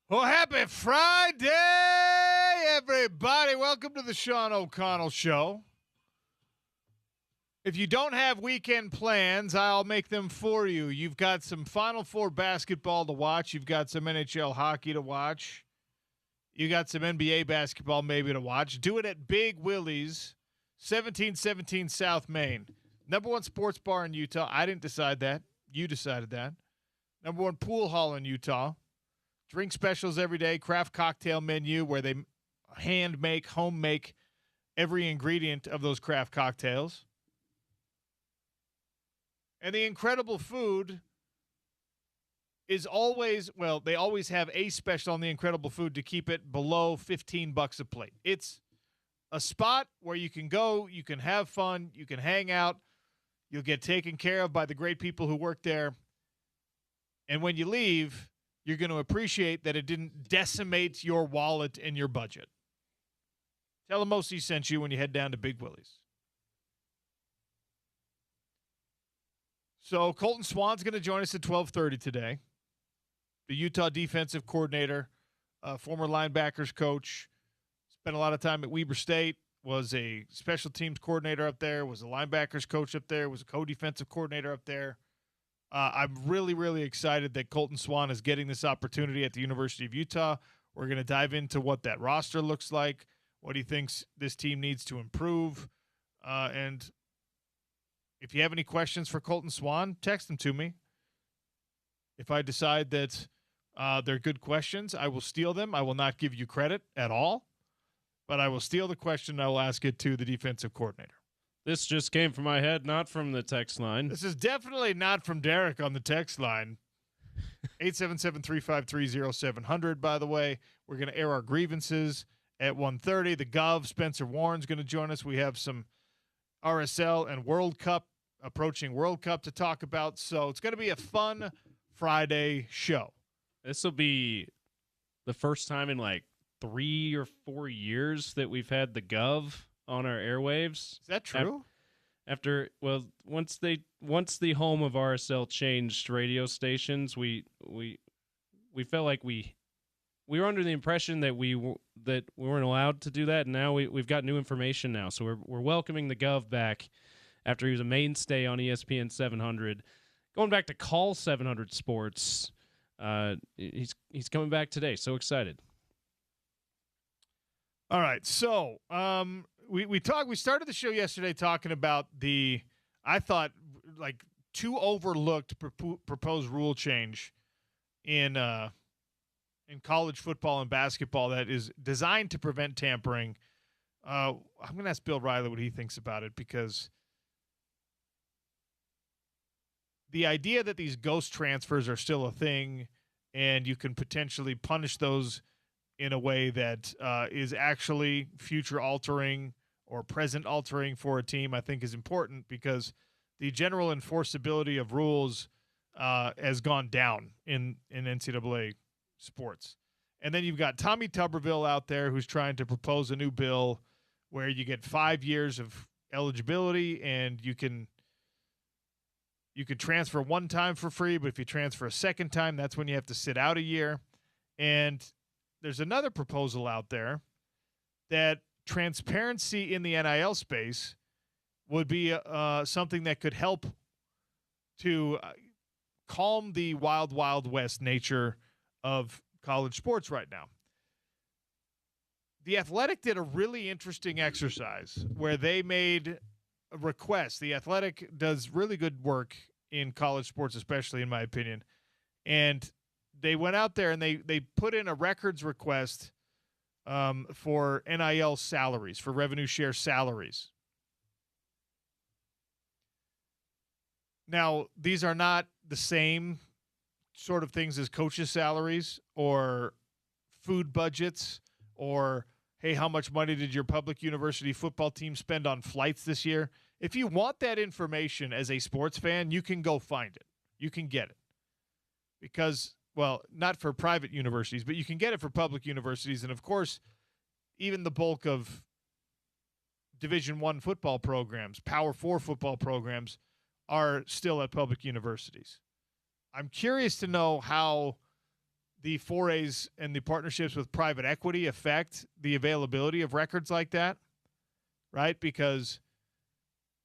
Well, happy Friday, everybody. Welcome to the Sean O'Connell Show. If you don't have weekend plans, I'll make them for you. You've got some Final Four basketball to watch. You've got some NHL hockey to watch. You got some NBA basketball maybe to watch. Do it at Big Willie's, 1717 South Main. Number one sports bar in Utah. I didn't decide that. You decided that. Number one pool hall in Utah. Drink specials every day, craft cocktail menu where they hand make, home make every ingredient of those craft cocktails. And the incredible food is always, well, they always have a special on the incredible food to keep it below $15 a plate. It's a spot where you can go, you can have fun, you can hang out, you'll get taken care of by the great people who work there. And when you leave, you're going to appreciate that it didn't decimate your wallet and your budget. Tell them Mosi sent you when you head down to Big Willie's. So Colton Swan's going to join us at 12:30 today. The Utah defensive coordinator, former linebackers coach, spent a lot of time at Weber State, was a special teams coordinator up there, was a linebackers coach up there, was a co-defensive coordinator up there. I'm really, really excited that Colton Swan is getting this opportunity at the University of Utah. We're going to dive into what that roster looks like, what he thinks this team needs to improve. And if you have any questions for Colton Swan, text them to me. If I decide that they're good questions, I will steal them. I will not give you credit at all, but I will steal the question and I will ask it to the defensive coordinator. This just came from my head, not from the text line. This is definitely not from Derek on the text line. 877-353-0700, by the way. We're going to air our grievances at 1:30. The Gov, Spencer Warren's going to join us. We have some RSL and World Cup, approaching World Cup to talk about. So it's going to be a fun Friday show. This will be the first time in like 3 or 4 years that we've had the Gov on our airwaves. Is that true? Once the home of RSL changed radio stations, we felt like we were under the impression that we weren't allowed to do that, and now we've got new information now. So we're welcoming the Gov back after he was a mainstay on ESPN 700, going back to call 700 Sports. He's coming back today. So excited. All right, so we started the show yesterday talking about I thought like too overlooked proposed rule change in college football and basketball that is designed to prevent tampering. I'm going to ask Bill Riley what he thinks about it, because the idea that these ghost transfers are still a thing and you can potentially punish those in a way that is actually future altering or present altering for a team, I think is important, because the general enforceability of rules has gone down in NCAA sports. And then you've got Tommy Tuberville out there who's trying to propose a new bill where you get 5 years of eligibility and you could transfer one time for free, but if you transfer a second time, that's when you have to sit out a year. And there's another proposal out there that transparency in the NIL space would be something that could help to calm the wild, wild west nature of college sports right now. The Athletic did a really interesting exercise where they made a request. The Athletic does really good work in college sports, especially in my opinion. And they went out there and they put in a records request for NIL salaries, for revenue share salaries. Now, these are not the same sort of things as coaches' salaries or food budgets or, hey, how much money did your public university football team spend on flights this year? If you want that information as a sports fan, you can go find it. You can get it. Because, well, not for private universities, but you can get it for public universities. And, of course, even the bulk of Division I football programs, Power 4 football programs, are still at public universities. I'm curious to know how the forays and the partnerships with private equity affect the availability of records like that, right? Because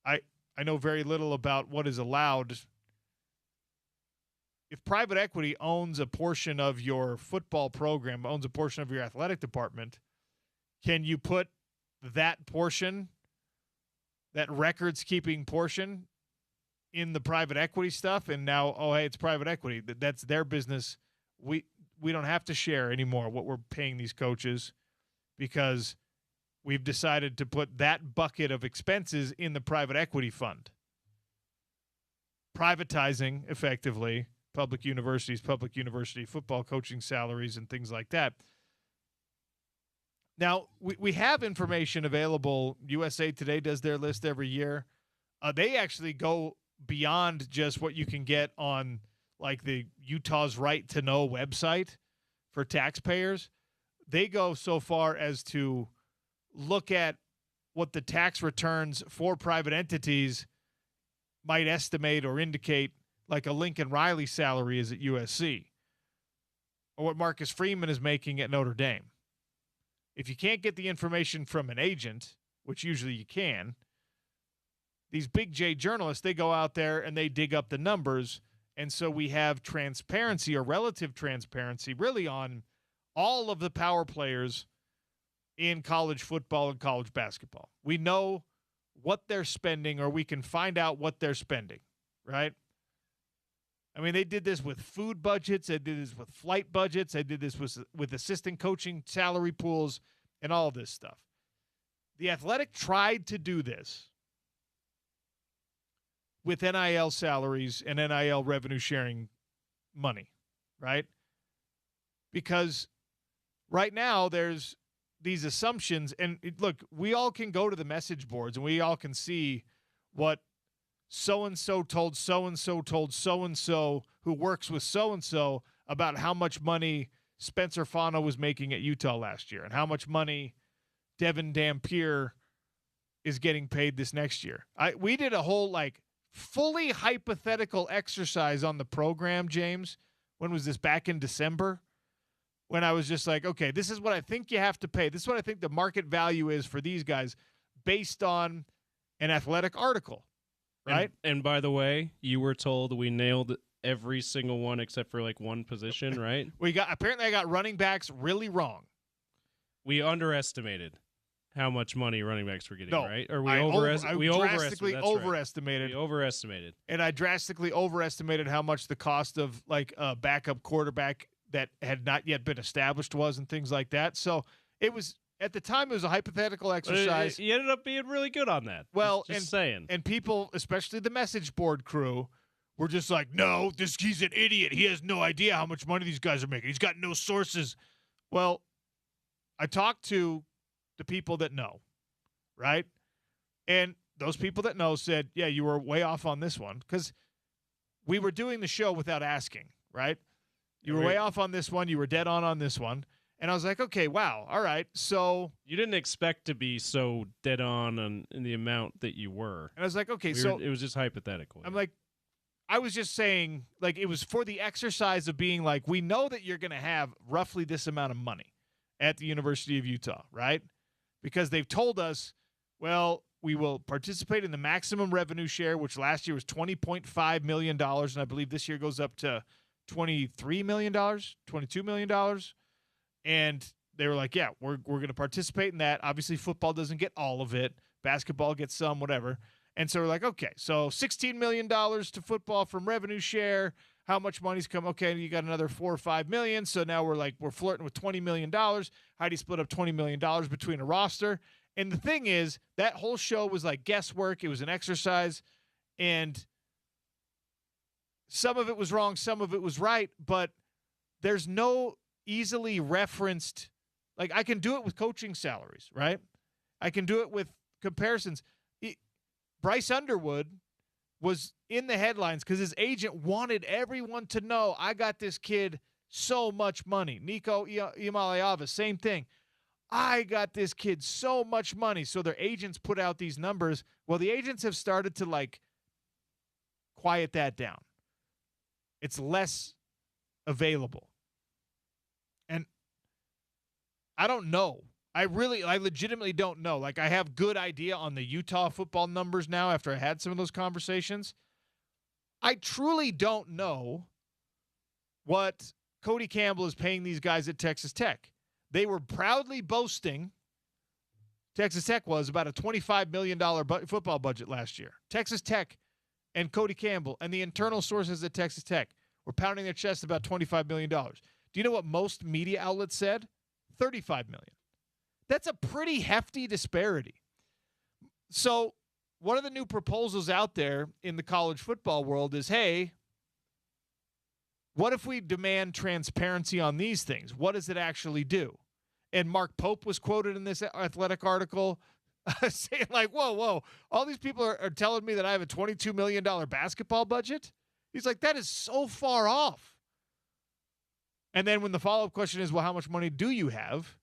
I know very little about what is allowed. If private equity owns a portion of your football program, owns a portion of your athletic department, can you put that portion, that records-keeping portion, in the private equity stuff? And now, oh, hey, it's private equity. That's their business. We don't have to share anymore what we're paying these coaches because we've decided to put that bucket of expenses in the private equity fund. Privatizing, effectively, public university football coaching salaries and things like that. Now, we have information available. USA Today does their list every year. They actually go beyond just what you can get on like the Utah's Right to Know website for taxpayers. They go so far as to look at what the tax returns for private entities might estimate or indicate, like a Lincoln Riley salary is at USC or what Marcus Freeman is making at Notre Dame. If you can't get the information from an agent, which usually you can, these big J journalists, they go out there and they dig up the numbers. And so we have transparency or relative transparency really on all of the power players in college football and college basketball. We know what they're spending, or we can find out what they're spending, right? I mean, they did this with food budgets. They did this with flight budgets. They did this with assistant coaching salary pools and all of this stuff. The Athletic tried to do this with NIL salaries and NIL revenue sharing money, right? Because right now there's these assumptions, and look, we all can go to the message boards and we all can see what so-and-so told so-and-so told so-and-so who works with so-and-so about how much money Spencer Fano was making at Utah last year and how much money Devin Dampier is getting paid this next year. We did a whole like fully hypothetical exercise on the program, James. When was this? Back in December, when I was just like, okay, this is what I think you have to pay. This is what I think the market value is for these guys based on an Athletic article, right? And by the way, you were told we nailed every single one except for like one position, right? Apparently I got running backs really wrong. We underestimated how much money running backs were getting, right? Or we drastically overestimated. We overestimated. And I drastically overestimated how much the cost of like a backup quarterback that had not yet been established was and things like that. So it was, at the time, it was a hypothetical exercise. You ended up being really good on that. Well, just saying. And people, especially the message board crew, were just like, no, he's an idiot. He has no idea how much money these guys are making. He's got no sources. Well, I talked to the people that know, right? And those people that know said, yeah, you were way off on this one, because we were doing the show without asking, right? You were way off on this one. You were dead on this one. And I was like, okay, wow, all right. So you didn't expect to be so dead on in the amount that you were. And I was like, okay, it was just hypothetical. I'm like, I was just saying, like, it was for the exercise of being like, we know that you're going to have roughly this amount of money at the University of Utah, right? Because they've told us, well, we will participate in the maximum revenue share, which last year was $20.5 million, and I believe this year goes up to $23 million, $22 million. And they were like, yeah, we're going to participate in that. Obviously, football doesn't get all of it. Basketball gets some, whatever. And so we're like, okay, so $16 million to football from revenue share. How much money's come? Okay, you got another $4 or $5 million. So now we're flirting with $20 million. How do you split up $20 million between a roster? And the thing is, that whole show was like guesswork. It was an exercise. And some of it was wrong, some of it was right. But there's no easily referenced, like, I can do it with coaching salaries, right? I can do it with comparisons. Bryce Underwood was in the headlines because his agent wanted everyone to know, I got this kid so much money. Nico Iamaleava, same thing. I got this kid so much money. So their agents put out these numbers. Well, the agents have started to, like, quiet that down. It's less available. I don't know. I legitimately don't know. Like, I have good idea on the Utah football numbers now after I had some of those conversations. I truly don't know what Cody Campbell is paying these guys at Texas Tech. They were proudly boasting, Texas Tech was, about a $25 million football budget last year. Texas Tech and Cody Campbell and the internal sources at Texas Tech were pounding their chest about $25 million. Do you know what most media outlets said? $35 million. That's a pretty hefty disparity. So one of the new proposals out there in the college football world is, hey, what if we demand transparency on these things? What does it actually do? And Mark Pope was quoted in this Athletic article saying, like, whoa, all these people are telling me that I have a $22 million basketball budget? He's like, that is so far off. And then when the follow-up question is, well, how much money do you have?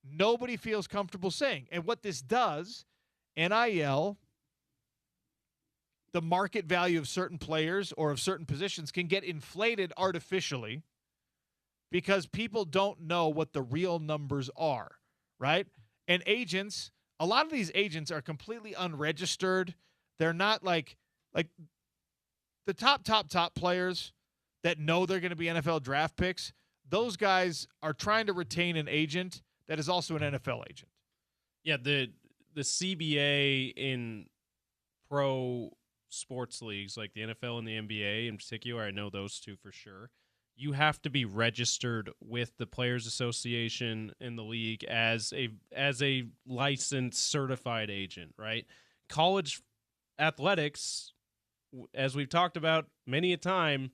Nobody feels comfortable saying. And what this does, NIL, the market value of certain players or of certain positions can get inflated artificially because people don't know what the real numbers are, right? And agents, a lot of these agents are completely unregistered. They're not like the top players that know they're going to be NFL draft picks. Those guys are trying to retain an agent that is also an NFL agent. Yeah, the CBA in pro sports leagues like the NFL and the NBA in particular, I know those two for sure. You have to be registered with the Players Association in the league as a licensed certified agent, right? College athletics, as we've talked about many a time,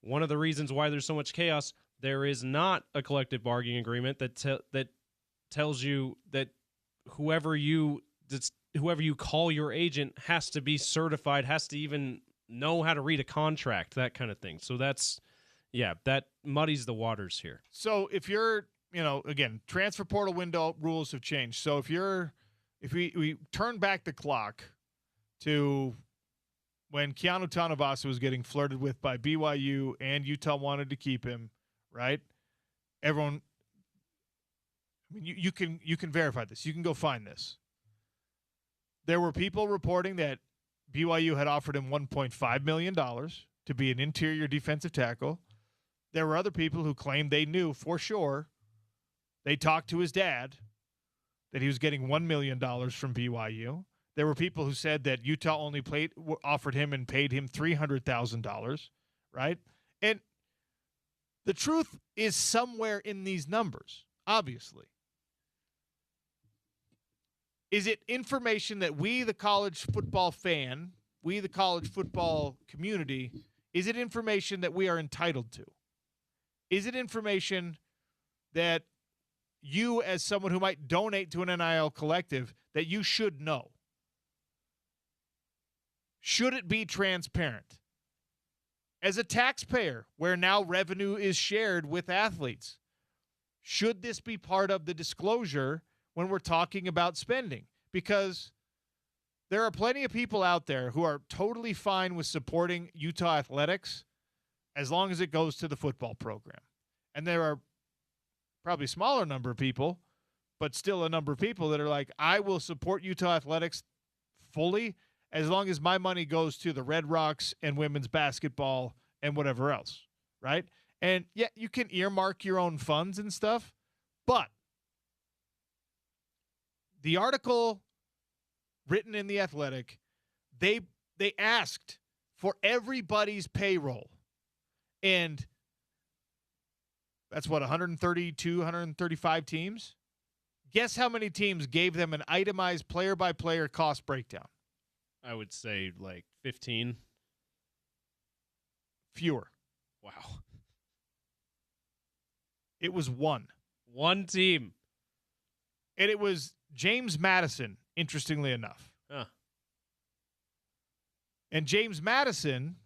one of the reasons why there's so much chaos, there is not a collective bargaining agreement that tells you that whoever you call your agent has to be certified, has to even know how to read a contract, that kind of thing. So that muddies the waters here. So if you're, again, transfer portal window rules have changed. So if we turn back the clock to when Keanu Tanavasa was getting flirted with by BYU and Utah wanted to keep him, right? Everyone, I mean, you can verify this. You can go find this. There were people reporting that BYU had offered him $1.5 million to be an interior defensive tackle. There were other people who claimed they knew for sure. They talked to his dad that he was getting $1 million from BYU. There were people who said that Utah only offered him and paid him $300,000, right? And the truth is somewhere in these numbers, obviously. Is it information that we, the college football fan, we, the college football community, is it information that we are entitled to? Is it information that you, as someone who might donate to an NIL collective, that you should know? Should it be transparent? As a taxpayer, where now revenue is shared with athletes, should this be part of the disclosure when we're talking about spending? Because there are plenty of people out there who are totally fine with supporting Utah athletics as long as it goes to the football program. And there are probably a smaller number of people, but still a number of people that are like, I will support Utah athletics fully as long as my money goes to the Red Rocks and women's basketball and whatever else, right? And yeah, you can earmark your own funds and stuff, but the article written in The Athletic, they asked for everybody's payroll. And that's what, 132, 135 teams? Guess how many teams gave them an itemized player-by-player cost breakdown? I would say like 15. Fewer. Wow. It was one. One team. And it was James Madison, interestingly enough. Huh. And James Madison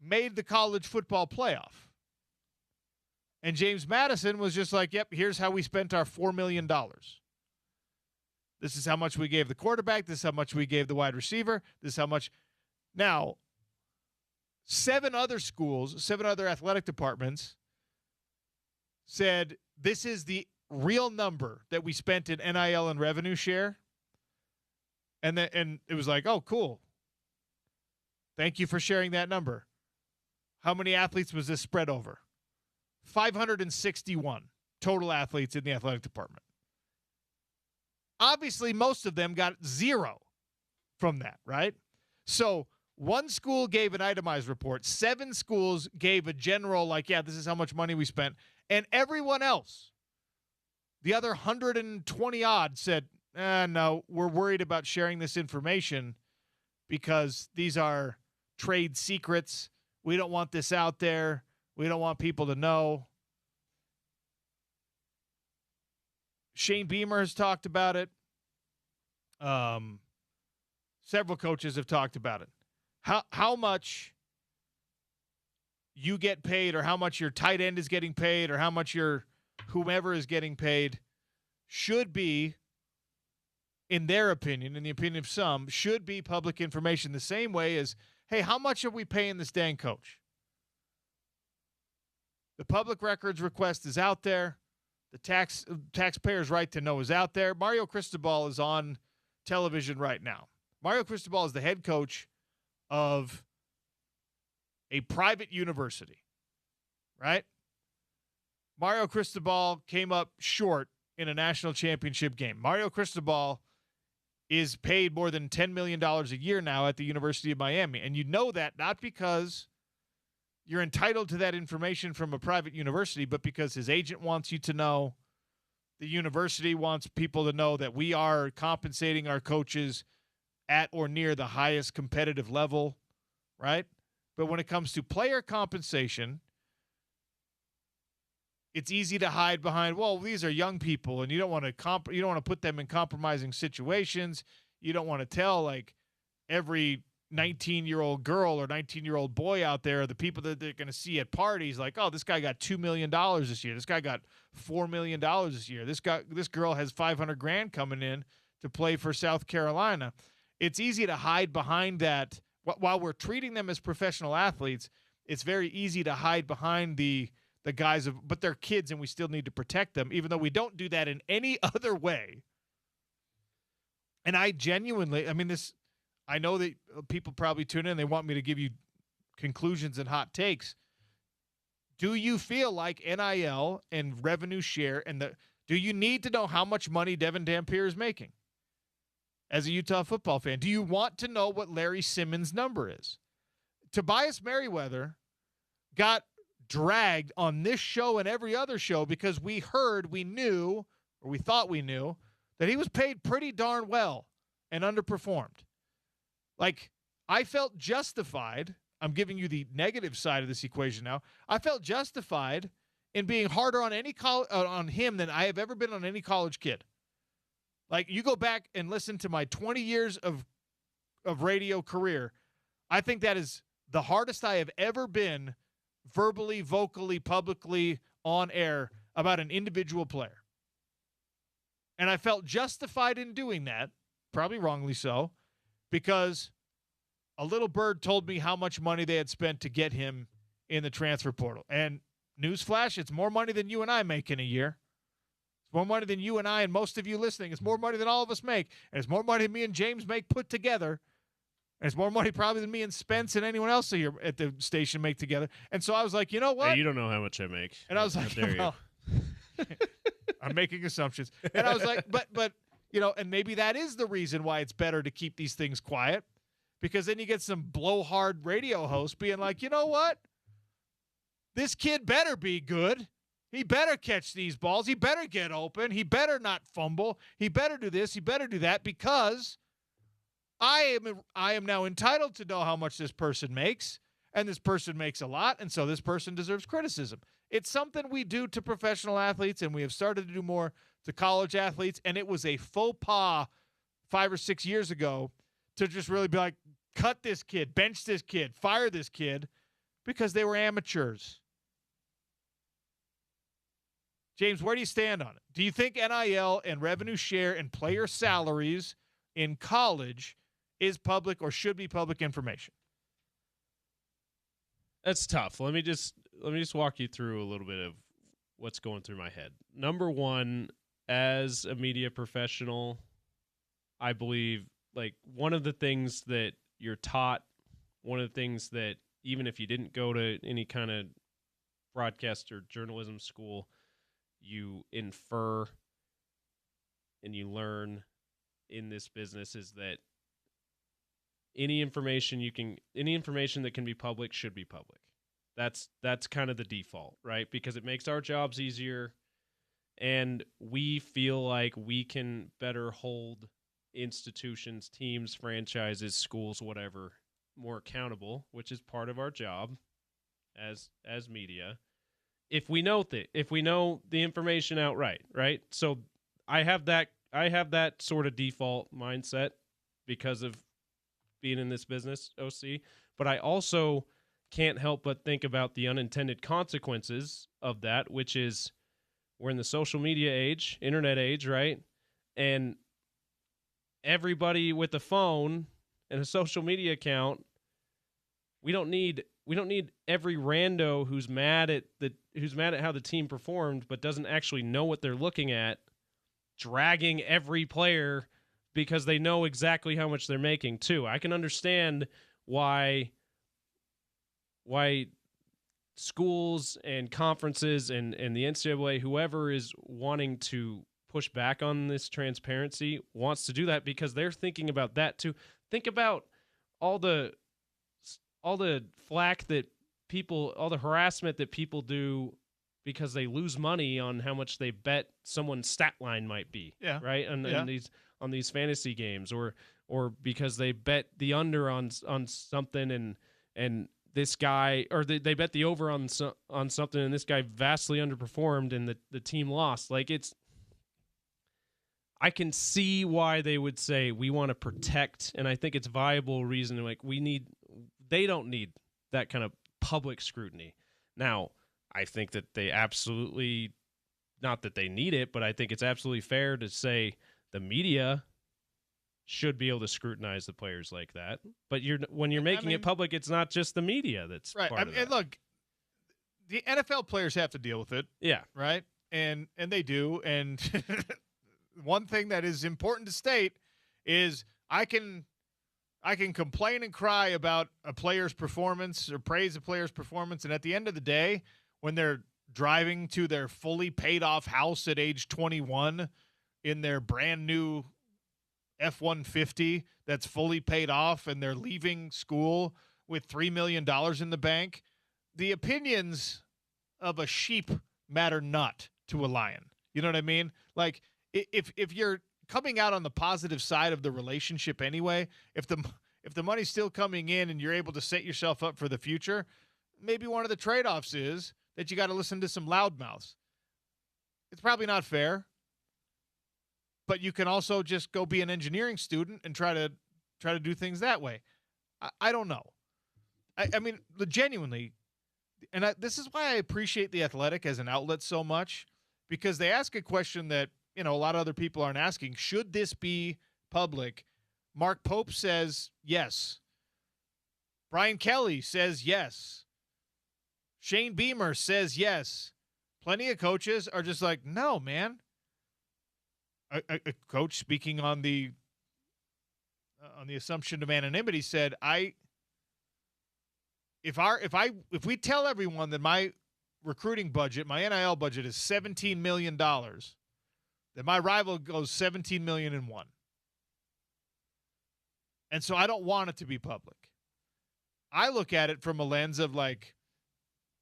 made the college football playoff. And James Madison was just like, yep, here's how we spent our $4 million. This is how much we gave the quarterback. This is how much we gave the wide receiver. This is how much. Now, 7 other schools, 7 other athletic departments said, this is the real number that we spent in NIL and revenue share. And it was like, oh, cool. Thank you for sharing that number. How many athletes was this spread over? 561 total athletes in the athletic department. Obviously, most of them got zero from that, right? So one school gave an itemized report. 7 schools gave a general, like, yeah, this is how much money we spent. And everyone else, the other 120 odd, said, no, we're worried about sharing this information because these are trade secrets. We don't want this out there. We don't want people to know. Shane Beamer has talked about it. Several coaches have talked about it. How much you get paid, or how much your tight end is getting paid, or how much your whomever is getting paid should be, in their opinion, in the opinion of some, should be public information. The same way as, hey, how much are we paying this dang coach? The public records request is out there. The taxpayer's right to know is out there. Mario Cristobal is on television right now. Mario Cristobal is the head coach of a private university, right? Mario Cristobal came up short in a national championship game. Mario Cristobal is paid more than $10 million a year now at the University of Miami. And you know that not because you're entitled to that information from a private university, but because his agent wants you to know. The university wants people to know that we are compensating our coaches at or near the highest competitive level, right? But when it comes to player compensation, it's easy to hide behind, well, these are young people, and you don't want to put them in compromising situations. You don't want to tell, like, every 19-year-old girl or 19-year-old boy out there, the people that they're going to see at parties, like, oh, this guy got $2 million this year. This guy got $4 million this year. This girl has $500,000 coming in to play for South Carolina. It's easy to hide behind that. While we're treating them as professional athletes, it's very easy to hide behind the guys but they're kids and we still need to protect them, even though we don't do that in any other way. And I genuinely, I know that people probably tune in. They want me to give you conclusions and hot takes. Do you feel like NIL and revenue share do you need to know how much money Devin Dampier is making as a Utah football fan? Do you want to know what Larry Simmons' number is? Tobias Merriweather got dragged on this show and every other show because we thought we knew that he was paid pretty darn well and underperformed. Like, I felt justified. I'm giving you the negative side of this equation now. I felt justified in being harder on on him than I have ever been on any college kid. Like, you go back and listen to my 20 years of radio career, I think that is the hardest I have ever been verbally, vocally, publicly, on air about an individual player. And I felt justified in doing that, probably wrongly so, because a little bird told me how much money they had spent to get him in the transfer portal. And newsflash, it's more money than you and I make in a year. It's more money than you and I and most of you listening. It's more money than all of us make. And it's more money than me and James make put together. And it's more money probably than me and Spence and anyone else here at the station make together. And so I was like, you know what? Hey, you don't know how much I make. And I was like, well, I'm making assumptions. And I was like, but and maybe that is the reason why it's better to keep these things quiet, because then you get some blowhard radio host being like, you know what? This kid better be good. He better catch these balls. He better get open. He better not fumble. He better do this. He better do that, because I am now entitled to know how much this person makes, and this person makes a lot, and so this person deserves criticism. It's something we do to professional athletes, and we have started to do more to college athletes, and it was a faux pas 5 or 6 years ago to just really be like, cut this kid, bench this kid, fire this kid, because they were amateurs. James, where do you stand on it? Do you think NIL and revenue share and player salaries in college is public or should be public information? That's tough. Let me just walk you through a little bit of what's going through my head. Number one, as a media professional, I believe like one of the things that you're taught, one of the things that even if you didn't go to any kind of broadcast or journalism school, you infer and you learn in this business is that any information that can be public should be public. That's kind of the default, right? Because it makes our jobs easier, and we feel like we can better hold institutions, teams, franchises, schools, whatever, more accountable, which is part of our job as media. If we know the information outright, right? So I have that sort of default mindset because of being in this business, OC, but I also can't help but think about the unintended consequences of that, which is we're in the social media age, internet age, right? And everybody with a phone and a social media account, we don't need every rando who's mad at how the team performed but doesn't actually know what they're looking at, dragging every player because they know exactly how much they're making too. I can understand why schools and conferences and the NCAA, whoever is wanting to push back on this transparency, wants to do that because they're thinking about that too. Think about all the flack that people, all the harassment that people do because they lose money on how much they bet someone's stat line might be. Yeah. Right. On these fantasy games, or because they bet the under on something and this guy, or they bet the over on something and this guy vastly underperformed and the team lost. Like, I can see why they would say we want to protect, and I think it's viable reason. Like, they don't need that kind of public scrutiny. Now, I think that they absolutely, not that they need it, but I think it's absolutely fair to say the media should be able to scrutinize the players like that. But when you're making it public, it's not just the media that's right. part of that. And look, the NFL players have to deal with it. Yeah. Right. And they do. And one thing that is important to state is I can complain and cry about a player's performance or praise a player's performance, and at the end of the day, when they're driving to their fully paid off house at age 21 in their brand new F-150 that's fully paid off, and they're leaving school with $3 million in the bank, the opinions of a sheep matter not to a lion. You know what I mean? Like, if you're coming out on the positive side of the relationship anyway, if the money's still coming in and you're able to set yourself up for the future, maybe one of the trade-offs is that you got to listen to some loudmouths. It's probably not fair, but you can also just go be an engineering student and try to do things that way. I don't know. I mean, genuinely, and this is why I appreciate The Athletic as an outlet so much, because they ask a question that, a lot of other people aren't asking. Should this be public? Mark Pope says yes. Brian Kelly says yes. Shane Beamer says yes. Plenty of coaches are just like, no, man. A coach speaking on the assumption of anonymity said, if we tell everyone that my recruiting budget, my NIL budget is $17 million, then my rival goes 17 million and one. And so I don't want it to be public. I look at it from a lens of like,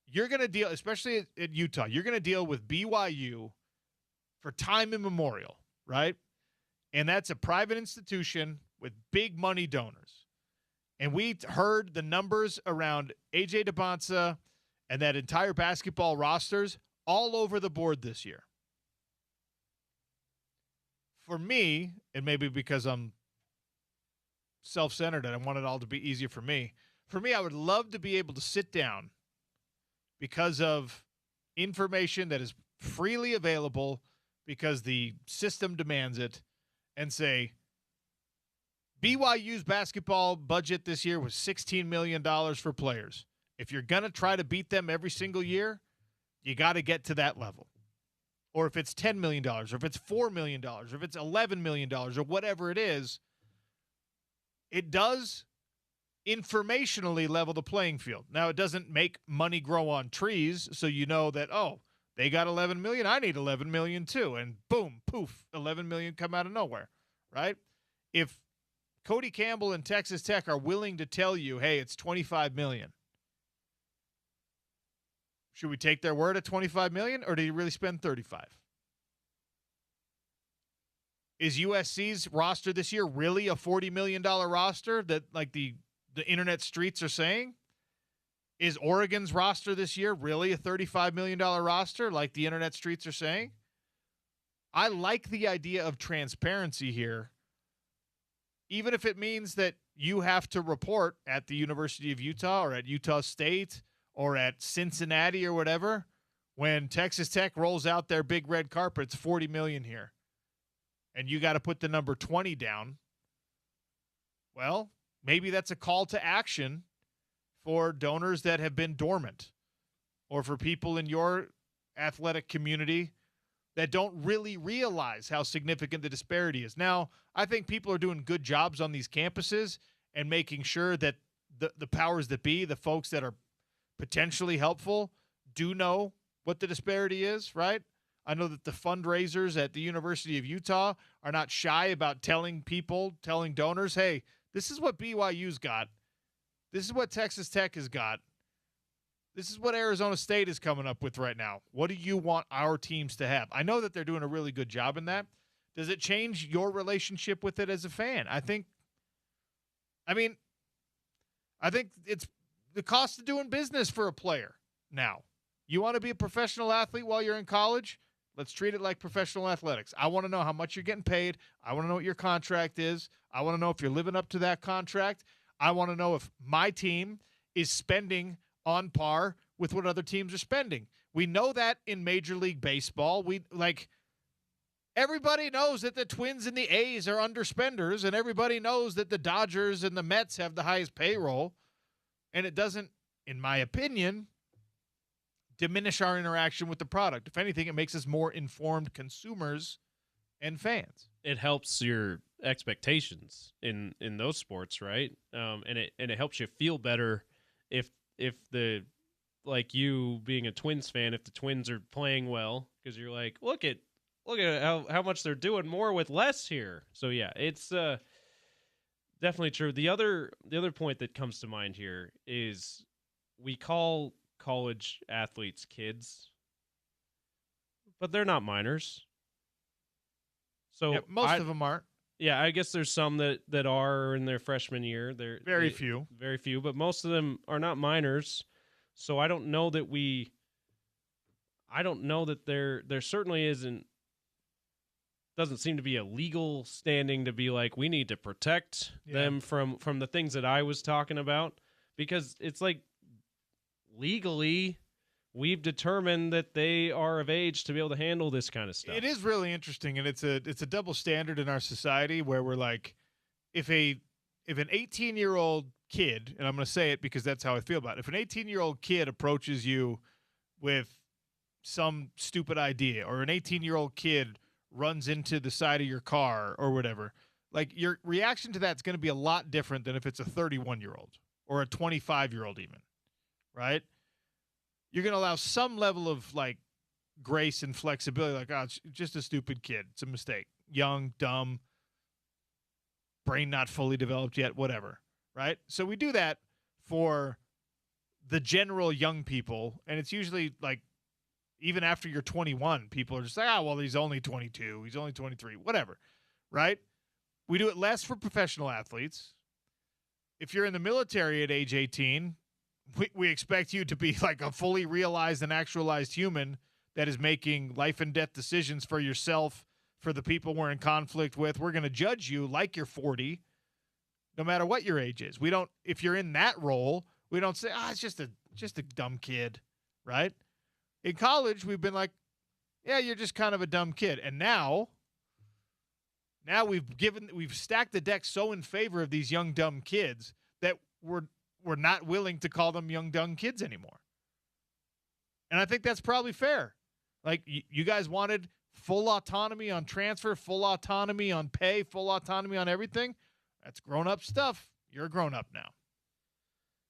you're going to deal, especially at Utah, you're going to deal with BYU for time immemorial, right? And that's a private institution with big money donors. And we heard the numbers around AJ DeBonsa and that entire basketball rosters all over the board this year. For me, and maybe because I'm self-centered and I want it all to be easier for me, I would love to be able to sit down because of information that is freely available because the system demands it, and say, BYU's basketball budget this year was $16 million for players. If you're going to try to beat them every single year, You got to get to that level. Or if it's $10 million, or if it's $4 million, or if it's $11 million, or whatever it is, it does informationally level the playing field. Now, it doesn't make money grow on trees, so you know that, oh, they got 11 million, I need 11 million too. And boom, poof, 11 million come out of nowhere, right? If Cody Campbell and Texas Tech are willing to tell you, hey, it's 25 million, should we take their word at 25 million, or do you really spend 35? Is USC's roster this year really a $40 million roster that like the internet streets are saying? Is Oregon's roster this year really a $35 million roster like the internet streets are saying? I like the idea of transparency here, even if it means that you have to report at the University of Utah or at Utah State or at Cincinnati or whatever. When Texas Tech rolls out their big red carpet, it's 40 million here. And you got to put the number 20 down. Well, maybe that's a call to action for donors that have been dormant, or for people in your athletic community that don't really realize how significant the disparity is. Now, I think people are doing good jobs on these campuses and making sure that the powers that be, the folks that are potentially helpful, do know what the disparity is, right? I know that the fundraisers at the University of Utah are not shy about telling donors, hey, this is what BYU's got. This is what Texas Tech has got. This is what Arizona State is coming up with right now. What do you want our teams to have? I know that they're doing a really good job in that. Does it change your relationship with it as a fan? I think it's the cost of doing business for a player now. You want to be a professional athlete while you're in college? Let's treat it like professional athletics. I want to know how much you're getting paid. I want to know what your contract is. I want to know if you're living up to that contract. I want to know if my team is spending on par with what other teams are spending. We know that in Major League Baseball. Everybody knows that the Twins and the A's are underspenders, and everybody knows that the Dodgers and the Mets have the highest payroll. And it doesn't, in my opinion, diminish our interaction with the product. If anything, it makes us more informed consumers and fans. It helps your expectations in those sports, right? And it helps you feel better if the, like you being a Twins fan, if the Twins are playing well, because you're like, look at how much they're doing more with less here. So yeah, it's definitely true. The other point that comes to mind here is we call college athletes kids, but they're not minors. So yeah, most of them aren't. Yeah, I guess there's some that are in their freshman year. They're very few, but most of them are not minors. So I don't know that there certainly doesn't seem to be a legal standing to be like, we need to protect them from the things that I was talking about, because it's like legally we've determined that they are of age to be able to handle this kind of stuff. It is really interesting, and it's a double standard in our society where we're like, if an 18-year-old kid, and I'm going to say it because that's how I feel about it, if an 18-year-old kid approaches you with some stupid idea, or an 18-year-old kid runs into the side of your car or whatever, like your reaction to that's going to be a lot different than if it's a 31-year-old or a 25-year-old even, right? You're going to allow some level of like grace and flexibility, like, oh, it's just a stupid kid. It's a mistake. Young, dumb, brain not fully developed yet, whatever, right? So we do that for the general young people, and it's usually like even after you're 21, people are just like, well, he's only 22, he's only 23, whatever, right? We do it less for professional athletes. If you're in the military at age 18, we expect you to be like a fully realized and actualized human that is making life and death decisions for yourself, for the people we're in conflict with. We're going to judge you like you're 40, no matter what your age is. We don't, if you're in that role, we don't say, it's just a dumb kid, right? In college, we've been like, yeah, you're just kind of a dumb kid. And now we've stacked the deck so in favor of these young, dumb kids that we're not willing to call them young, dumb kids anymore. And I think that's probably fair. Like, you guys wanted full autonomy on transfer, full autonomy on pay, full autonomy on everything. That's grown-up stuff. You're a grown-up now.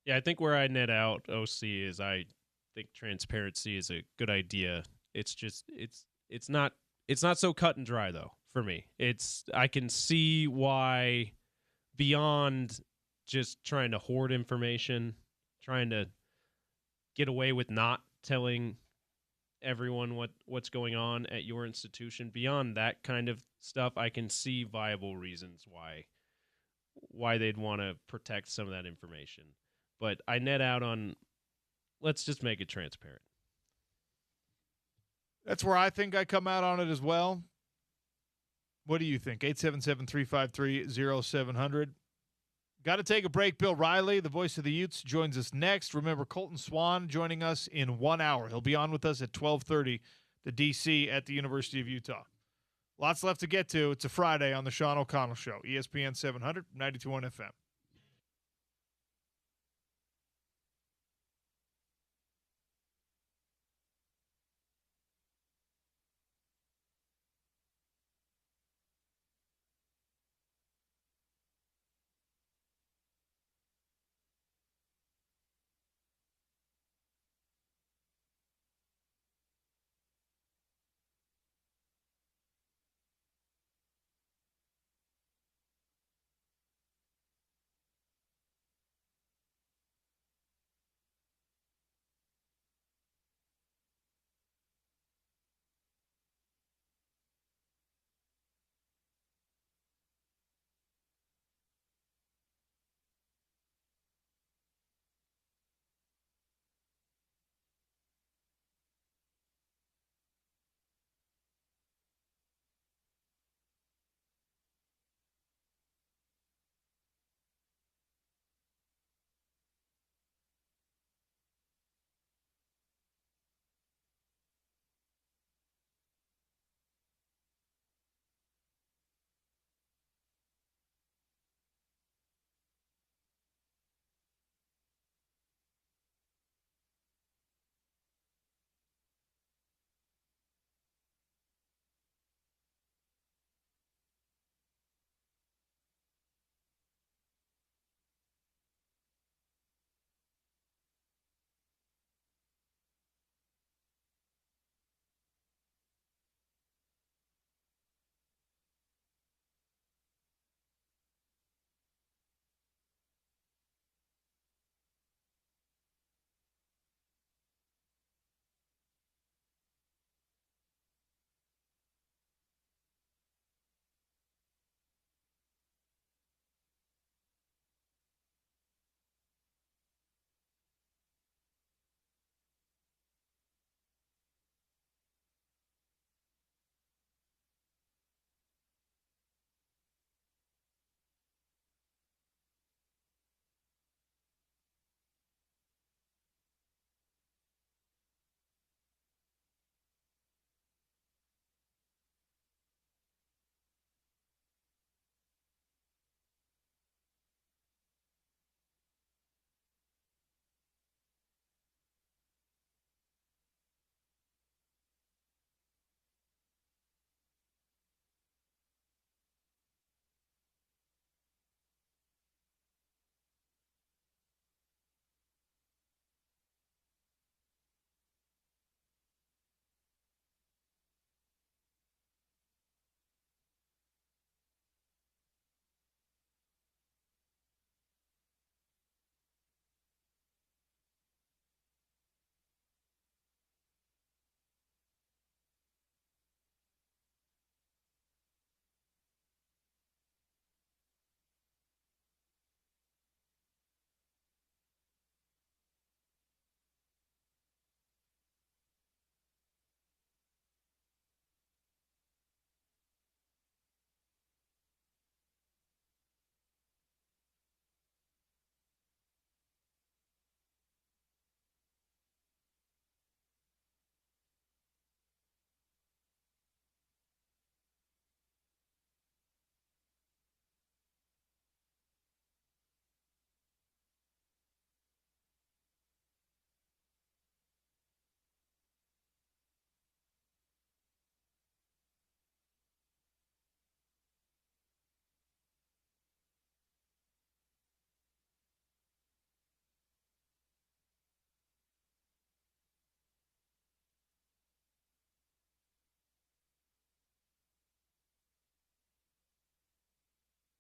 Yeah, I think where I net out OC is I think transparency is a good idea. It's just it's not so cut and dry though for me. I can see why beyond just trying to hoard information, trying to get away with not telling everyone what's going on at your institution, beyond that kind of stuff, I can see viable reasons why they'd want to protect some of that information. But I net out on, let's just make it transparent. That's where I think I come out on it as well. What do you think? 877-353-0700. Got to take a break. Bill Riley, the voice of the Utes, joins us next. Remember, Colton Swan joining us in 1 hour. He'll be on with us at 12:30, the DC at the University of Utah. Lots left to get to. It's a Friday on the Sean O'Connell Show, ESPN 700, 92.1 FM.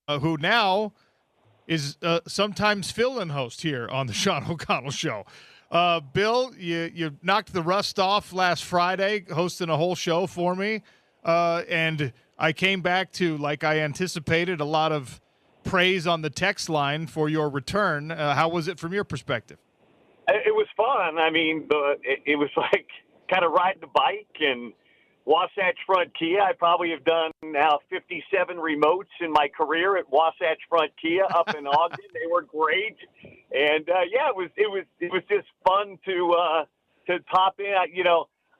who now is sometimes fill-in host here on the Sean O'Connell Show. Bill, you knocked the rust off last Friday, hosting a whole show for me, and I came back to, like I anticipated, a lot of praise on the text line for your return. How was it from your perspective? It was fun. I mean, it was like kind of riding the bike and Wasatch Front Kia. I probably have done now 57 remotes in my career at Wasatch Front Kia up in Ogden. They were great, and it was just fun to pop in.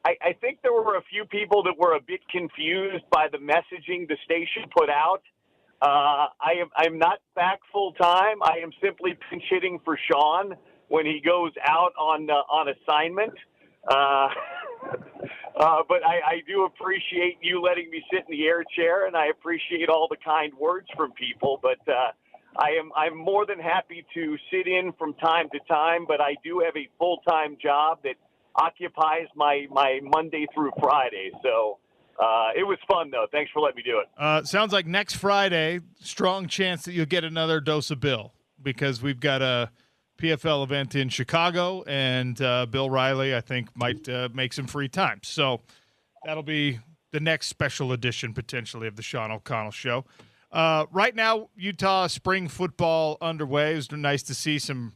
I think there were a few people that were a bit confused by the messaging the station put out. I'm not back full time. I am simply pinch hitting for Sean when he goes out on assignment. But I do appreciate you letting me sit in the air chair, and I appreciate all the kind words from people. But I'm more than happy to sit in from time to time. But I do have a full-time job that occupies my Monday through Friday. So it was fun, though. Thanks for letting me do it. Sounds like next Friday, strong chance that you'll get another dose of Bill, because we've got a PFL event in Chicago, and Bill Riley, I think, might make some free time. So that'll be the next special edition, potentially, of the Sean O'Connell Show. Right now, Utah spring football underway. It was nice to see some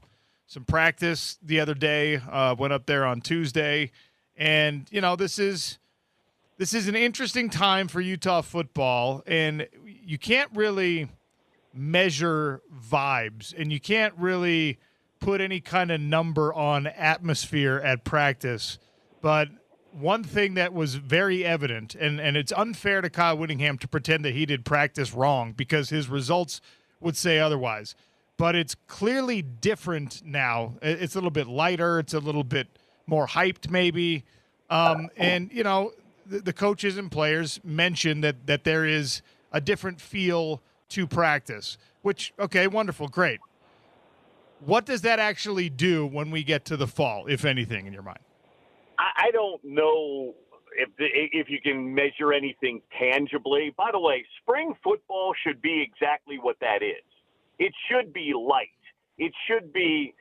practice the other day. Went up there on Tuesday. And, this is an interesting time for Utah football, and you can't really measure vibes, and you can't really put any kind of number on atmosphere at practice. But one thing that was very evident, and it's unfair to Kyle Whittingham to pretend that he did practice wrong, because his results would say otherwise. But it's clearly different now. It's a little bit lighter. It's a little bit more hyped maybe. And, the coaches and players mentioned that there is a different feel to practice, which, okay, wonderful, great. What does that actually do when we get to the fall, if anything, in your mind? I don't know if you can measure anything tangibly. By the way, spring football should be exactly what that is. It should be light. It should be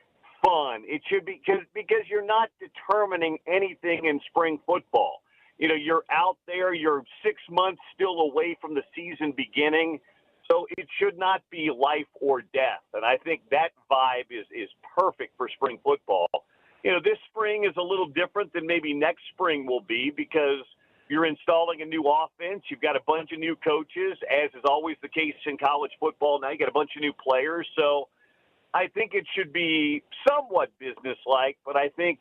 fun. It should be because you're not determining anything in spring football. You're out there. You're 6 months still away from the season beginning. So it should not be life or death. And I think that vibe is perfect for spring football. This spring is a little different than maybe next spring will be, because you're installing a new offense. You've got a bunch of new coaches, as is always the case in college football. Now you got a bunch of new players. So I think it should be somewhat businesslike, but I think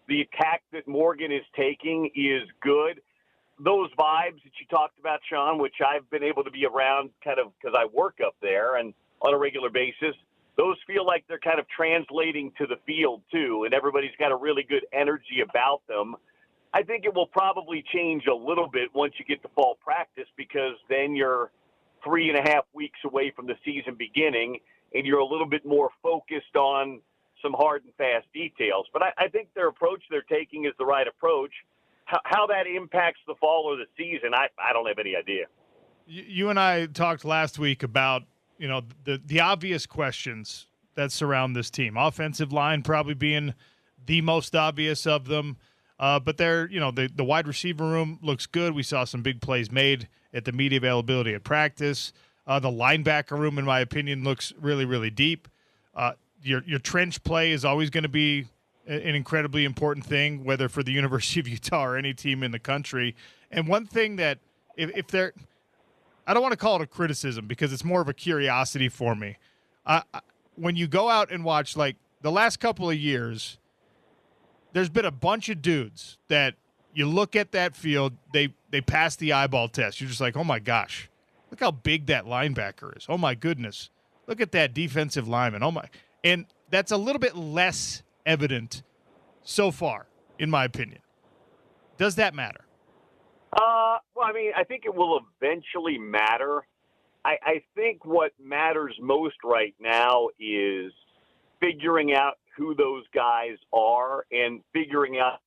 the tack that Morgan is taking is good. Those vibes that you talked about, Sean, which I've been able to be around kind of because I work up there and on a regular basis, those feel like they're kind of translating to the field too, and everybody's got a really good energy about them. I think it will probably change a little bit once you get to fall practice, because then you're 3.5 weeks away from the season beginning, and you're a little bit more focused on some hard and fast details. But I think their approach they're taking is the right approach. How that impacts the fall or the season, I don't have any idea. You and I talked last week about, the obvious questions that surround this team. Offensive line probably being the most obvious of them. But the wide receiver room looks good. We saw some big plays made at the media availability at practice. The linebacker room, in my opinion, looks really, really deep. Your trench play is always going to be an incredibly important thing, whether for the University of Utah or any team in the country. And one thing that, if they're – I don't want to call it a criticism, because it's more of a curiosity for me. When you go out and watch, like, the last couple of years, there's been a bunch of dudes that you look at that field, they pass the eyeball test. You're just like, oh, my gosh, look how big that linebacker is. Oh, my goodness. Look at that defensive lineman. Oh, my. And that's a little bit less evident so far, in my opinion. Does that matter? Well, I mean, I think it will eventually matter. I think what matters most right now is figuring out who those guys are and figuring out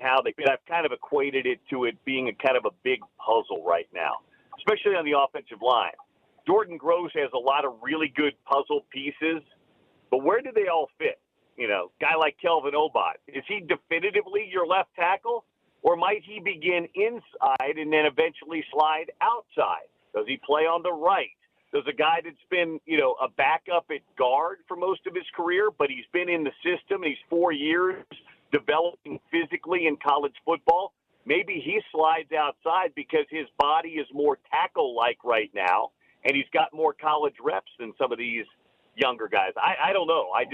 how they – I've kind of equated it to it being a kind of a big puzzle right now. especially on the offensive line. Jordan Gross has a lot of really good puzzle pieces, but where do they all fit? You know, guy like Kelvin Obot, is he definitively your left tackle, or might he begin inside and then eventually slide outside? Does he play on the right? Does a guy that's been, you know, a backup at guard for most of his career, but he's been in the system, he's 4 years developing physically in college football, maybe he slides outside because his body is more tackle-like right now, and he's got more college reps than some of these younger guys. I don't know. I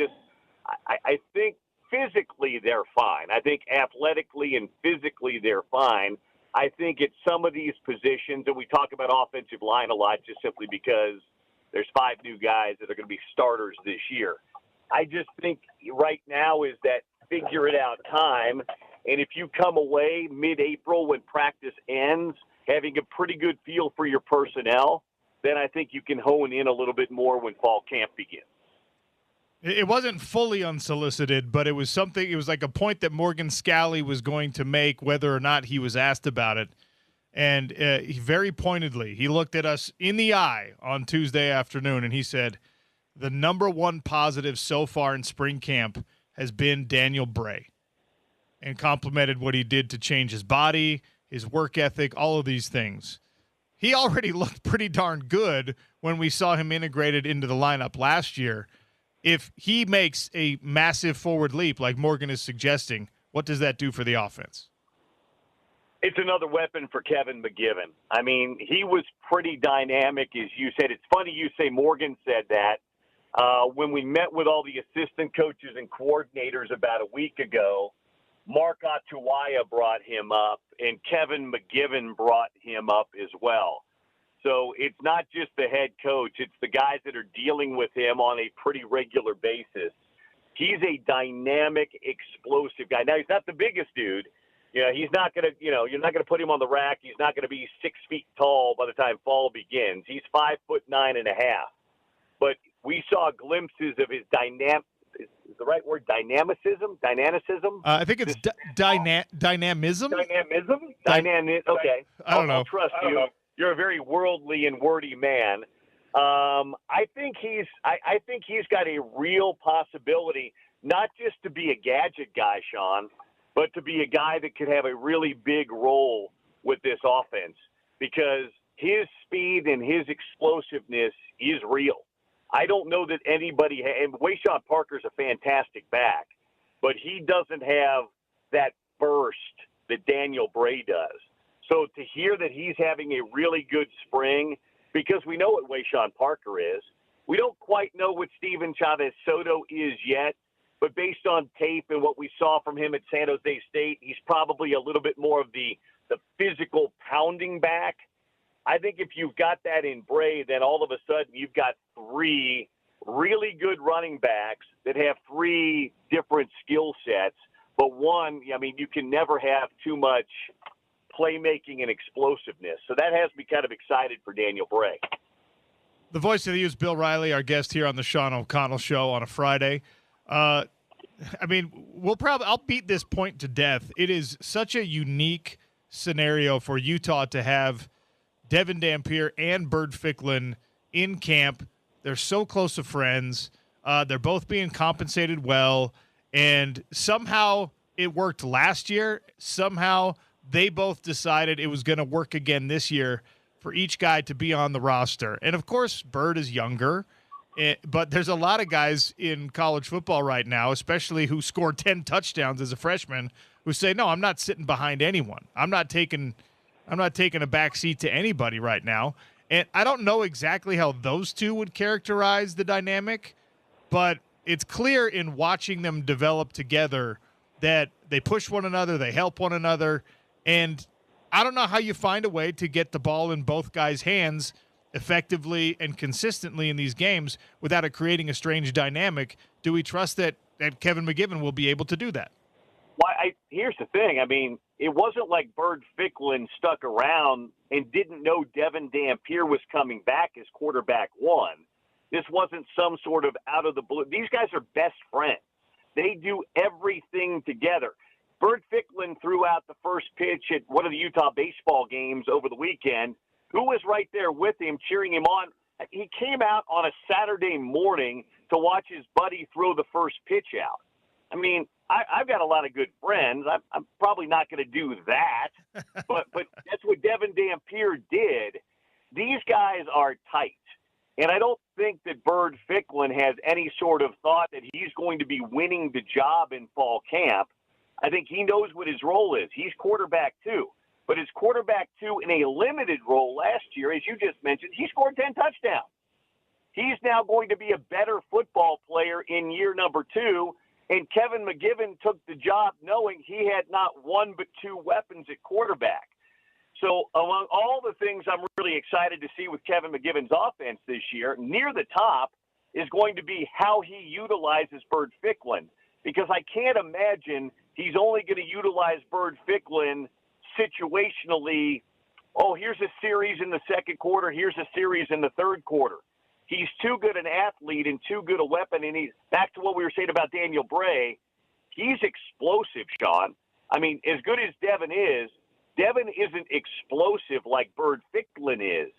think physically they're fine. I think athletically and physically they're fine. I think at some of these positions, and we talk about offensive line a lot just simply because there's 5 new guys that are going to be starters this year. I just think right now is that figure it out time. And if you come away mid-April when practice ends, having a pretty good feel for your personnel, then I think you can hone in a little bit more when fall camp begins. It wasn't fully unsolicited, but it was something. It was like a point that Morgan Scalley was going to make, whether or not he was asked about it. And he very pointedly, he looked at us in the eye on Tuesday afternoon, and he said, the number one positive so far in spring camp has been Daniel Bray, and complimented what he did to change his body, his work ethic, all of these things. He already looked pretty darn good when we saw him integrated into the lineup last year. If he makes a massive forward leap like Morgan is suggesting, what does that do for the offense? It's another weapon for Kevin McGivern. I mean, he was pretty dynamic, as you said. It's funny you say Morgan said that. When we met with all the assistant coaches and coordinators about a week ago, Mark Atuaya brought him up, and Kevin McGivern brought him up as well. So it's not just the head coach. It's the guys that are dealing with him on a pretty regular basis. He's a dynamic, explosive guy. Now, he's not the biggest dude. You know, he's not going to, you know, you're not going to put him on the rack. He's not going to be 6 feet tall by the time fall begins. He's 5'9.5". But we saw glimpses of his is the right word, dynamicism? I think it's dynamism. Okay. I don't know. I'll trust you. You're a very worldly and wordy man. I think he's got a real possibility, not just to be a gadget guy, Sean, but to be a guy that could have a really big role with this offense, because his speed and his explosiveness is real. I don't know that anybody – and Wayshawn Parker's a fantastic back, but he doesn't have that burst that Daniel Bray does. So to hear that he's having a really good spring, because we know what Wayshawn Parker is, we don't quite know what Steven Chavez Soto is yet, but based on tape and what we saw from him at San Jose State, he's probably a little bit more of the physical pounding back. I think if you've got that in Bray, then all of a sudden you've got 3 really good running backs that have 3 different skill sets. But one, I mean, you can never have too much playmaking and explosiveness. So that has me kind of excited for Daniel Bray. The voice of the youth, Bill Riley, our guest here on the Sean O'Connell Show on a Friday. I mean, I'll beat this point to death. It is such a unique scenario for Utah to have Devin Dampier and Bird Ficklin in camp. They're so close to friends. They're both being compensated well, and somehow it worked last year. Somehow they both decided it was going to work again this year for each guy to be on the roster. And, of course, Bird is younger, but there's a lot of guys in college football right now, especially who scored 10 touchdowns as a freshman, who say, no, I'm not sitting behind anyone. I'm not taking a back seat to anybody right now. And I don't know exactly how those two would characterize the dynamic, but it's clear in watching them develop together that they push one another, they help one another, and I don't know how you find a way to get the ball in both guys' hands effectively and consistently in these games without it creating a strange dynamic. Do we trust that Kevin McGivern will be able to do that? Well, here's the thing. I mean, it wasn't like Bird Ficklin stuck around and didn't know Devin Dampier was coming back as quarterback 1. This wasn't some sort of out of the blue. These guys are best friends. They do everything together. Bird Ficklin threw out the first pitch at one of the Utah baseball games over the weekend Who was right there with him, cheering him on? He came out on a Saturday morning to watch his buddy throw the first pitch out. I mean, I've got a lot of good friends. I'm probably not going to do that, but that's what Devin Dampier did. These guys are tight, and I don't think that Bird Ficklin has any sort of thought that he's going to be winning the job in fall camp. I think he knows what his role is. He's quarterback two, but his quarterback two in a limited role last year, as you just mentioned, he scored 10 touchdowns. He's now going to be a better football player in year number two. And Kevin McGivern took the job knowing he had not one but two weapons at quarterback. So among all the things I'm really excited to see with Kevin McGivern's offense this year, near the top is going to be how he utilizes Bird Ficklin. Because I can't imagine he's only going to utilize Bird Ficklin situationally. Oh, here's a series in the second quarter. Here's a series in the third quarter. He's too good an athlete and too good a weapon. And he's back to what we were saying about Daniel Bray. He's explosive, Sean. I mean, as good as Devin isn't explosive like Bird Ficklin is.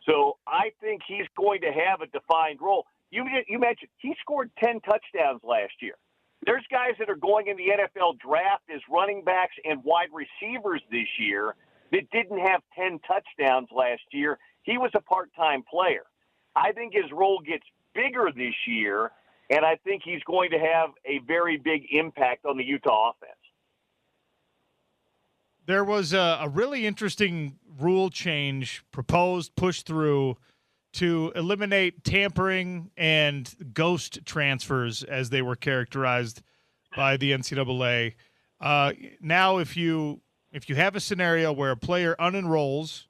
So I think he's going to have a defined role. You mentioned he scored 10 touchdowns last year. There's guys that are going in the NFL draft as running backs and wide receivers this year that didn't have 10 touchdowns last year. He was a part-time player. I think his role gets bigger this year, and I think he's going to have a very big impact on the Utah offense. There was a really interesting rule change proposed, pushed through to eliminate tampering and ghost transfers, as they were characterized by the NCAA. Now, if you have a scenario where a player unenrolls,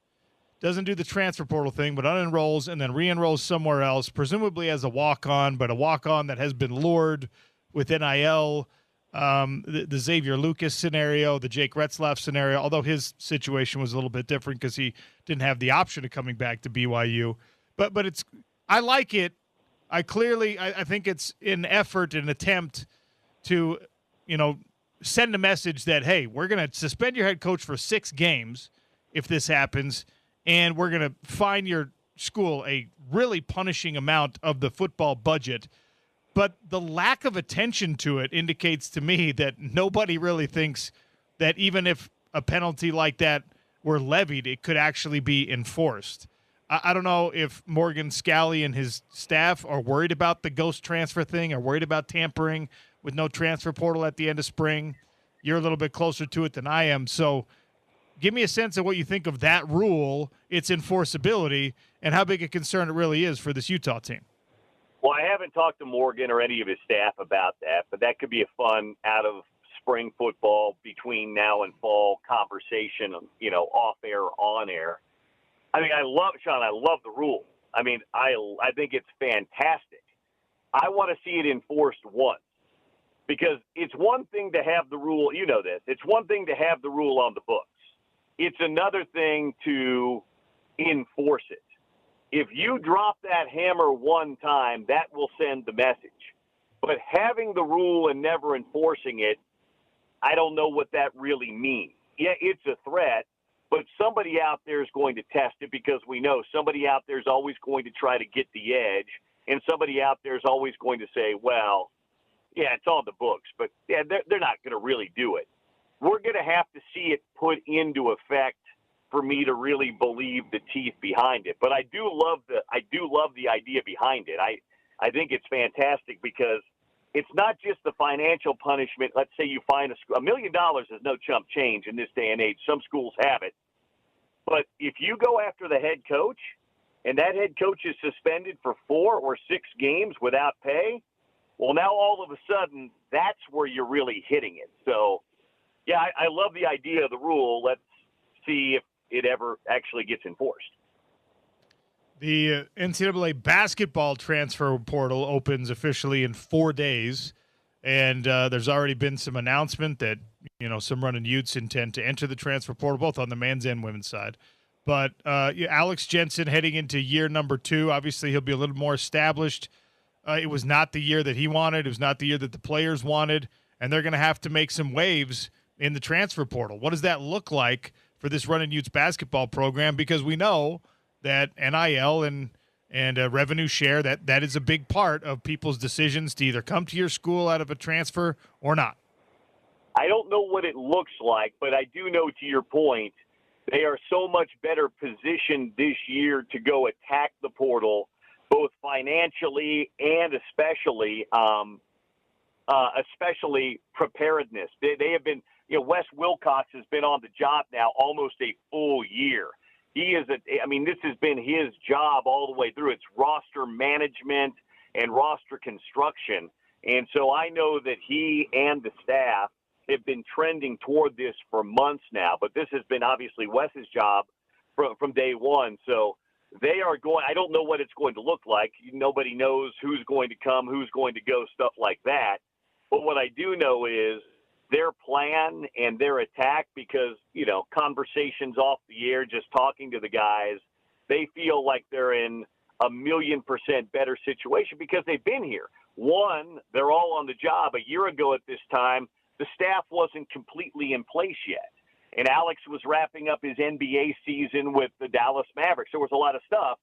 doesn't do the transfer portal thing, but unenrolls and then re-enrolls somewhere else, presumably as a walk-on, but a walk-on that has been lured with NIL, the Xavier Lucas scenario, the Jake Retzlaff scenario, although his situation was a little bit different because he didn't have the option of coming back to BYU. But it's I like it. I think it's an effort, an attempt to, send a message that, hey, we're going to suspend your head coach for 6 games if this happens, and we're going to fine your school a really punishing amount of the football budget. But the lack of attention to it indicates to me that nobody really thinks that even if a penalty like that were levied, it could actually be enforced. I don't know if Morgan Scalley and his staff are worried about the ghost transfer thing, or worried about tampering with no transfer portal at the end of spring. You're a little bit closer to it than I am. So give me a sense of what you think of that rule, its enforceability, and how big a concern it really is for this Utah team. Well, I haven't talked to Morgan or any of his staff about that, but that could be a fun out of spring football between now and fall conversation, off air, on air. I mean, I love the rule. I mean, I think it's fantastic. I want to see it enforced once, because it's one thing to have the rule. You know this. It's one thing to have the rule on the books. It's another thing to enforce it. If you drop that hammer one time, that will send the message. But having the rule and never enforcing it, I don't know what that really means. Yeah, it's a threat, but somebody out there is going to test it, because we know somebody out there is always going to try to get the edge, and somebody out there is always going to say, well, yeah, it's on the books, but yeah, they're not going to really do it. We're going to have to see it put into effect for me to really believe the teeth behind it. But I do love the idea behind it. I think it's fantastic, because it's not just the financial punishment. Let's say you fine a school. $1 million is no chump change in this day and age. Some schools have it. But if you go after the head coach, and that head coach is suspended for 4 or 6 games without pay, well, now all of a sudden, that's where you're really hitting it. So, yeah, I love the idea of the rule. Let's see if it ever actually gets enforced. The NCAA basketball transfer portal opens officially in 4 days, and there's already been some announcement that, some running Utes intend to enter the transfer portal, both on the men's and women's side. But Alex Jensen heading into year number 2, obviously he'll be a little more established. It was not the year that he wanted. It was not the year that the players wanted, and they're going to have to make some waves in the transfer portal. What does that look like for this running Utes basketball program? Because we know that NIL and revenue share, that is a big part of people's decisions to either come to your school out of a transfer or not. I don't know what it looks like, but I do know, to your point, they are so much better positioned this year to go attack the portal, both financially and especially preparedness. They have been, Wes Wilcox has been on the job now almost a full year. This has been his job all the way through. It's roster management and roster construction. And so I know that he and the staff have been trending toward this for months now, but this has been obviously Wes's job from day one. So they are going, I don't know what it's going to look like. Nobody knows who's going to come, who's going to go, stuff like that. But what I do know is their plan and their attack, because, conversations off the air, just talking to the guys, they feel like they're in a 1,000,000% better situation because they've been here. One, they're all on the job. A year ago at this time, the staff wasn't completely in place yet. And Alex was wrapping up his NBA season with the Dallas Mavericks. There was a lot of stuff.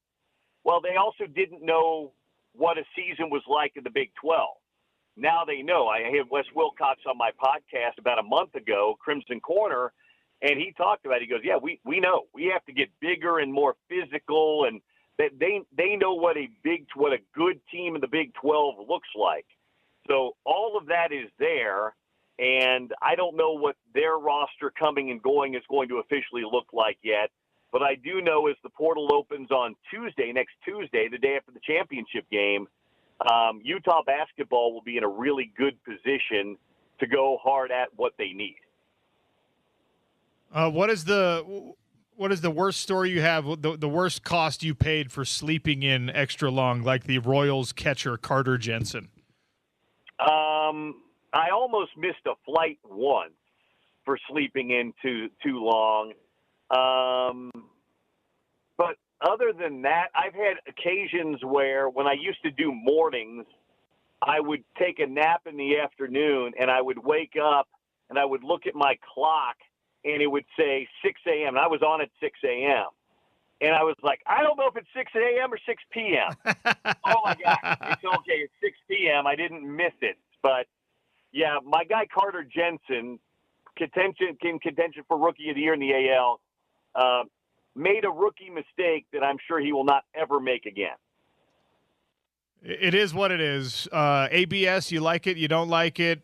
Well, they also didn't know what a season was like in the Big 12. Now they know. I had Wes Wilcox on my podcast about a month ago, Crimson Corner, and he talked about it. He goes, yeah, we know. We have to get bigger and more physical, and that they know what a good team in the Big 12 looks like. So all of that is there, and I don't know what their roster coming and going is going to officially look like yet. But I do know as the portal opens on next Tuesday, the day after the championship game, Utah basketball will be in a really good position to go hard at what they need. What is the worst story you have, the worst cost you paid for sleeping in extra long, like the Royals catcher Carter Jensen? I almost missed a flight once for sleeping in too long. But other than that, I've had occasions where when I used to do mornings, I would take a nap in the afternoon and I would wake up and I would look at my clock and it would say 6 a.m. And I was on at 6 a.m. And I was like, I don't know if it's 6 a.m. or 6 p.m. Oh, my God. It's okay. It's 6 p.m. I didn't miss it. But, yeah, my guy Carter Jensen, contention for Rookie of the Year in the AL, made a rookie mistake that I'm sure he will not ever make again. It is what it is. ABS, you like it, you don't like it.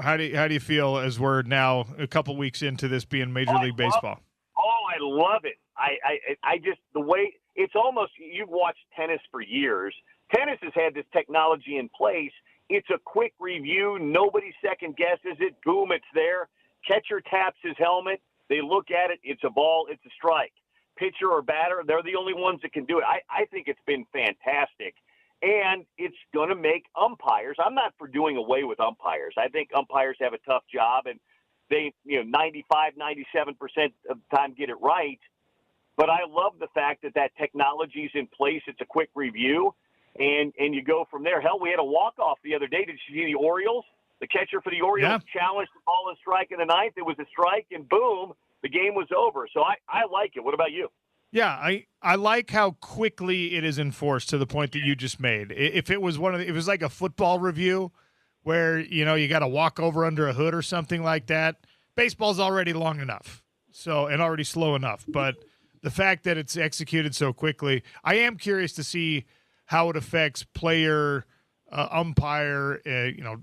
How do you feel as we're now a couple weeks into this being Major League Baseball? I love it. I just, the way it's almost, you've watched tennis for years. Tennis has had this technology in place. It's a quick review. Nobody second guesses it. Boom, it's there. Catcher taps his helmet. They look at it. It's a ball. It's a strike. Pitcher or batter, they're the only ones that can do it. I think it's been fantastic. And it's going to make umpires. I'm not for doing away with umpires. I think umpires have a tough job, and they, 95, 97% of the time get it right. But I love the fact that technology is in place. It's a quick review, and you go from there. Hell, we had a walk-off the other day. Did you see the Orioles? The catcher for the Orioles challenged the ball and strike in the ninth. It was a strike, and boom, the game was over. So I like it. What about you? Yeah, I like how quickly it is enforced to the point that you just made. If it was it was like a football review where, you got to walk over under a hood or something like that. Baseball's already long enough. And already slow enough. But the fact that it's executed so quickly, I am curious to see how it affects player umpire,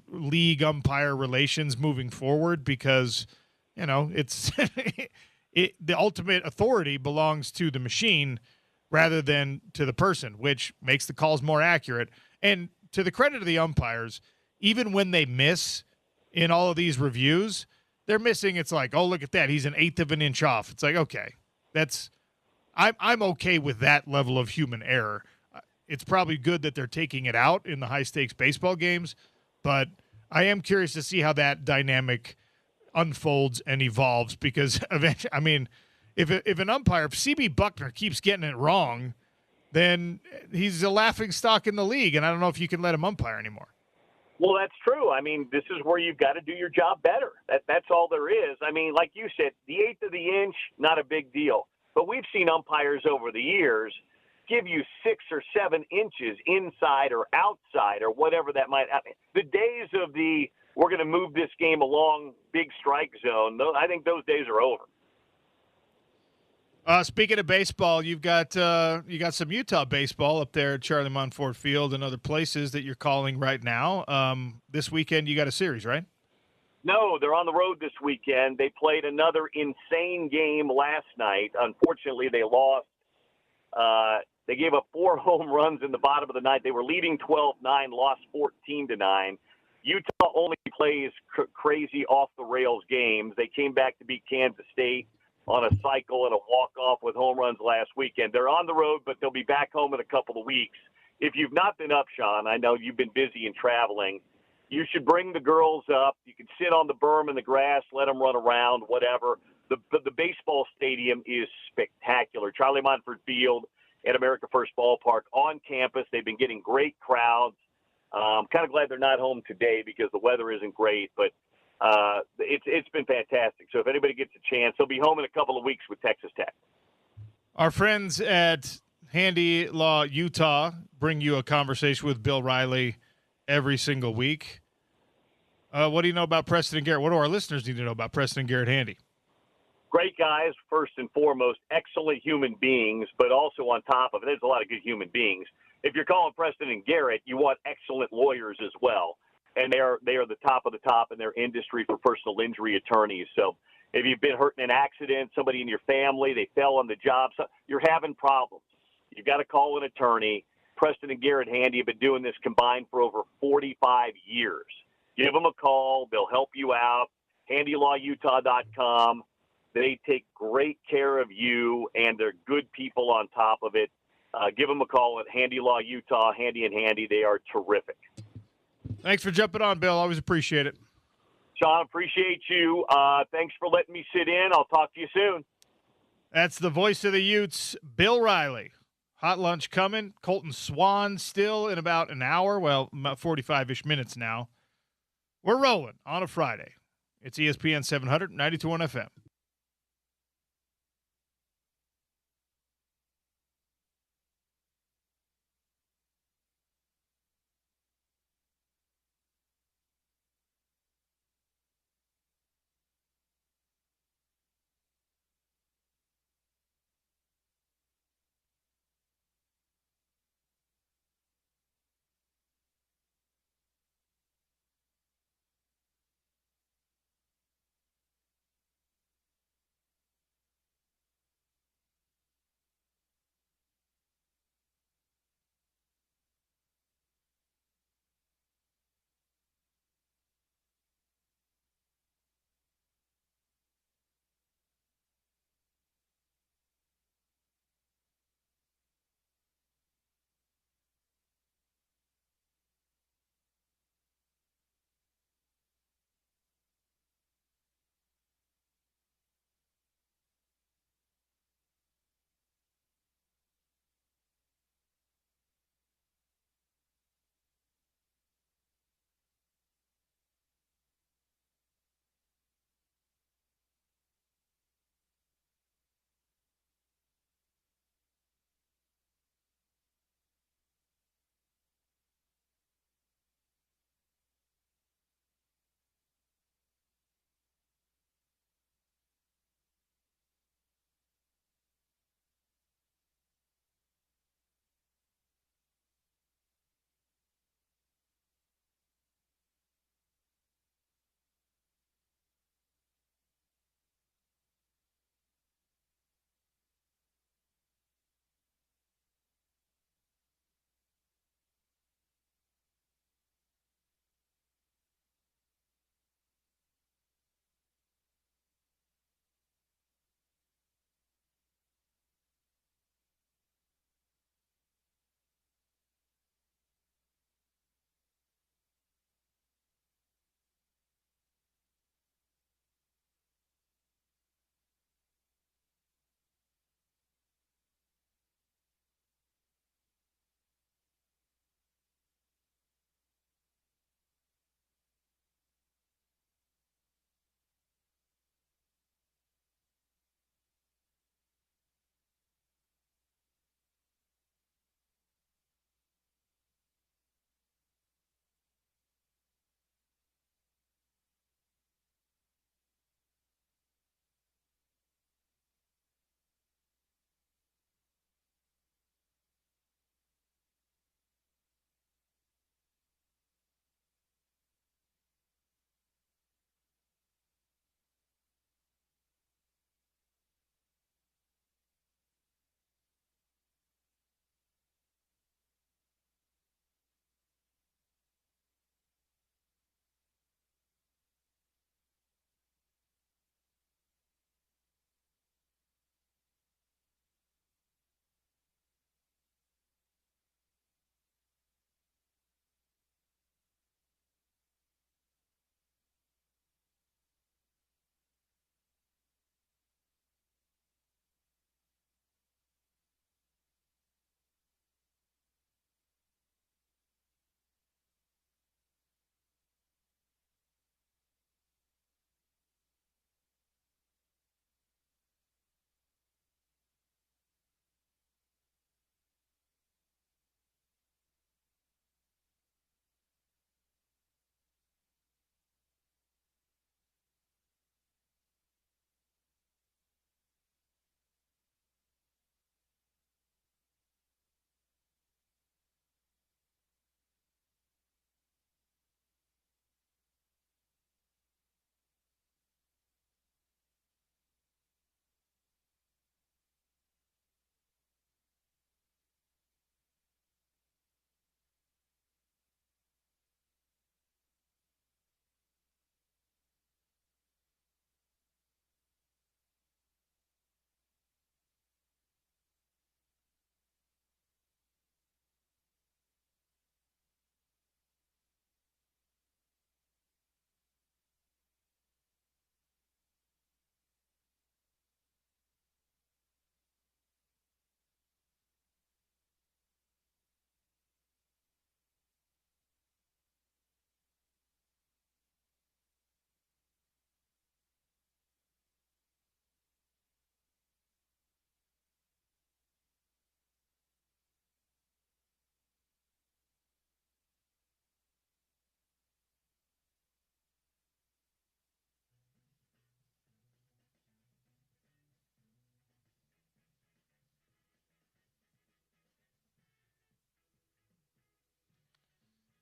league umpire relations moving forward, because, it's the ultimate authority belongs to the machine rather than to the person, which makes the calls more accurate. And to the credit of the umpires, even when they miss in all of these reviews, they're missing. It's like, oh, look at that. He's an eighth of an inch off. It's like, okay, I'm okay with that level of human error. It's probably good that they're taking it out in the high stakes baseball games, but I am curious to see how that dynamic unfolds and evolves, because eventually, if an umpire, if CB Buckner keeps getting it wrong, then he's a laughing stock in the league, and I don't know if you can let him umpire anymore. Well, that's true. This is where you've got to do your job better. That's all there is. Like you said, the eighth of the inch, not a big deal. But we've seen umpires over the years give you 6 or 7 inches inside or outside or whatever that might happen. The days of we're going to move this game along big strike zone, I think those days are over. Speaking of baseball, you got some Utah baseball up there at Charlie Monfort Field and other places that you're calling right now. This weekend you got a series, right? No, they're on the road this weekend. They played another insane game last night. Unfortunately, they lost. They gave up 4 home runs in the bottom of the ninth. They were leading 12-9, lost 14-9. Utah only plays crazy off-the-rails games. They came back to beat Kansas State on a cycle and a walk-off with home runs last weekend. They're on the road, but they'll be back home in a couple of weeks. If you've not been up, Sean, I know you've been busy and traveling, you should bring the girls up. You can sit on the berm in the grass, let them run around, whatever. The baseball stadium is spectacular. Charlie Monfort Field at America First Ballpark on campus. They've been getting great crowds. I'm kind of glad they're not home today because the weather isn't great, but it's been fantastic. So if anybody gets a chance, they'll be home in a couple of weeks with Texas Tech. Our friends at Handy Law Utah bring you a conversation with Bill Riley every single week. What do you know about Preston and Garrett? What do our listeners need to know about Preston and Garrett Handy? Great guys, first and foremost, excellent human beings, but also on top of it, there's a lot of good human beings. If you're calling Preston and Garrett, you want excellent lawyers as well. And they are the top of the top in their industry for personal injury attorneys. So if you've been hurt in an accident, somebody in your family, they fell on the job, so you're having problems, you've got to call an attorney. Preston and Garrett Handy have been doing this combined for over 45 years. Give them a call. They'll help you out. HandyLawUtah.com. They take great care of you, and they're good people on top of it. Give them a call at Handy Law Utah, Handy and Handy. They are terrific. Thanks for jumping on, Bill. Always appreciate it. Sean, appreciate you. Thanks for letting me sit in. I'll talk to you soon. That's the voice of the Utes, Bill Riley. Hot lunch coming. Colton Swan still in about an hour. Well, about 45-ish minutes now. We're rolling on a Friday. It's ESPN 700, 92.1 FM.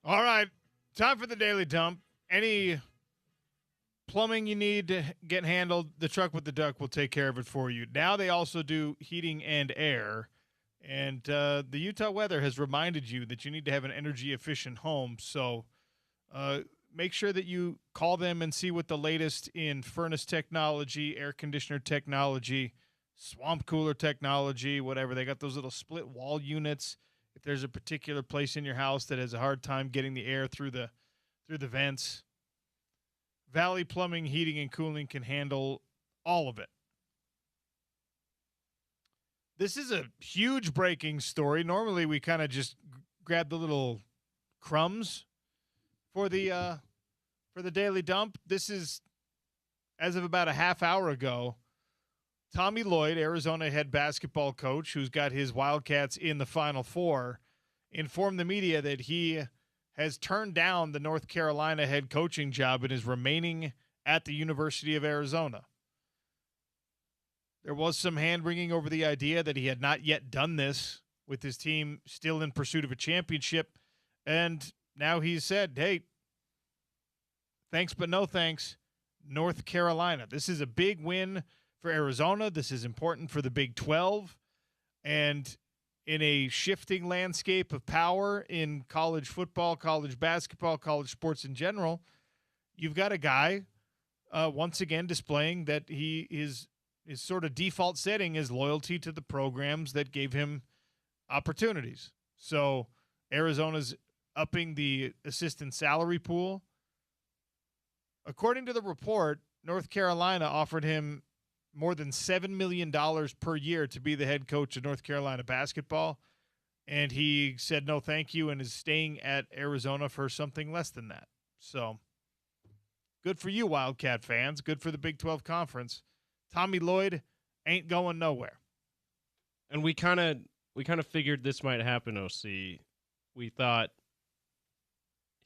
All right, time for the Daily Dump. Any plumbing you need to get handled, the truck with the duck will take care of it for you. Now they also do heating and air. And the Utah weather has reminded you that you need to have an energy-efficient home. So make sure that you call them and see what the latest in furnace technology, air conditioner technology, swamp cooler technology, whatever. They got those little split wall units. If there's a particular place in your house that has a hard time getting the air through the vents, Valley Plumbing, Heating, and Cooling can handle all of it. This is a huge breaking story. Normally, we kind of just grab the little crumbs for the Daily Dump. This is, as of about a half hour ago, Tommy Lloyd, Arizona head basketball coach, who's got his Wildcats in the Final Four, informed the media that he has turned down the North Carolina head coaching job and is remaining at the University of Arizona. There was some hand-wringing over the idea that he had not yet done this with his team still in pursuit of a championship, and now he's said, hey, thanks but no thanks, North Carolina. This is a big win for Arizona. This is important for the Big 12, and in a shifting landscape of power in college football, college basketball, college sports in general, you've got a guy once again displaying that he is his sort of default setting is loyalty to the programs that gave him opportunities. So Arizona's upping the assistant salary pool. According to the report, North Carolina offered him more than $7 million per year to be the head coach of North Carolina basketball, and he said no thank you and is staying at Arizona for something less than that. So good for you, Wildcat fans. Good for the Big 12 Conference. Tommy Lloyd ain't going nowhere. And we kind of figured this might happen, OC. We thought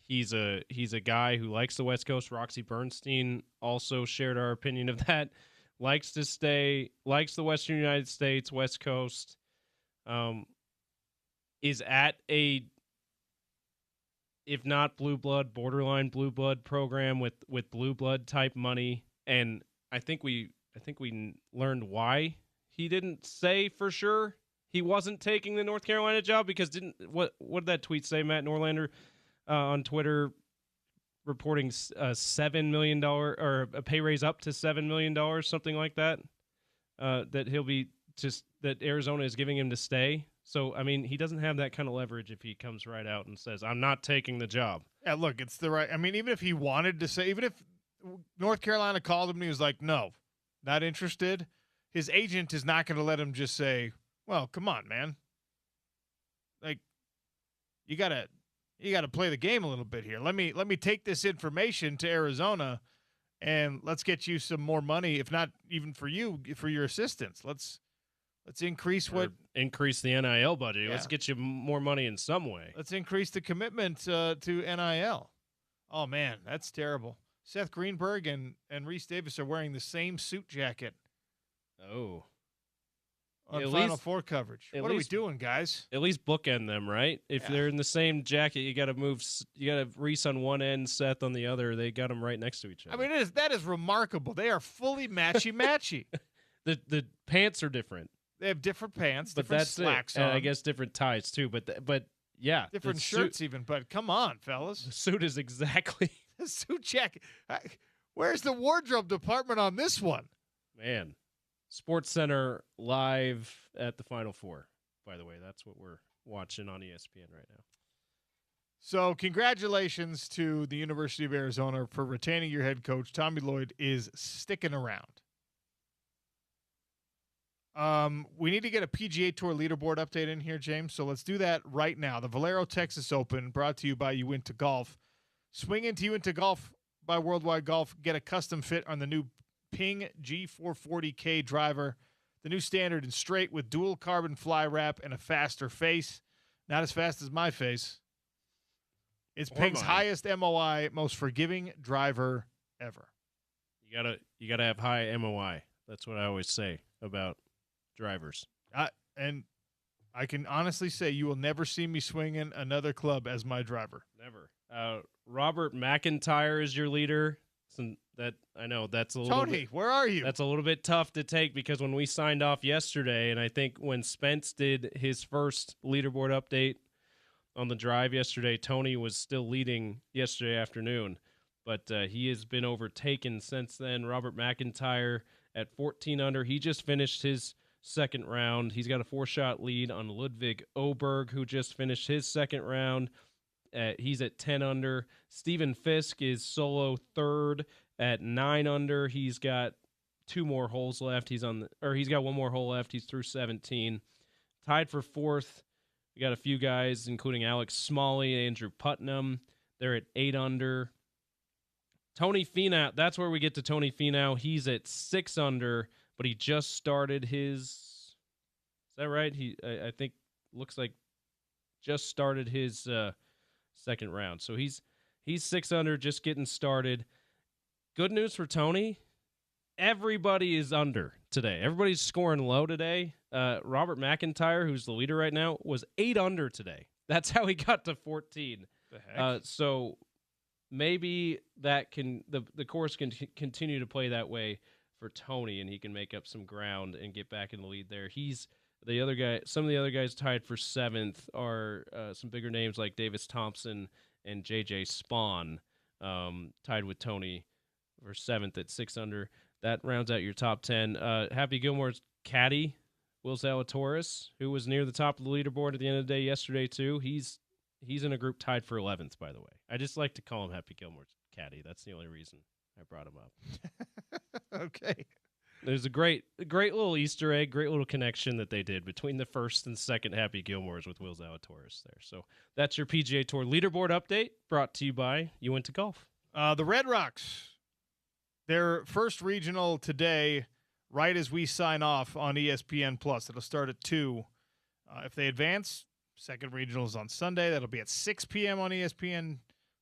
he's a guy who likes the West Coast. Roxy Bernstein also shared our opinion of that. Likes to stay, likes the Western United States, West Coast. Is at a, if not blue blood, borderline blue blood program with blue blood type money. And I think we learned why he didn't say for sure he wasn't taking the North Carolina job, because what did that tweet say, Matt Norlander, on Twitter, reporting $7 million or a pay raise up to $7 million, something like that, that he'll be that Arizona is giving him to stay. So, I mean, he doesn't have that kind of leverage if he comes right out and says, I'm not taking the job. Yeah, look, it's the right. I mean, even if he wanted to say, even if North Carolina called him and he was like, no, not interested, his agent is not going to let him just say, well, come on, man. Like, you got to play the game a little bit here. Let me take this information to Arizona and let's get you some more money, if not even for you, for your assistants. Let's increase increase the NIL budget. Yeah. Let's get you more money in some way. Let's increase the commitment to NIL. Oh man, that's terrible. Seth Greenberg and Reese Davis are wearing the same suit jacket. Oh. On At Final least- Four coverage. at What are we least- doing, guys? At least bookend them, right? If Yeah. they're in the same jacket, you got to Reese on one end, Seth on the other. They got them right next to each other. I mean, that is remarkable. They are fully matchy. the pants are different, They have different pants, but different that's slacks it. And on, I guess different ties too. But yeah, different the shirts even. But come on, fellas. The suit is exactly The suit jacket. Where's the wardrobe department on this one? man. Sports Center live at the Final Four. By the way, that's what we're watching on ESPN right now. So congratulations to the University of Arizona for retaining your head coach. Tommy Lloyd is sticking around. We need to get a PGA Tour leaderboard update in here, James. So let's do that right now. The Valero Texas Open, brought to you by Uinta Golf. Swing into Uinta Golf by Worldwide Golf. Get a custom fit on the new Ping G440K driver. The new standard and straight with dual carbon fly wrap and a faster face. Not as fast as my face. It's Or Ping's mine. highest MOI, most forgiving driver ever. You gotta have high MOI. That's what I always say about drivers. And I can honestly say you will never see me swinging another club as my driver. Never. Robert McIntyre is your leader. I know that's a little Tony, bit, where are you? that's a little bit tough to take because when we signed off yesterday, and I think when Spence did his first leaderboard update on the drive yesterday, Tony was still leading yesterday afternoon, but he has been overtaken since then. Robert McIntyre at 14 under. He just finished his second round. He's got a 4-shot lead on Ludwig Oberg, who just finished his second round. He's at 10 under. Steven Fisk is solo third at 9 under. He's got 2 more holes left. He's got 1 more hole left. He's through 17. Tied for fourth. We got a few guys, including Alex Smalley, Andrew Putnam. They're at 8 under. Tony Finau, that's where we get to Tony Finau. He's at 6 under, but he just started his. Is that right? I think looks like just started his second round. So he's 6 under, just getting started. Good news for Tony. Everybody is under today. Everybody's scoring low today. Robert McIntyre, who's the leader right now, was 8 under today. That's how he got to 14. The heck? So maybe that the course can continue to play that way for Tony, and he can make up some ground and get back in the lead there. He's the other guy. Some of the other guys tied for 7th are some bigger names like Davis Thompson and JJ Spawn, tied with Tony for 7th at 6 under. That rounds out your top 10. Happy Gilmore's caddy, Will Zalatoris, who was near the top of the leaderboard at the end of the day yesterday too. He's in a group tied for 11th, by the way. I just like to call him Happy Gilmore's caddy. That's the only reason I brought him up. Okay. There's a great little Easter egg, great little connection that they did between the first and second Happy Gilmores with Will Zalatoris there. So that's your PGA Tour leaderboard update brought to you by You Went to Golf. The Red Rocks, their first regional today, right as we sign off on ESPN Plus. It'll start at 2. If they advance, second regional is on Sunday. That'll be at 6 p.m. on ESPN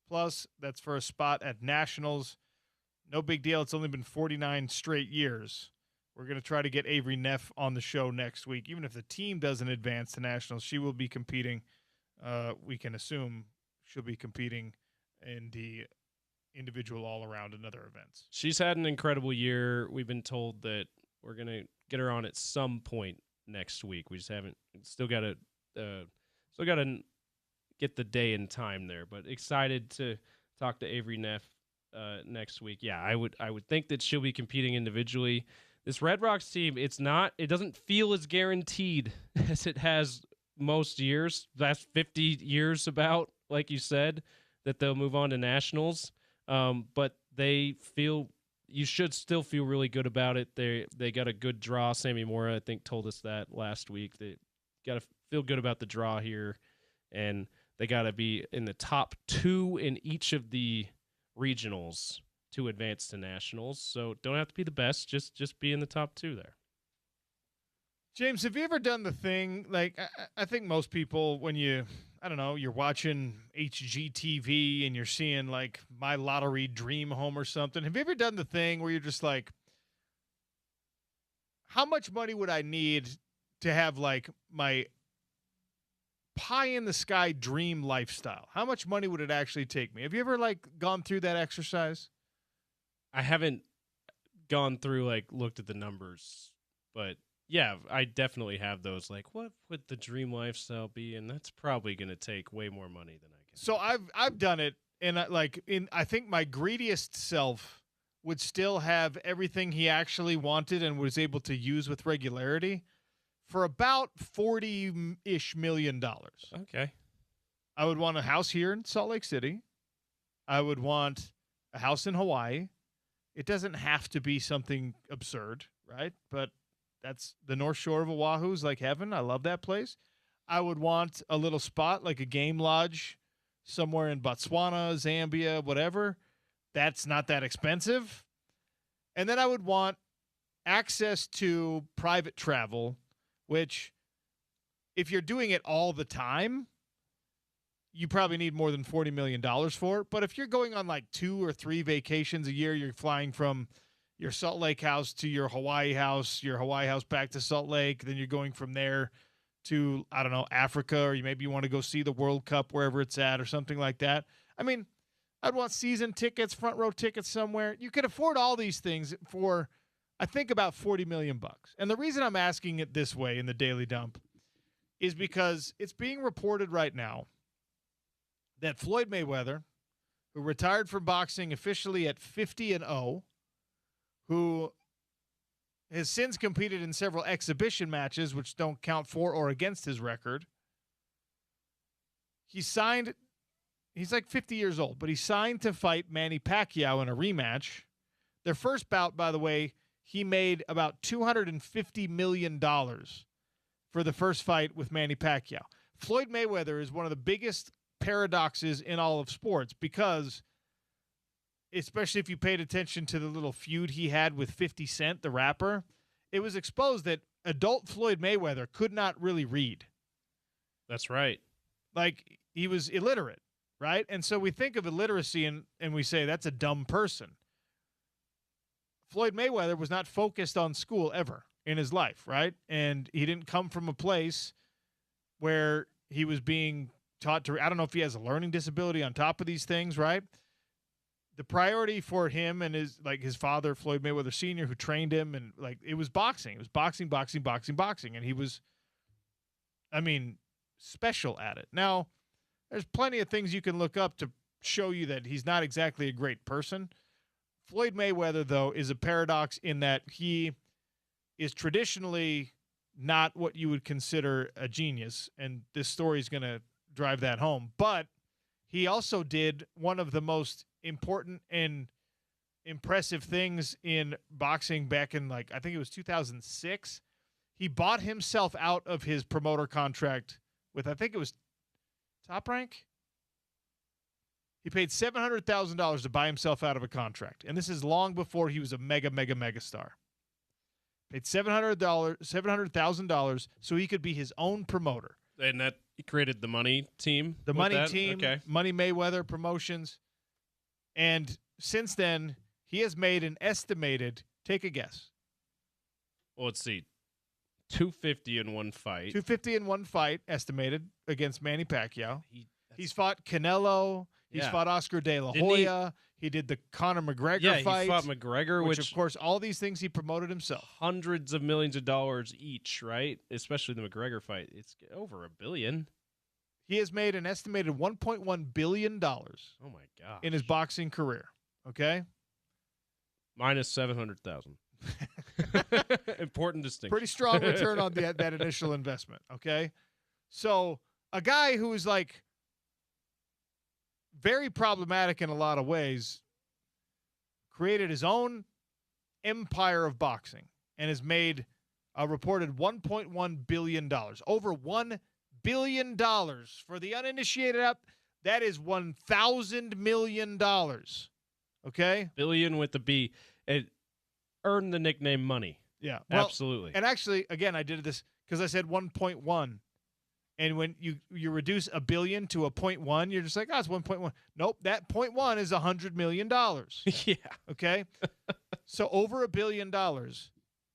Plus. That's for a spot at Nationals. No big deal. It's only been 49 straight years. We're going to try to get Avery Neff on the show next week. Even if the team doesn't advance to Nationals, she will be competing. We can assume she'll be competing in the individual all-around and other events. She's had an incredible year. We've been told that we're going to get her on at some point next week. We just haven't still got to get the day and time there, but excited to talk to Avery Neff next week. Yeah, I would think that she'll be competing individually. This Red Rocks team, it doesn't feel as guaranteed as it has most years, last 50 years about, like you said, that they'll move on to Nationals. But you should still feel really good about it. They got a good draw. Sammy Mora, I think, told us that last week. They got to feel good about the draw here, and they got to be in the top 2 in each of the regionals to advance to Nationals. So don't have to be the best, just be in the top 2 there. James, have you ever done the thing, like, I think most people, when you're watching HGTV and you're seeing, like, My Lottery Dream Home or something, have you ever done the thing where you're just like, how much money would I need to have, like, my pie-in-the-sky dream lifestyle? How much money would it actually take me? Have you ever, like, gone through that exercise? I haven't gone through, like, looked at the numbers, but yeah, I definitely have those. Like, what would the dream lifestyle be? And that's probably going to take way more money than I can. So I've done it, and I think my greediest self would still have everything he actually wanted and was able to use with regularity for about $40-ish million. Okay. I would want a house here in Salt Lake City. I would want a house in Hawaii. It doesn't have to be something absurd, right? But that's the North Shore of Oahu is like heaven. I love that place. I would want a little spot, like a game lodge somewhere in Botswana, Zambia, whatever. That's not that expensive. And then I would want access to private travel, which if you're doing it all the time, you probably need more than $40 million for it. But if you're going on like 2 or 3 vacations a year, you're flying from your Salt Lake house to your Hawaii house back to Salt Lake, then you're going from there to, I don't know, Africa, or maybe you want to go see the World Cup wherever it's at or something like that. I mean, I'd want season tickets, front row tickets somewhere. You could afford all these things for, I think, about $40 million. And the reason I'm asking it this way in the Daily Dump is because it's being reported right now that Floyd Mayweather, who retired from boxing officially at 50-0, who has since competed in several exhibition matches, which don't count for or against his record. He's like 50 years old, but he signed to fight Manny Pacquiao in a rematch. Their first bout, by the way, he made about $250 million for the first fight with Manny Pacquiao. Floyd Mayweather is one of the biggest paradoxes in all of sports because, especially if you paid attention to the little feud he had with 50 Cent, the rapper, it was exposed that adult Floyd Mayweather could not really read. That's right. Like, he was illiterate, right? And so we think of illiteracy and we say that's a dumb person. Floyd Mayweather was not focused on school ever in his life, right? And he didn't come from a place where he was being taught to, I don't know if he has a learning disability on top of these things, right? The priority for him and his father, Floyd Mayweather Sr., who trained him, and like, it was boxing. It was boxing. And he was, I mean, special at it. Now, there's plenty of things you can look up to show you that he's not exactly a great person. Floyd Mayweather, though, is a paradox in that he is traditionally not what you would consider a genius, and this story is going to drive that home. But he also did one of the most important and impressive things in boxing back in, like, I think it was 2006. He bought himself out of his promoter contract with, I think it was Top Rank. He paid $700,000 to buy himself out of a contract. And this is long before he was a mega star. Paid $700,000 so he could be his own promoter. And that he created the money team? The money that? team, okay. Money Mayweather Promotions. And since then, he has made an estimated, take a guess. Well, let's see. 250 in one fight. 250 in one fight, estimated, against Manny Pacquiao. He's fought Canelo. He's fought Oscar De La Hoya. He did the Conor McGregor fight. He fought McGregor, which, of course, all these things he promoted himself. Hundreds of millions of dollars each, right? Especially the McGregor fight. It's over $1 billion. He has made an estimated $1.1 billion oh my God, in his boxing career. Okay? Minus 700,000. Important distinction. Pretty strong return on that initial investment. Okay? So a guy who is like very problematic in a lot of ways created his own empire of boxing and has made a reported $1.1 billion. Over $1 billion. For the uninitiated up, that is $1,000 million. Okay? Billion with the B. It earned the nickname money. Yeah. Well, absolutely. And actually, again, I did this because I said 1.1. And when you reduce a billion to a 0.1, you're just like, it's 1.1. Nope, that 0.1 is $100 million. Yeah. Okay? So over $1 billion.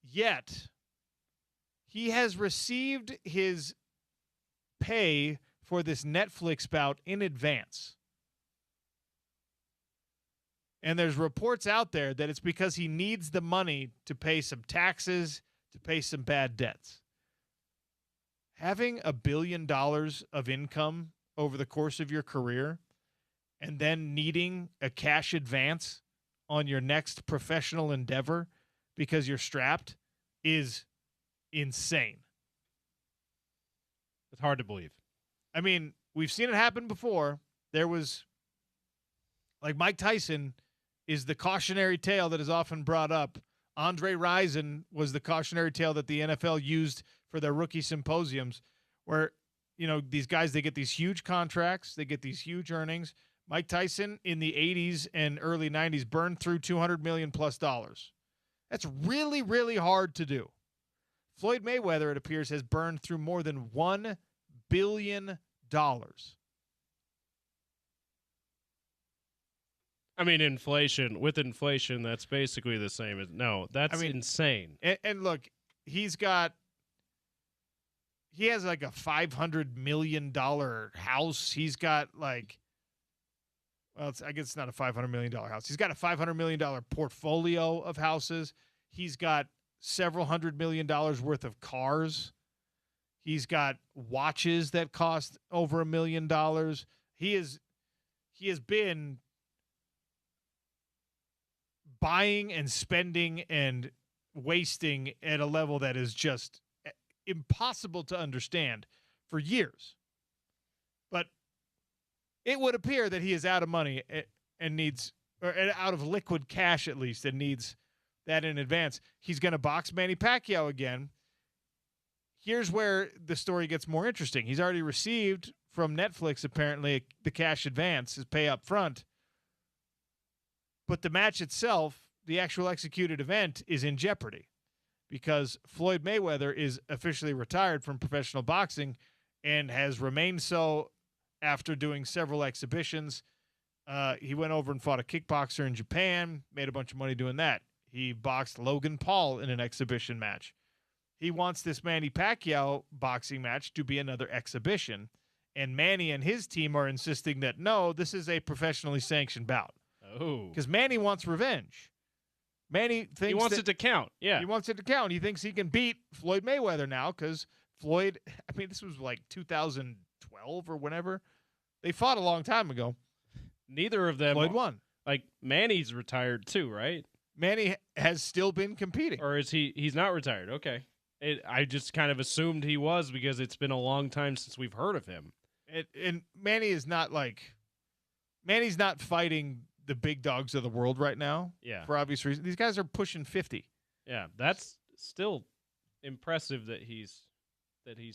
Yet, he has received his pay for this Netflix bout in advance. And there's reports out there that it's because he needs the money to pay some taxes, to pay some bad debts. Having $1 billion of income over the course of your career and then needing a cash advance on your next professional endeavor because you're strapped is insane. It's hard to believe. I mean, we've seen it happen before. There was, like, Mike Tyson is the cautionary tale that is often brought up. Andre Rison was the cautionary tale that the NFL used for their rookie symposiums where, these guys, they get these huge contracts, they get these huge earnings. Mike Tyson in the 80s and early 90s burned through $200 million plus. That's really, really hard to do. Floyd Mayweather, it appears, has burned through more than $1 billion. I mean, with inflation, that's basically the same as, that's insane. And look, he's got he has like a $500 million house. He's got like, well, I guess it's not a $500 million house. He's got a $500 million portfolio of houses. He's got several $100 million worth of cars. He's got watches that cost over $1 million. He has been buying and spending and wasting at a level that is just impossible to understand for years. But it would appear that he is out of money and needs, or out of liquid cash at least, and needs that in advance. He's going to box Manny Pacquiao again. Here's where the story gets more interesting. He's already received from Netflix, apparently, the cash advance, his pay up front. But the match itself, the actual executed event, is in jeopardy because Floyd Mayweather is officially retired from professional boxing and has remained so after doing several exhibitions. He went over and fought a kickboxer in Japan, made a bunch of money doing that. He boxed Logan Paul in an exhibition match. He wants this Manny Pacquiao boxing match to be another exhibition, and Manny and his team are insisting that, no, this is a professionally sanctioned bout. Oh. Because Manny wants revenge. Manny thinks he wants it to count. Yeah. He wants it to count. He thinks he can beat Floyd Mayweather now because Floyd, I mean, this was like 2012 or whenever. They fought a long time ago. Neither of them. Floyd won. Like, Manny's retired too, right? Manny has still been competing. Or is he's not retired? Okay. I just kind of assumed he was because it's been a long time since we've heard of him. And Manny is not like, Manny's not fighting the big dogs of the world right now. Yeah. For obvious reasons. These guys are pushing 50. Yeah, that's still impressive that he's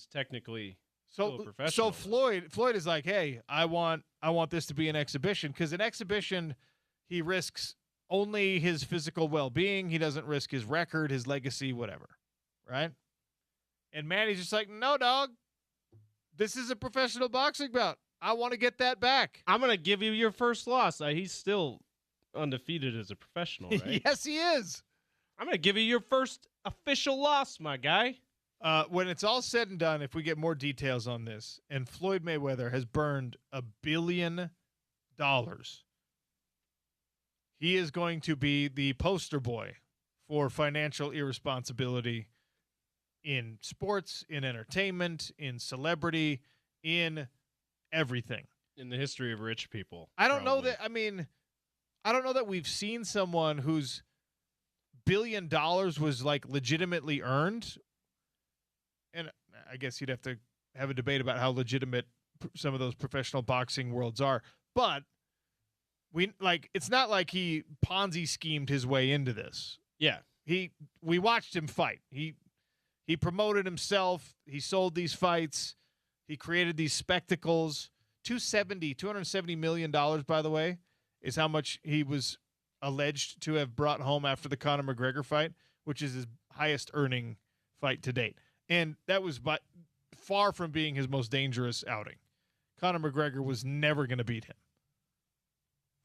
technically still a professional. So Floyd is like, hey, I want this to be an exhibition, because an exhibition, he risks only his physical well-being. He doesn't risk his record, his legacy, whatever. Right? And Manny's just like, no, dog. This is a professional boxing bout. I want to get that back. I'm going to give you your first loss. He's still undefeated as a professional, right? Yes, he is. I'm going to give you your first official loss, my guy. When it's all said and done, if we get more details on this, and Floyd Mayweather has burned $1 billion, he is going to be the poster boy for financial irresponsibility in sports, in entertainment, in celebrity, in everything. In the history of rich people. I don't know that we've seen someone whose $1 billion was like legitimately earned. And I guess you'd have to have a debate about how legitimate some of those professional boxing worlds are. But it's not like he Ponzi schemed his way into this. Yeah. We watched him fight. He promoted himself. He sold these fights. He created these spectacles. $270 million, by the way, is how much he was alleged to have brought home after the Conor McGregor fight, which is his highest earning fight to date. And that was far from being his most dangerous outing. Conor McGregor was never going to beat him.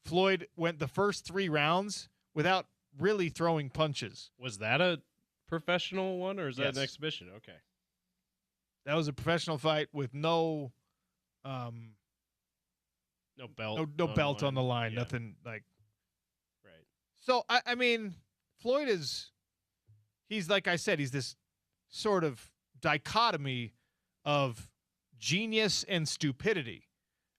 Floyd went the first 3 rounds without really throwing punches. Was that a professional one, or is that Yes. an exhibition? Okay. That was a professional fight with no belt. no belt on the line. Yeah. Nothing like. Right. So I mean, Floyd he's like I said, he's this sort of dichotomy of genius and stupidity,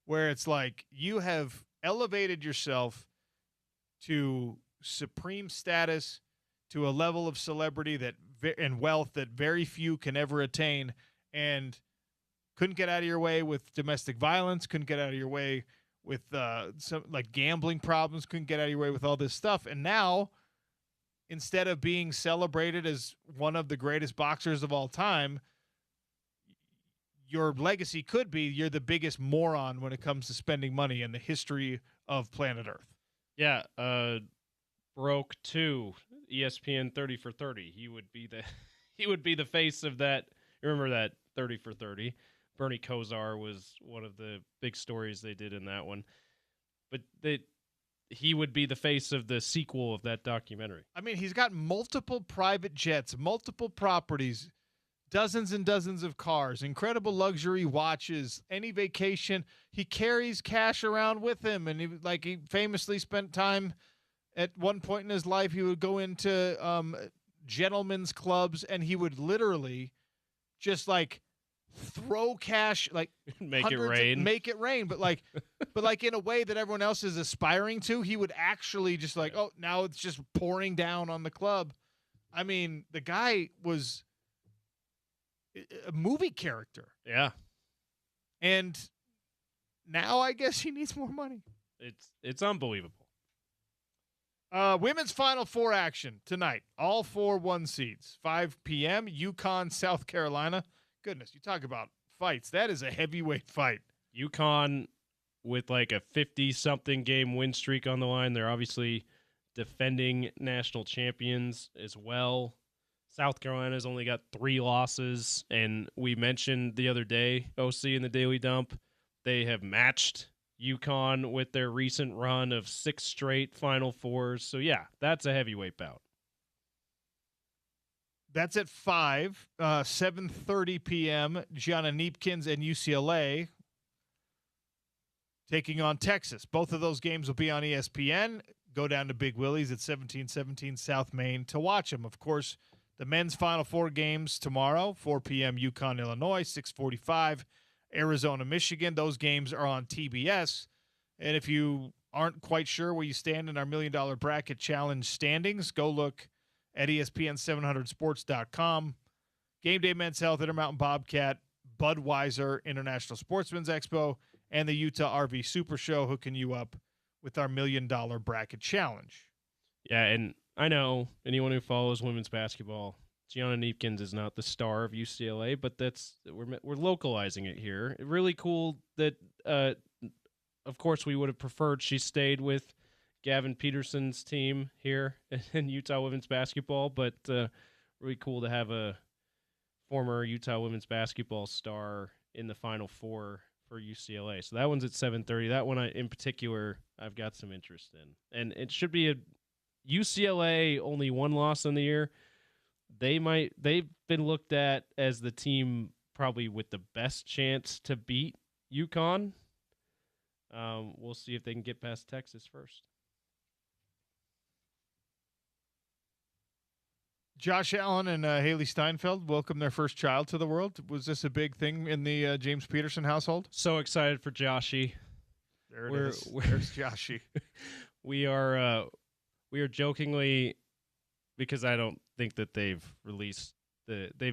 where it's like you have elevated yourself to supreme status, to a level of celebrity and wealth that very few can ever attain, and couldn't get out of your way with domestic violence, couldn't get out of your way with some like gambling problems, couldn't get out of your way with all this stuff. And now, instead of being celebrated as one of the greatest boxers of all time, your legacy could be you're the biggest moron when it comes to spending money in the history of planet Earth. Yeah, broke 2, ESPN 30 for 30. He would be the face of that. Remember that 30 for 30? Bernie Kosar was one of the big stories they did in that one. But he would be the face of the sequel of that documentary. I mean, he's got multiple private jets, multiple properties, dozens and dozens of cars, incredible luxury watches, any vacation. He carries cash around with him. And he famously spent time at one point in his life. He would go into gentlemen's clubs and he would literally just like throw cash, like make it rain. But like in a way that everyone else is aspiring to. He would actually just like, oh, now it's just pouring down on the club. I mean, the guy was a movie character. Yeah. And now I guess he needs more money. It's unbelievable. Women's Final Four action tonight. All 4 1 seeds. 5 p.m. UConn, South Carolina. Goodness, you talk about fights. That is a heavyweight fight. UConn with like a 50-something game win streak on the line. They're obviously defending national champions as well. South Carolina's only got 3 losses, and we mentioned the other day, OC in the Daily Dump, they have matched UConn with their recent run of 6 straight Final Fours. So, yeah, that's a heavyweight bout. That's at 5, 7:30 p.m. Gianna Neepkins and UCLA taking on Texas. Both of those games will be on ESPN. Go down to Big Willie's at 1717 South Main to watch them. Of course, the men's Final Four games tomorrow, 4 p.m. UConn, Illinois, 6:45 Arizona, Michigan. Those games are on TBS. And if you aren't quite sure where you stand in our $1 Million Bracket Challenge standings, go look at ESPN700sports.com. Game Day Men's Health, Intermountain Bobcat, Budweiser International Sportsman's Expo, and the Utah RV Super Show hooking you up with our $1 Million Bracket Challenge. Yeah, and I know anyone who follows women's basketball, Gianna Neepkins is not the star of UCLA, but we're localizing it here. Really cool that, of course, we would have preferred she stayed with Gavin Peterson's team here in Utah women's basketball, but really cool to have a former Utah women's basketball star in the Final Four for UCLA. So that one's at 7:30. That one, in particular, I've got some interest in. And it should be a UCLA only 1 loss in the year. They've been looked at as the team probably with the best chance to beat UConn. We'll see if they can get past Texas first. Josh Allen and Haley Steinfeld welcome their first child to the world. Was this a big thing in the James Peterson household? So excited for Joshy. There it is. There's Joshy. We are jokingly, because I don't think that they've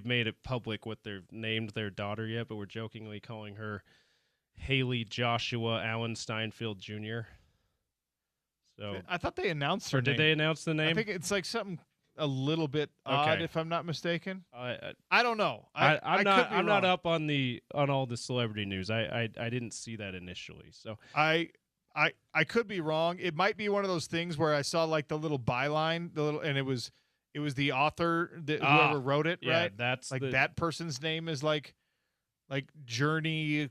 made it public what they've named their daughter yet, but we're jokingly calling her Haley Joshua Allen Steinfeld Jr. So I thought they announced her name. Did they announce the name? I think it's like something a little bit odd, if I'm not mistaken. I don't know. I'm not up on all the celebrity news. I didn't see that initially. So I could be wrong. It might be one of those things where I saw like the little byline, and it was the author whoever wrote it, yeah, right? That's like that person's name is like Journey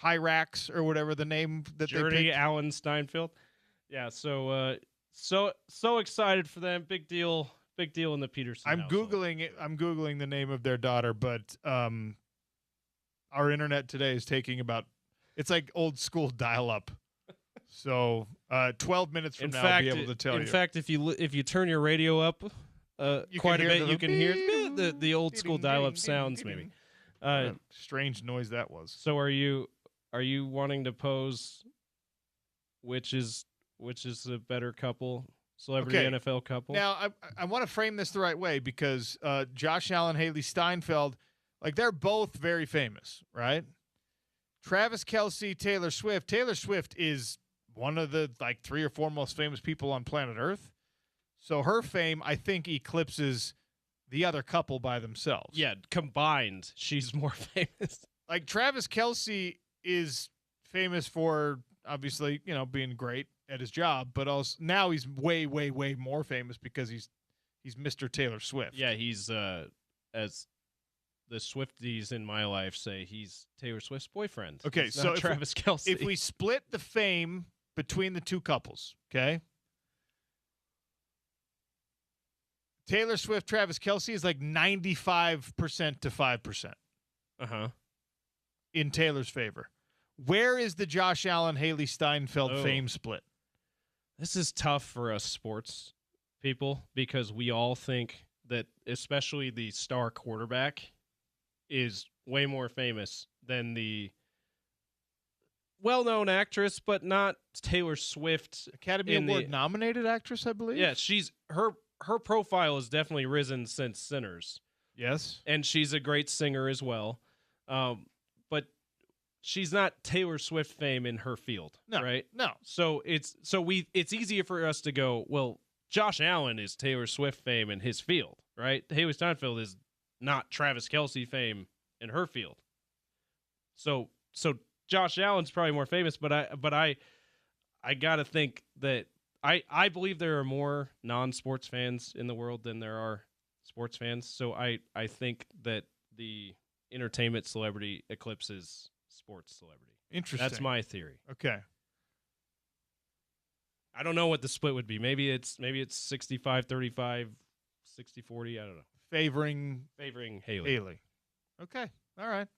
Hyrax or whatever the name that Journey they picked. Allen Steinfeld. Yeah, so excited for them. Big deal in the Peterson household. Googling it. I'm Googling the name of their daughter, but our internet today is taking it's like old school dial-up. So 12 minutes from now, I'll be able to tell you. In fact, if you turn your radio up quite a bit, you can hear the old school dial-up sounds. Maybe strange noise that was. So are you wanting to pose which is a better couple? Celebrity NFL couple. Now, I want to frame this the right way because Josh Allen, Haley Steinfeld, like they're both very famous, right? Travis Kelce, Taylor Swift. Taylor Swift is one of the 3 or 4 most famous people on planet Earth. So her fame, I think, eclipses the other couple by themselves. Yeah, combined, she's more famous. Like Travis Kelce is famous for obviously, being great at his job, but also now he's way, way, way more famous because he's Mr. Taylor Swift. Yeah, he's as the Swifties in my life say, he's Taylor Swift's boyfriend. Okay, so Travis Kelce. If we split the fame between the two couples, okay, Taylor Swift, Travis Kelce is like 95% to 5% in Taylor's favor. Where is the Josh Allen, Haley Steinfeld fame split? This is tough for us sports people because we all think that especially the star quarterback is way more famous than the well-known actress, but not Taylor Swift. Academy Award nominated actress, I believe. Yeah, her profile has definitely risen since Sinners. Yes. And she's a great singer as well. But she's not Taylor Swift fame in her field, right? No. So it's easier for us to go, well, Josh Allen is Taylor Swift fame in his field, right? Haley Steinfeld is not Travis Kelce fame in her field. So Josh Allen's probably more famous, but I gotta think that I believe there are more non-sports fans in the world than there are sports fans. So I think that the entertainment celebrity eclipses sports celebrity. Interesting. That's my theory. Okay. I don't know what the split would be. Maybe it's 65-35, 60-40, I don't know. Favoring Haley. Okay. All right.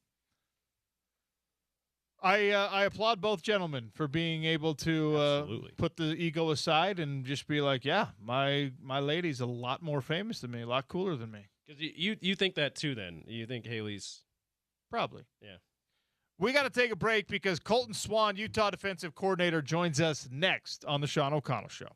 I applaud both gentlemen for being able to put the ego aside and just be like, yeah, my lady's a lot more famous than me, a lot cooler than me. Because you think that too then. You think Haley's... Probably. Yeah. We got to take a break because Colton Swan, Utah defensive coordinator, joins us next on the Sean O'Connell Show.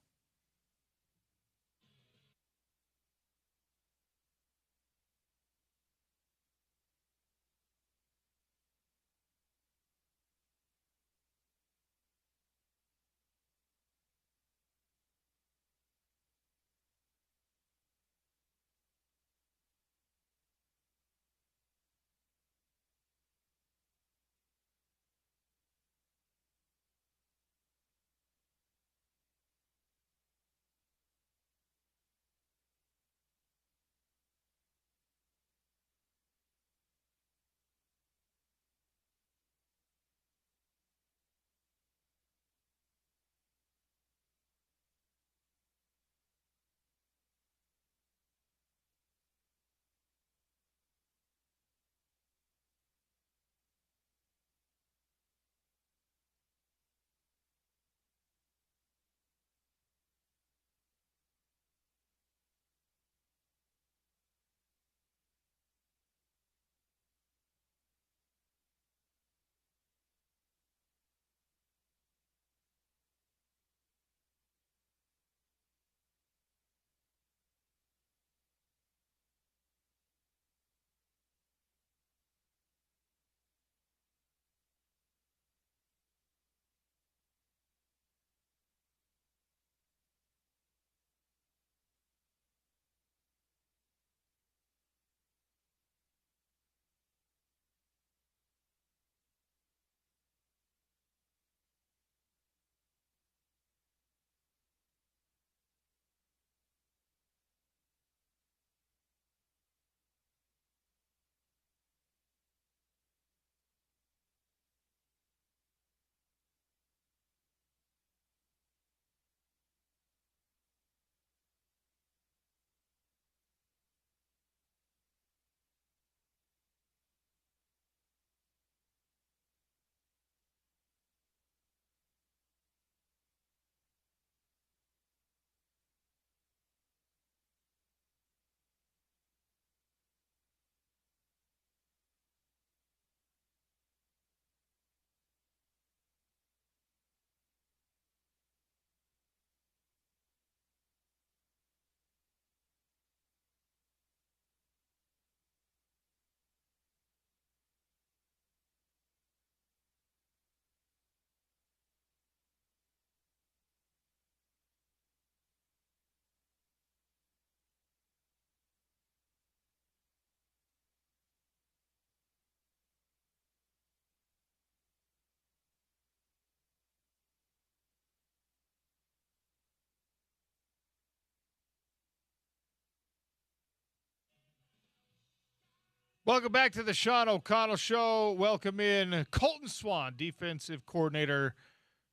Welcome back to the Sean O'Connell Show. Welcome in Colton Swan, defensive coordinator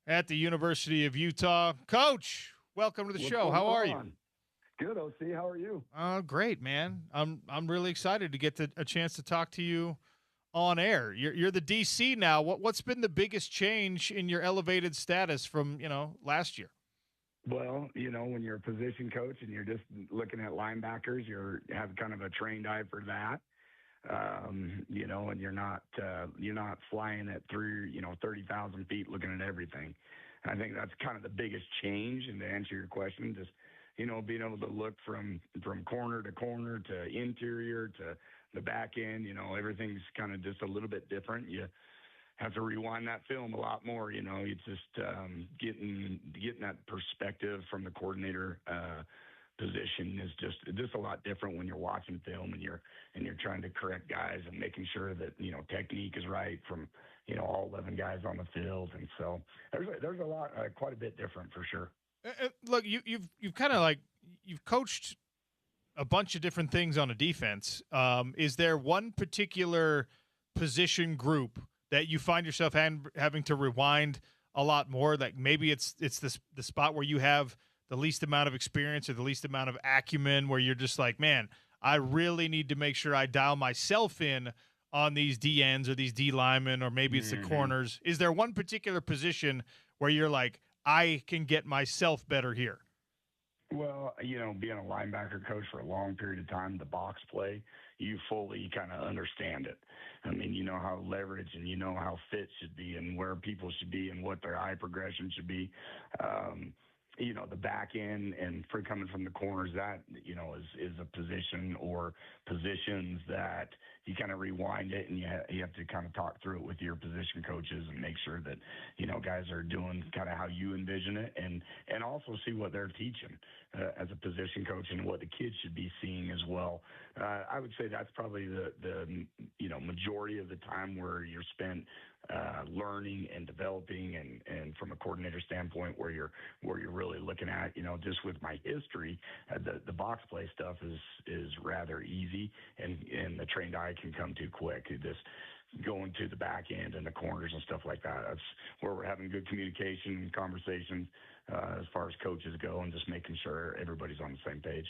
at the University of Utah. Coach, welcome to the show. How are you? Good, OC. How are you? Great, man. I'm really excited to get a chance to talk to you on air. You're the DC now. What's been the biggest change in your elevated status from last year? Well, when you're a position coach and you're just looking at linebackers, you have kind of a trained eye for that. And you're not flying it through 30,000 feet looking at everything. I think that's kind of the biggest change. And to answer your question, just being able to look from corner to corner to interior to the back end, everything's kind of just a little bit different. You have to rewind that film a lot more. It's just getting that perspective from the coordinator position is just a lot different when you're watching film and you're trying to correct guys and making sure that technique is right from all 11 guys on the field. And so there's a lot, quite a bit different for sure. Look, you've kind of you've coached a bunch of different things on a defense. Is there one particular position group that you find yourself having to rewind a lot more? Like maybe it's the spot where you have the least amount of experience or the least amount of acumen, where you're just like, man, I really need to make sure I dial myself in on these D ends or these D linemen, or maybe it's the corners. Is there one particular position where you're like, I can get myself better here? Well, being a linebacker coach for a long period of time, the box play, you fully kind of understand it. I mean, you know how leverage and you know how fit should be and where people should be and what their eye progression should be. The back end and for coming from the corners, that, is a position or positions that you kind of rewind it and you have to kind of talk through it with your position coaches and make sure that, guys are doing kind of how you envision it and also see what they're teaching as a position coach and what the kids should be seeing as well. I would say that's probably the majority of the time where you're spent learning and developing and from a coordinator standpoint where you're really looking at, just with my history, the box play stuff is rather easy and the trained eye can come too quick. It just going to the back end and the corners and stuff like that. That's where we're having good communication and conversations as far as coaches go and just making sure everybody's on the same page.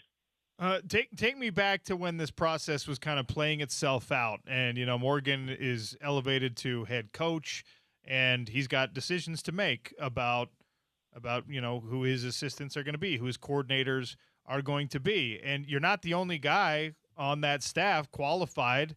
Take me back to when this process was kind of playing itself out, and Morgan is elevated to head coach, and he's got decisions to make about who his assistants are going to be, who his coordinators are going to be, and you're not the only guy on that staff qualified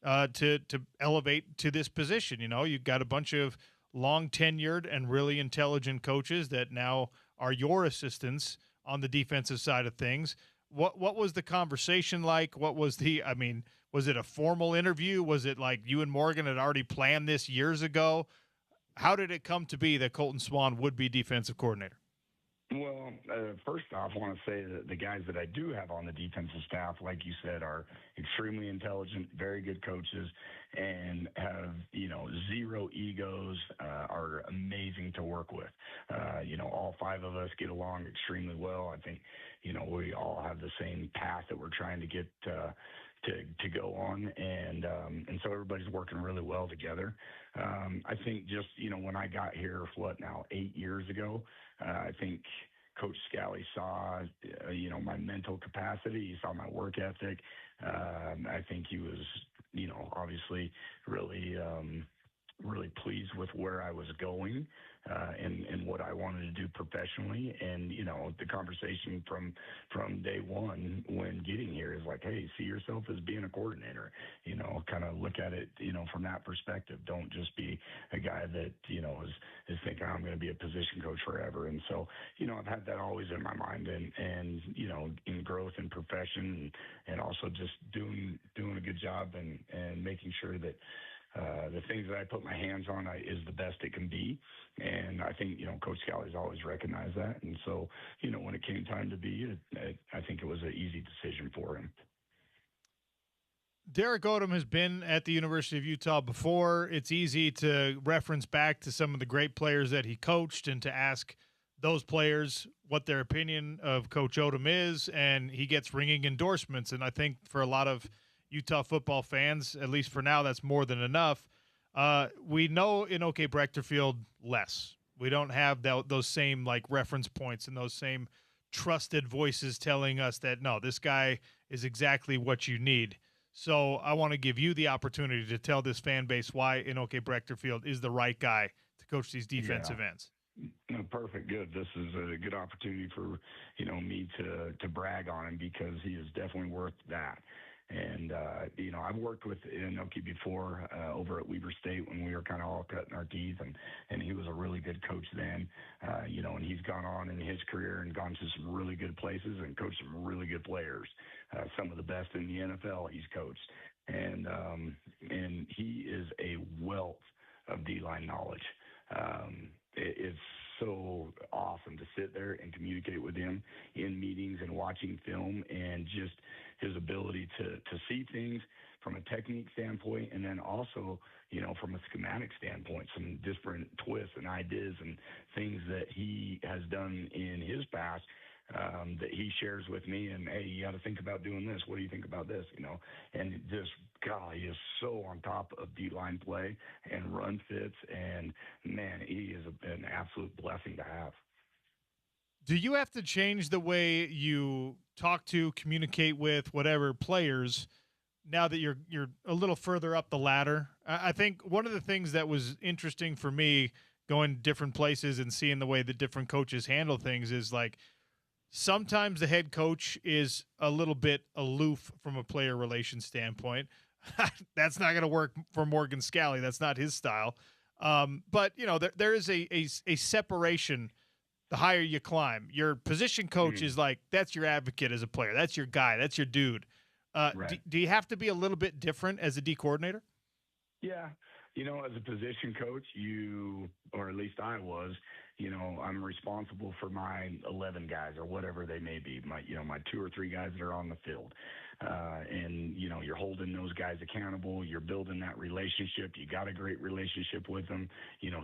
to elevate to this position. You've got a bunch of long tenured and really intelligent coaches that now are your assistants on the defensive side of things. What was the conversation like? Was it a formal interview? Was it like you and Morgan had already planned this years ago? How did it come to be that Colton Swan would be defensive coordinator? Well, first off, I want to say that the guys that I do have on the defensive staff, like you said, are extremely intelligent, very good coaches, and have, zero egos, are amazing to work with. All five of us get along extremely well. I think, we all have the same path that we're trying to get to go on, and so everybody's working really well together. I think just when I got here, 8 years ago, I think Coach Scally saw my mental capacity. He saw my work ethic. I think he was obviously really pleased with where I was going and what I wanted to do professionally. And, the conversation from day one when getting here is like, hey, see yourself as being a coordinator, kind of look at it, from that perspective. Don't just be a guy that, is thinking I'm going to be a position coach forever. And so, I've had that always in my mind and in growth and profession and also just doing a good job and making sure that the things that I put my hands on is the best it can be. And I think, Coach Scally's always recognized that. And so, when it came time to be, I think it was an easy decision for him. Derek Odom has been at the University of Utah before. It's easy to reference back to some of the great players that he coached and to ask those players what their opinion of Coach Odom is, and he gets ringing endorsements. And I think for a lot of Utah football fans, at least for now, that's more than enough. We know in OK Brechterfield less. We don't have those same reference points and those same trusted voices telling us that, no, this guy is exactly what you need. So I want to give you the opportunity to tell this fan base why Inoke Brechterfield is the right guy to coach these defensive ends. No, perfect. Good. This is a good opportunity for, me to brag on him, because he is definitely worth that. And, I've worked with Inoki before over at Weber State when we were kind of all cutting our teeth, and he was a really good coach then, and he's gone on in his career and gone to some really good places and coached some really good players, some of the best in the NFL he's coached. And he is a wealth of D-line knowledge. It's so awesome to sit there and communicate with him in meetings and watching film, and just his ability to see things from a technique standpoint, and then also, from a schematic standpoint, some different twists and ideas and things that he has done in his past that he shares with me. And, hey, you got to think about doing this. What do you think about this? And just, God, he is so on top of D-line play and run fits. And, man, he is an absolute blessing to have. Do you have to change the way you talk to, communicate with, whatever players now that you're a little further up the ladder? I think one of the things that was interesting for me going different places and seeing the way that different coaches handle things is, like, sometimes the head coach is a little bit aloof from a player relation standpoint. That's not going to work for Morgan Scalley. That's not his style. But, there is a separation the higher you climb. Your position coach is like, that's your advocate as a player. That's your guy. That's your dude. Right. Do you have to be a little bit different as a D coordinator? Yeah. As a position coach, or at least I was, I'm responsible for my 11 guys or whatever they may be, my 2 or 3 guys that are on the field. And you're holding those guys accountable. You're building that relationship. You got a great relationship with them.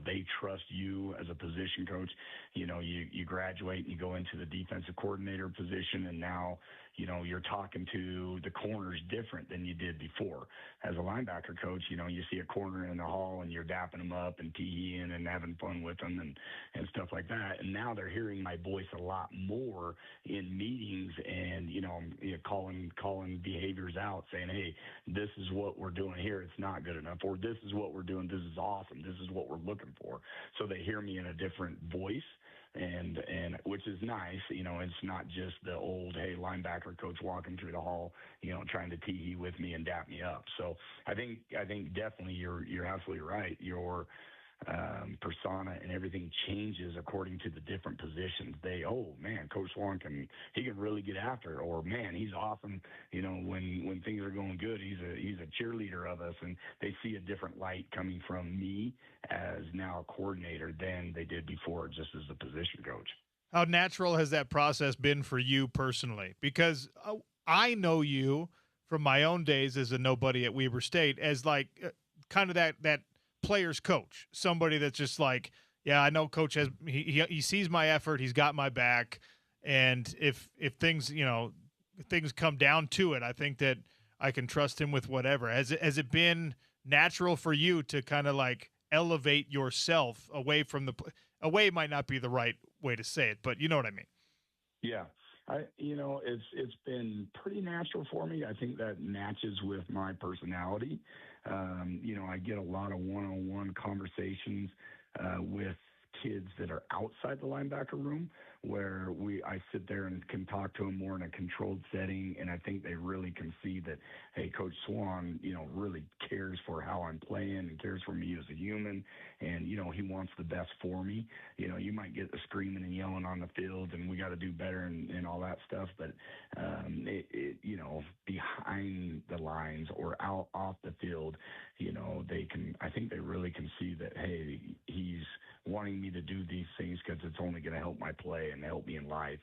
They trust you as a position coach. You graduate and you go into the defensive coordinator position, and now, you're talking to the corners different than you did before. As a linebacker coach, you see a corner in the hall and you're dapping them up and teeing and having fun with them and stuff like that. And now they're hearing my voice a lot more in meetings, and, calling behaviors out, saying, hey, this is what we're doing here. It's not good enough. Or this is what we're doing. This is awesome. This is what we're looking for. So they hear me in a different voice. And which is nice, it's not just the old, hey, linebacker coach walking through the hall, trying to tee with me and dap me up. So I think definitely you're absolutely right. Your persona and everything changes according to the different positions. Man, Coach Swan can really get after it, or man, he's awesome. When things are going good, he's a cheerleader of us, and they see a different light coming from me as now a coordinator than they did before, just as a position coach. How natural has that process been for you personally? Because I know you from my own days as a nobody at Weber State as like kind of that player's coach, somebody that's just like, yeah, I know coach has, he sees my effort. He's got my back. And if things, things come down to it, I think that I can trust him with whatever. Has it been natural for you to kind of like elevate yourself away from away might not be the right way to say it, but you know what I mean? Yeah. It's been pretty natural for me. I think that matches with my personality. I get a lot of one-on-one conversations with kids that are outside the linebacker room, where I sit there and can talk to them more in a controlled setting, and I think they really can see that, hey, Coach Swan, really cares for how I'm playing and cares for me as a human, and he wants the best for me. You might get the screaming and yelling on the field, and we got to do better and all that stuff, but behind the lines or out off the field, I think they really can see that, hey, he's wanting me to do these things because it's only going to help my play and help me in life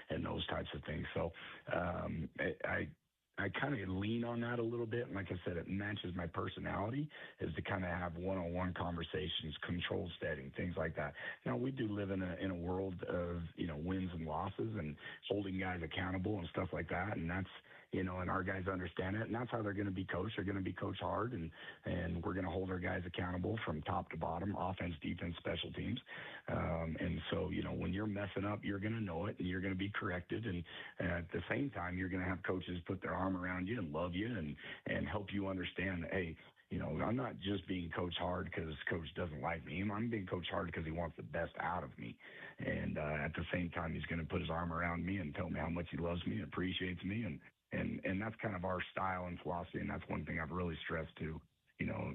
and those types of things. So I kind of lean on that a little bit. And like I said, it matches my personality, is to kind of have one-on-one conversations, control setting, things like that. Now, we do live in a world of, wins and losses and holding guys accountable and stuff like that. And that's, and our guys understand it, and that's how they're going to be coached. They're going to be coached hard, and we're going to hold our guys accountable from top to bottom, offense, defense, special teams. And so, when you're messing up, you're going to know it, and you're going to be corrected. And at the same time, you're going to have coaches put their arm around you and love you and help you understand that, hey, I'm not just being coached hard because coach doesn't like me. I'm being coached hard because he wants the best out of me. And at the same time, he's going to put his arm around me and tell me how much he loves me and appreciates me. And that's kind of our style and philosophy. And that's one thing I've really stressed to,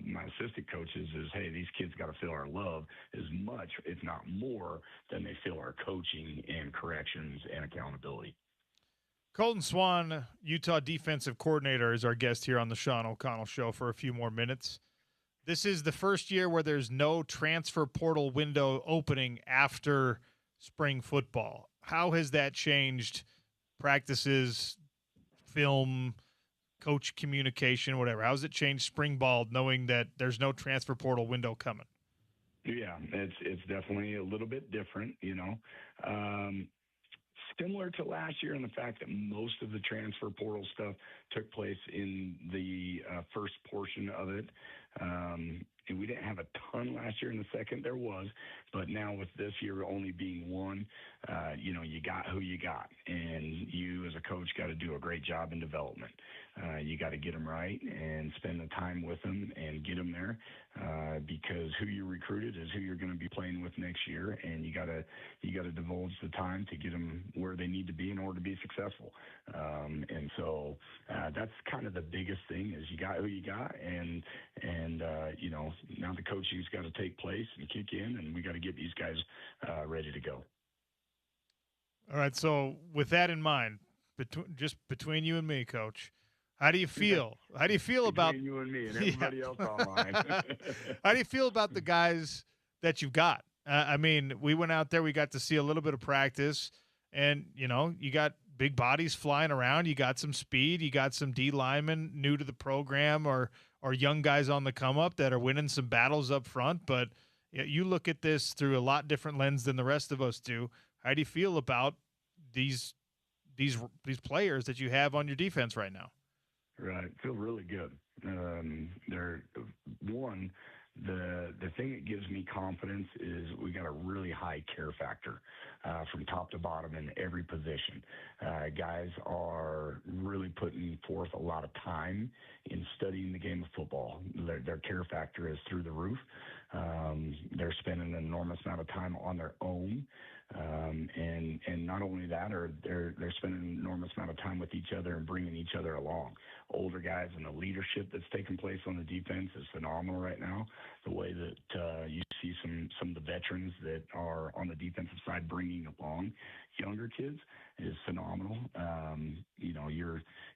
my assistant coaches is, hey, these kids got to feel our love as much, if not more, than they feel our coaching and corrections and accountability. Colton Swan, Utah defensive coordinator, is our guest here on the Sean O'Connell Show for a few more minutes. This is the first year where there's no transfer portal window opening after spring football. How has that changed practices, film, coach communication, whatever? How has it changed spring ball knowing that there's no transfer portal window coming? Yeah, it's definitely a little bit different, similar to last year in the fact that most of the transfer portal stuff took place in the first portion of it. And we didn't have a ton last year in the second. There was, but now with this year only being one, you got who you got. And you as a coach got to do a great job in development. You got to get them right and spend the time with them and get them there because who you recruited is who you're going to be playing with next year. And you got to divulge the time to get them where they need to be in order to be successful. And so that's kind of the biggest thing is you got who you got. And now the coaching's got to take place and kick in, and we got to get these guys ready to go. All right. So with that in mind, between you and me, Coach, how do you feel? How do you feel about you and me and everybody else online? How do you feel about the guys that you've got? I mean, we went out there, we got to see a little bit of practice, and you got big bodies flying around. You got some speed. You got some D linemen new to the program, or young guys on the come up that are winning some battles up front. But you look at this through a lot different lens than the rest of us do. How do you feel about these players that you have on your defense right now? Right. Feel really good. They're one, the thing that gives me confidence is we got a really high care factor from top to bottom in every position. Guys are really putting forth a lot of time in studying the game of football. Their care factor is through the roof. They're spending an enormous amount of time on their own. And not only that, they're spending an enormous amount of time with each other and bringing each other along. Older guys and the leadership that's taking place on the defense is phenomenal right now. The way that you see some of the veterans that are on the defensive side bringing along younger kids is phenomenal.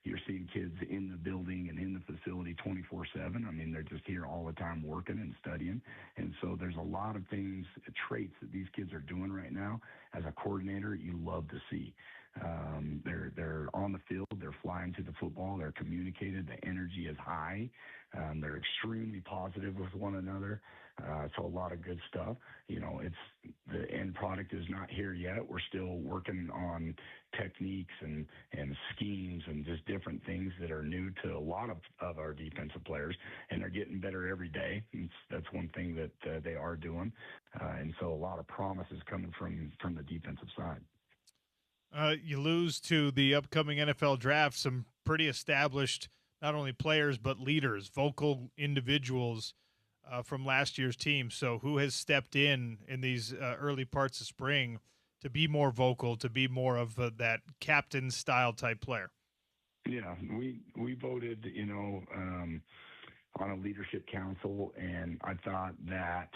You're seeing kids in the building and in the facility 24/7. I mean, they're just here all the time working and studying. And so there's a lot of things, traits that these kids are doing right now. As a coordinator, you love to see. They're on the field. They're flying to the football. They're communicated. The energy is high. They're extremely positive with one another. So a lot of good stuff. It's the end product is not here yet. We're still working on techniques and schemes and just different things that are new to a lot of our defensive players, and they're getting better every day. That's one thing that they are doing. And so a lot of promise is coming from the defensive side. You lose to the upcoming NFL draft some pretty established not only players but leaders, vocal individuals from last year's team. So who has stepped in these early parts of spring to be more vocal, to be more of that captain style type player? Yeah, we voted, on a leadership council, and I thought that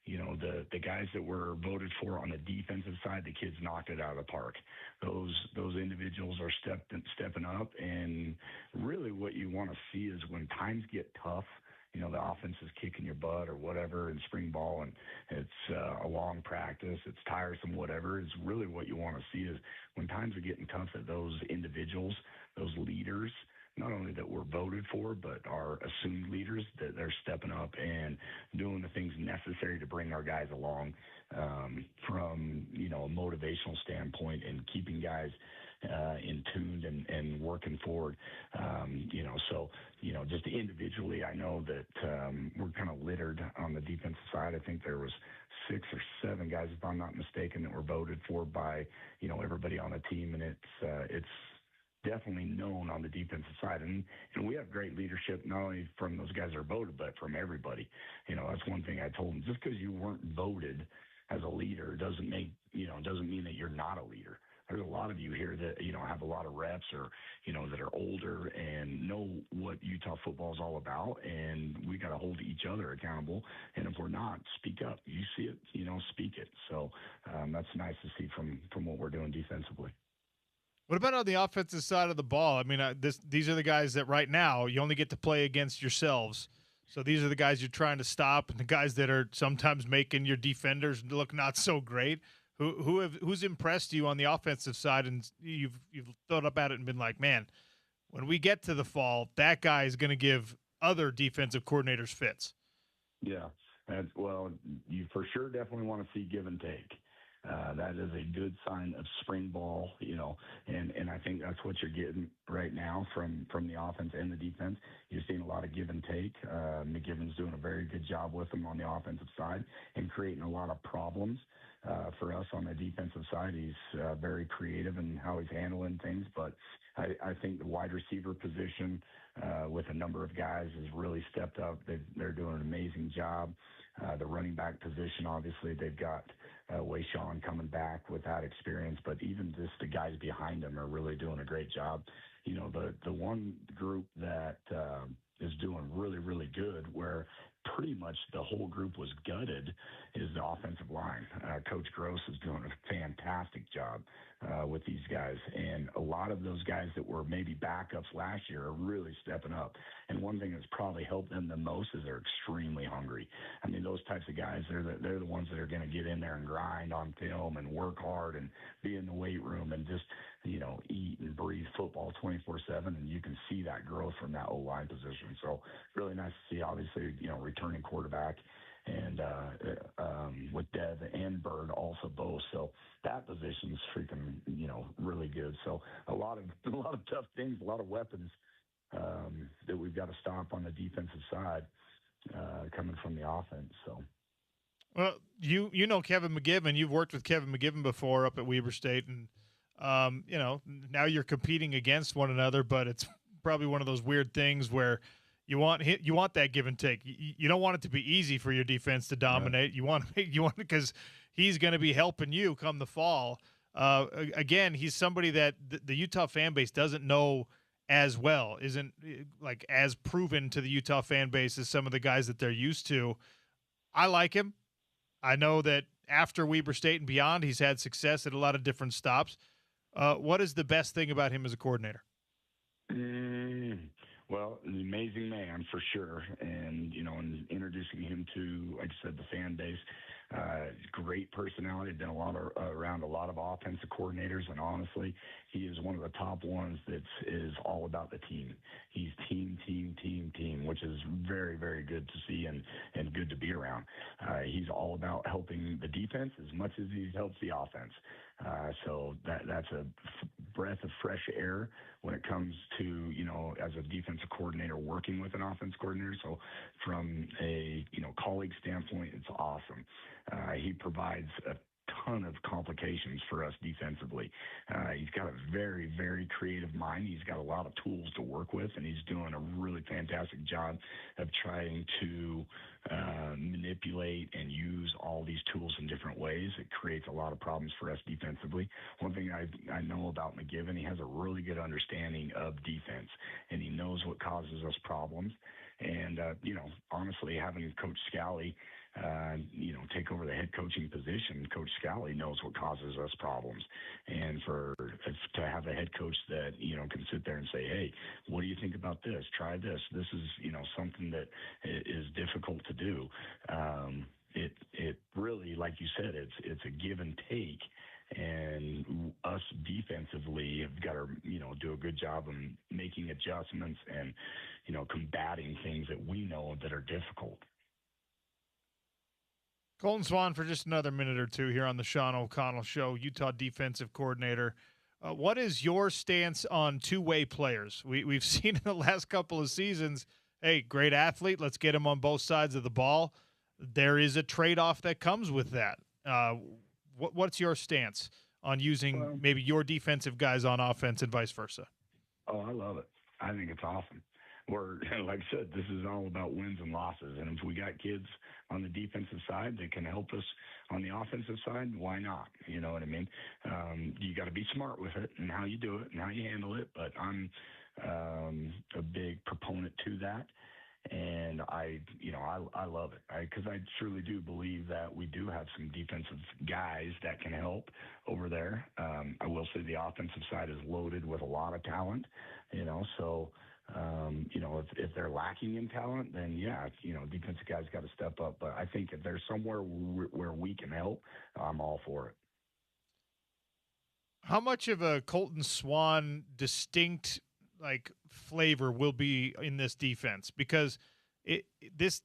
the guys that were voted for on the defensive side, the kids knocked it out of the park. Those individuals are stepping up, and really what you want to see is when times get tough, the offense is kicking your butt or whatever in spring ball, and it's a long practice, it's tiresome, whatever, is really what you want to see is when times are getting tough that those individuals, those leaders, not only that we're voted for, but our assumed leaders, that they're stepping up and doing the things necessary to bring our guys along from, a motivational standpoint and keeping guys in tuned and working forward. Just individually, I know that we're kind of littered on the defensive side. I think there was 6 or 7 guys, if I'm not mistaken, that were voted for by, everybody on the team. And it's definitely known on the defensive side. And we have great leadership, not only from those guys that are voted, but from everybody. That's one thing I told them. Just because you weren't voted as a leader doesn't mean that you're not a leader. There's a lot of you here that, have a lot of reps or, that are older and know what Utah football is all about. And we got to hold each other accountable. And if we're not, speak up. You see it, speak it. So that's nice to see from what we're doing defensively. What about on the offensive side of the ball? I mean, these are the guys that right now you only get to play against yourselves. So these are the guys you're trying to stop, and the guys that are sometimes making your defenders look not so great. Who's impressed you on the offensive side, and you've thought about it and been like, man, when we get to the fall, that guy is going to give other defensive coordinators fits. Yeah, you for sure definitely want to see give and take. That is a good sign of spring ball, and I think that's what you're getting right now from the offense and the defense. You're seeing a lot of give and take. McGivern's doing a very good job with them on the offensive side and creating a lot of problems for us on the defensive side. He's very creative in how he's handling things, but I think the wide receiver position with a number of guys has really stepped up. They're doing an amazing job. The running back position, obviously, they've got Wayshawn coming back with that experience, but even just the guys behind him are really doing a great job. The one group that is doing really, really good, where pretty much the whole group was gutted, is the offensive line. Coach Gross is doing a fantastic job with these guys. And a lot of those guys that were maybe backups last year are really stepping up. And one thing that's probably helped them the most is they're extremely hungry. I mean, those types of guys, they're the ones that are going to get in there and grind on film and work hard and be in the weight room and just, eat and breathe football 24/7. And you can see that growth from that O-line position. So really nice to see, obviously, returning quarterback and with Dev and Bird also both. So that position's freaking, really good. So a lot of tough things, a lot of weapons that we've got to stop on the defensive side coming from the offense. So. Well, you know Kevin McGivern. You've worked with Kevin McGivern before up at Weber State, and now you're competing against one another. But it's probably one of those weird things where you want that give and take. You don't want it to be easy for your defense to dominate. Right. You want because he's going to be helping you come the fall. Again, he's somebody that the Utah fan base doesn't know as well, isn't like as proven to the Utah fan base as some of the guys that they're used to. I like him. I know that after Weber State and beyond, he's had success at a lot of different stops. What is the best thing about him as a coordinator? Well, an amazing man for sure. And, and introducing him to, like I said, the fan base, great personality, been around a lot of offensive coordinators. And honestly, he is one of the top ones that is all about the team. He's team, which is very, very good to see and good to be around. He's all about helping the defense as much as he helps the offense. So that's a breath of fresh air when it comes to, as a defensive coordinator working with an offense coordinator. So from a, colleague standpoint, it's awesome. He provides a ton of complications for us defensively. He's got a very, very creative mind. He's got a lot of tools to work with, and he's doing a really fantastic job of trying to manipulate and use all these tools in different ways. It creates a lot of problems for us defensively. One thing I know about McGivern, he has a really good understanding of defense, and he knows what causes us problems. And, honestly, having Coach Scally take over the head coaching position, Coach Scally knows what causes us problems. And to have a head coach that, can sit there and say, hey, what do you think about this? Try this. This is, something that is difficult to do. It really, like you said, it's a give and take. And us defensively have got to, do a good job of making adjustments and, combating things that we know that are difficult. Colton Swan for just another minute or two here on the Sean O'Connell Show, Utah defensive coordinator. What is your stance on two-way players? We've seen in the last couple of seasons, hey, great athlete, let's get him on both sides of the ball. There is a trade-off that comes with that. What's your stance on using maybe your defensive guys on offense and vice versa? Oh, I love it. I think it's awesome. Like I said, this is all about wins and losses. And if we got kids on the defensive side that can help us on the offensive side, why not? You know what I mean? You got to be smart with it and how you do it and how you handle it. But I'm a big proponent to that. And I love it because I truly do believe that we do have some defensive guys that can help over there. I will say the offensive side is loaded with a lot of talent, so if they're lacking in talent, then defensive guys got to step up. But I think if there's somewhere where we can help, I'm all for it. How much of a Colton Swan distinct flavor will be in this defense? Because the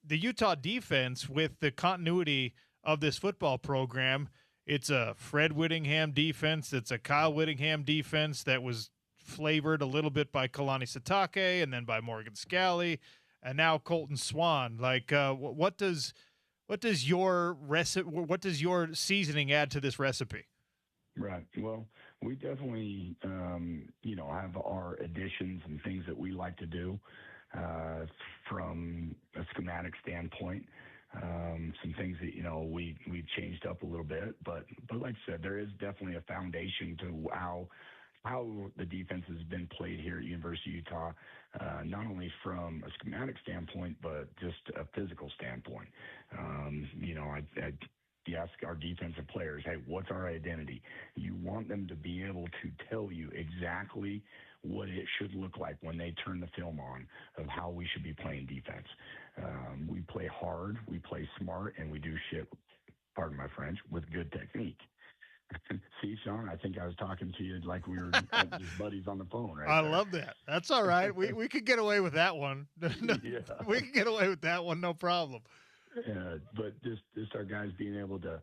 Utah defense, with the continuity of this football program, it's a Fred Whittingham defense. It's a Kyle Whittingham defense that was flavored a little bit by Kalani Sitake and then by Morgan Scalley, and now Colton Swan. What does your seasoning add to this recipe? Right. Well, we definitely, have our additions and things that we like to do from a schematic standpoint. Some things that, we've changed up a little bit. But like I said, there is definitely a foundation to how the defense has been played here at University of Utah, not only from a schematic standpoint, but just a physical standpoint. You ask our defensive players, hey, what's our identity? You want them to be able to tell you exactly what it should look like when they turn the film on of how we should be playing defense. We play hard, we play smart, and we do shit, pardon my French, with good technique. See, Sean, I think I was talking to you like we were just buddies on the phone, right? I love that. That's all right. We could get away with that one. Yeah. We could get away with that one, no problem. But just our guys being able to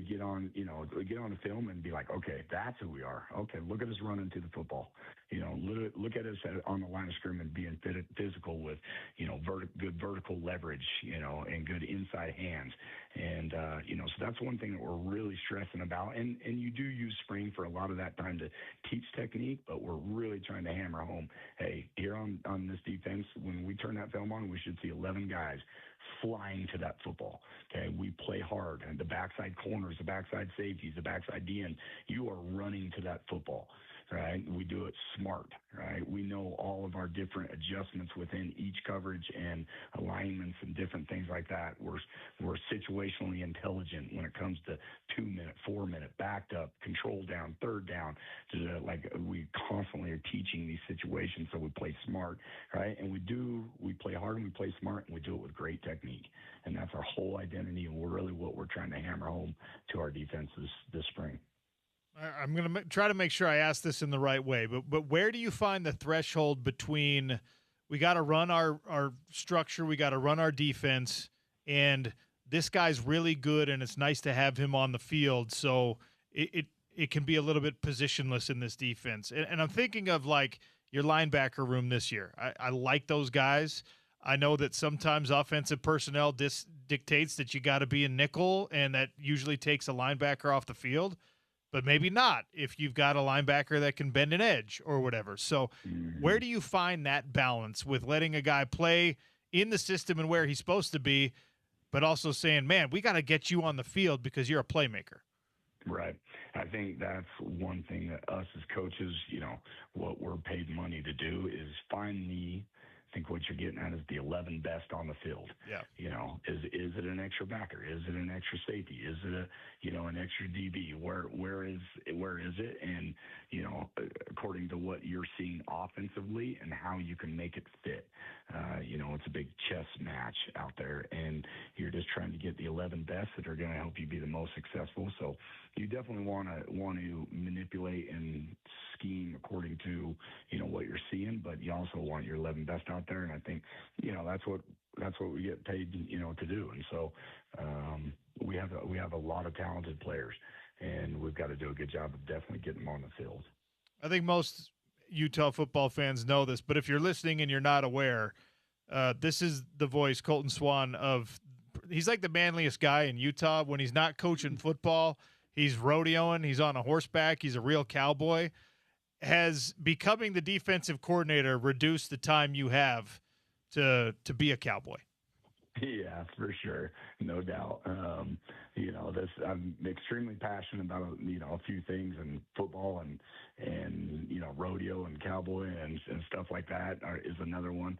get on, get on the film and be like, okay, that's who we are. Okay, look at us running to the football. Look at us on the line of scrimmage being physical with, good vertical leverage, and good inside hands. And, so that's one thing that we're really stressing about. And you do use spring for a lot of that time to teach technique, but we're really trying to hammer home, hey, here on this defense, when we turn that film on, we should see 11 guys flying to that football. Okay, we play hard, and the backside corners, the backside safeties, the backside DN, you are running to that football. Right, we do it smart. Right, we know all of our different adjustments within each coverage and alignments and different things like that. We're situationally intelligent when it comes to 2-minute, 4-minute, backed up, control down, third down. We constantly are teaching these situations, so we play smart. Right, and we play hard and we play smart, and we do it with great technique. And that's our whole identity, and really what we're trying to hammer home to our defense this spring. I'm going to try to make sure I ask this in the right way, but where do you find the threshold between we got to run our structure, we got to run our defense, and this guy's really good and it's nice to have him on the field, so it can be a little bit positionless in this defense. And I'm thinking of your linebacker room this year. I like those guys. I know that sometimes offensive personnel dictates that you got to be in nickel, and that usually takes a linebacker off the field. But maybe not if you've got a linebacker that can bend an edge or whatever. So where do you find that balance with letting a guy play in the system and where he's supposed to be, but also saying, man, we got to get you on the field because you're a playmaker? Right. I think that's one thing that us as coaches, what we're paid money to do is find think what you're getting at is the 11 best on the field. Yeah. Is it an extra backer? Is it an extra safety? Is it an extra DB? Where is it? And according to what you're seeing offensively and how you can make it fit. It's a big chess match out there, and you're just trying to get the 11 best that are going to help you be the most successful. So you definitely want to manipulate and scheme according to what you're seeing, but you also want your 11 best out there. And I think that's what we get paid to do. And so we have a lot of talented players, and we've got to do a good job of definitely getting them on the field. I think most Utah football fans know this, but if you're listening and you're not aware, this is the voice, Colton Swan, he's like the manliest guy in Utah. When he's not coaching football, he's rodeoing, he's on a horseback, he's a real cowboy. Has becoming the defensive coordinator reduced the time you have to be a cowboy? Yeah, for sure. No doubt. I'm extremely passionate about, a few things, and football and rodeo and cowboy and stuff like that is another one.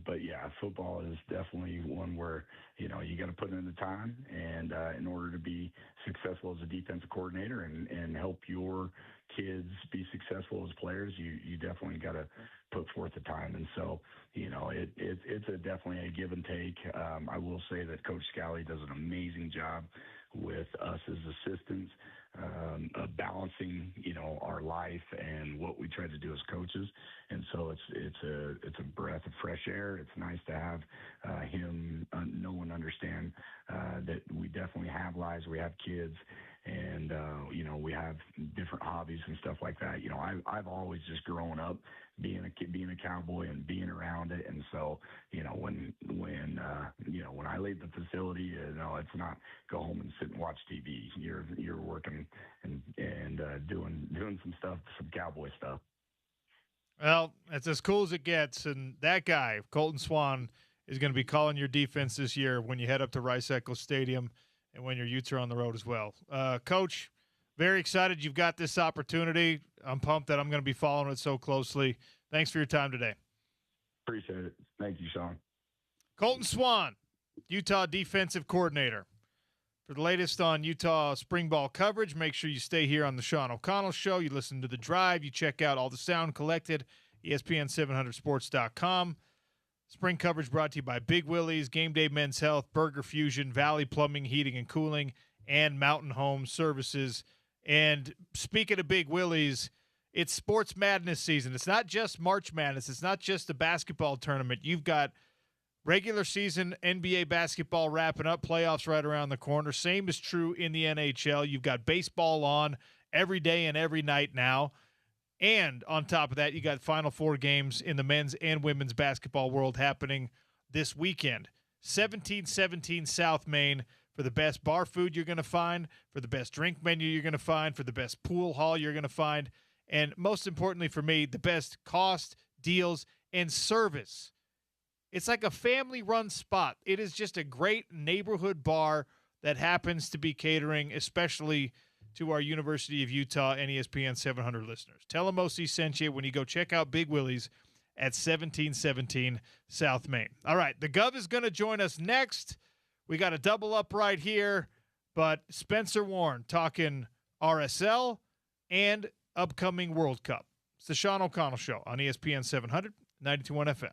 But yeah, football is definitely one where, you got to put in the time, and in order to be successful as a defensive coordinator and help your kids be successful as players, you definitely got to put forth the time. And so, it's definitely a give and take. I will say that Coach Scally does an amazing job with us as assistants, of balancing, our life and what we try to do as coaches. And so it's a breath of fresh air. It's nice to have him know and understand that we definitely have lives. We have kids, and we have different hobbies and stuff like that. I've always just grown up being a cowboy and being around it. And so, when I leave the facility, it's not go home and sit and watch TV. You're working and doing some stuff, some cowboy stuff. Well, it's as cool as it gets. And that guy, Colton Swan, is going to be calling your defense this year when you head up to Rice-Eccles Stadium and when your Utes are on the road as well. Coach, very excited you've got this opportunity. I'm pumped that I'm going to be following it so closely. Thanks for your time today. Appreciate it. Thank you, Sean. Colton Swan, Utah defensive coordinator. For the latest on Utah spring ball coverage, make sure you stay here on the Sean O'Connell Show. You listen to The Drive. You check out all the sound collected, ESPN700sports.com. Spring coverage brought to you by Big Willie's, Game Day Men's Health, Burger Fusion, Valley Plumbing, Heating and Cooling, and Mountain Home Services. And speaking of Big Willie's, it's Sports Madness season. It's not just March Madness. It's not just the basketball tournament. You've got regular season NBA basketball wrapping up, playoffs right around the corner. Same is true in the NHL. You've got baseball on every day and every night now. And on top of that, you got Final Four games in the men's and women's basketball world happening this weekend. 1717 South Main for the best bar food you're going to find, for the best drink menu you're going to find, for the best pool hall you're going to find, and most importantly for me, the best cost, deals, and service. It's like a family-run spot. It is just a great neighborhood bar that happens to be catering, especially to our University of Utah and ESPN 700 listeners. Tell them OC sent you when you go check out Big Willie's at 1717 South Main. All right, the Gov is going to join us next. We got a double up right here, but Spencer Warren talking RSL and upcoming World Cup. It's the Sean O'Connell Show on ESPN 700, 92.1 FM.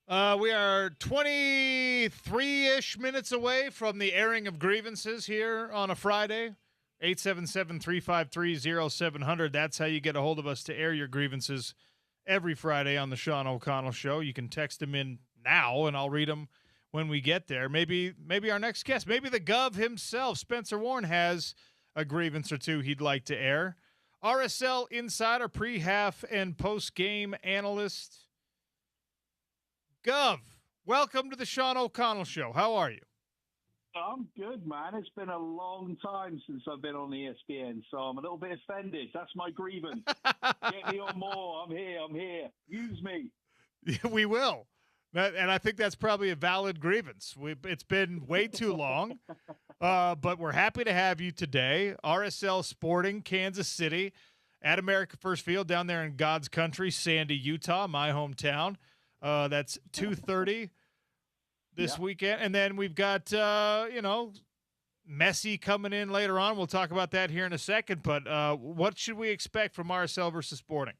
We are 23-ish minutes away from the airing of grievances here on a Friday. 877-353-0700. That's how you get a hold of us to air your grievances every Friday on the Sean O'Connell Show. You can text them in now, and I'll read them when we get there. Maybe our next guest, maybe the Gov himself, Spencer Warren, has a grievance or two he'd like to air. RSL insider, pre-half and post-game analyst, Gov, welcome to the Sean O'Connell Show. How are you? I'm good, man. It's been a long time since I've been on ESPN, so I'm a little bit offended. That's my grievance. Get me on more. I'm here. Use me. We will. And I think that's probably a valid grievance. It's been way too long, but we're happy to have you today. RSL Sporting, Kansas City, at America First Field down there in God's country, Sandy, Utah, my hometown. That's 2:30 this weekend. And then we've got, Messi coming in later on. We'll talk about that here in a second. But what should we expect from RSL versus Sporting?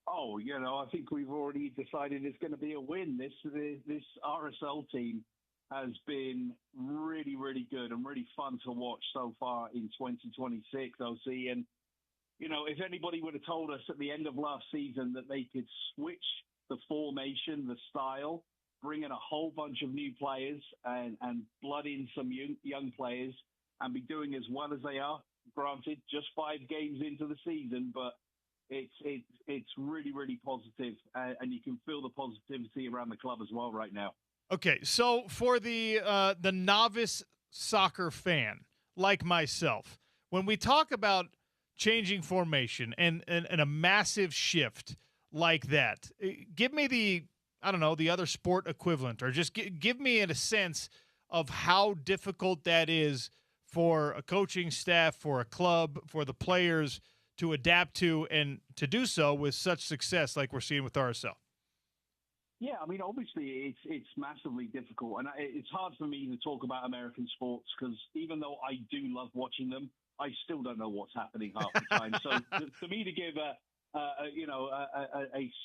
Oh, I think we've already decided it's going to be a win. This RSL team has been really, really good and really fun to watch so far in 2026, OC. And, if anybody would have told us at the end of last season that they could switch the formation, the style, bring in a whole bunch of new players and blood in some young players and be doing as well as they are, granted, just 5 games into the season, but it's really, really positive, and you can feel the positivity around the club as well right now. Okay, so for the novice soccer fan like myself, when we talk about changing formation and a massive shift like that, give me the other sport equivalent, or just give me a sense of how difficult that is for a coaching staff, for a club, for the players to adapt to, and to do so with such success like we're seeing with RSL. Yeah, I mean, obviously it's massively difficult, and it's hard for me to talk about American sports because even though I do love watching them, I still don't know what's happening half the time. So for me to give a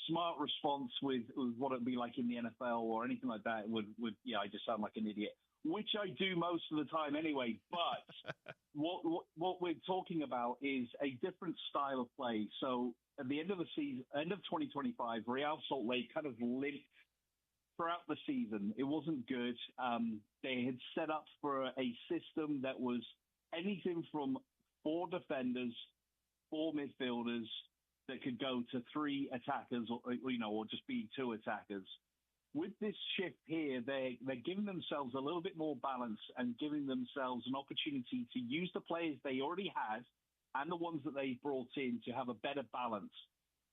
smart response with what it'd be like in the NFL or anything like that would I just sound like an idiot, which I do most of the time anyway. But what we're talking about is a different style of play. So at the end of the season, end of 2025, Real Salt Lake kind of limped throughout the season. It wasn't good. They had set up for a system that was anything from 4 defenders, 4 midfielders that could go to 3 attackers, or just be 2 attackers. With this shift here, they're giving themselves a little bit more balance and giving themselves an opportunity to use the players they already had and the ones that they brought in to have a better balance,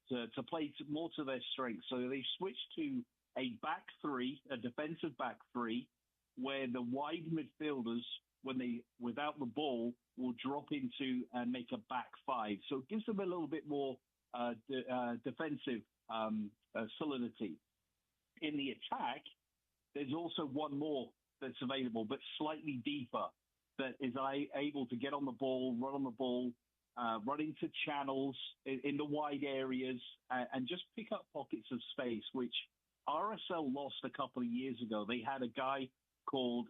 to play more to their strengths. So they switched to a back 3, a defensive back 3, where the wide midfielders, without the ball, will drop into and make a back 5. So it gives them a little bit more defensive solidity. In the attack, there's also one more that's available, but slightly deeper, that is able to get on the ball, run on the ball, run into channels in the wide areas, and just pick up pockets of space, which RSL lost a couple of years ago. They had a guy called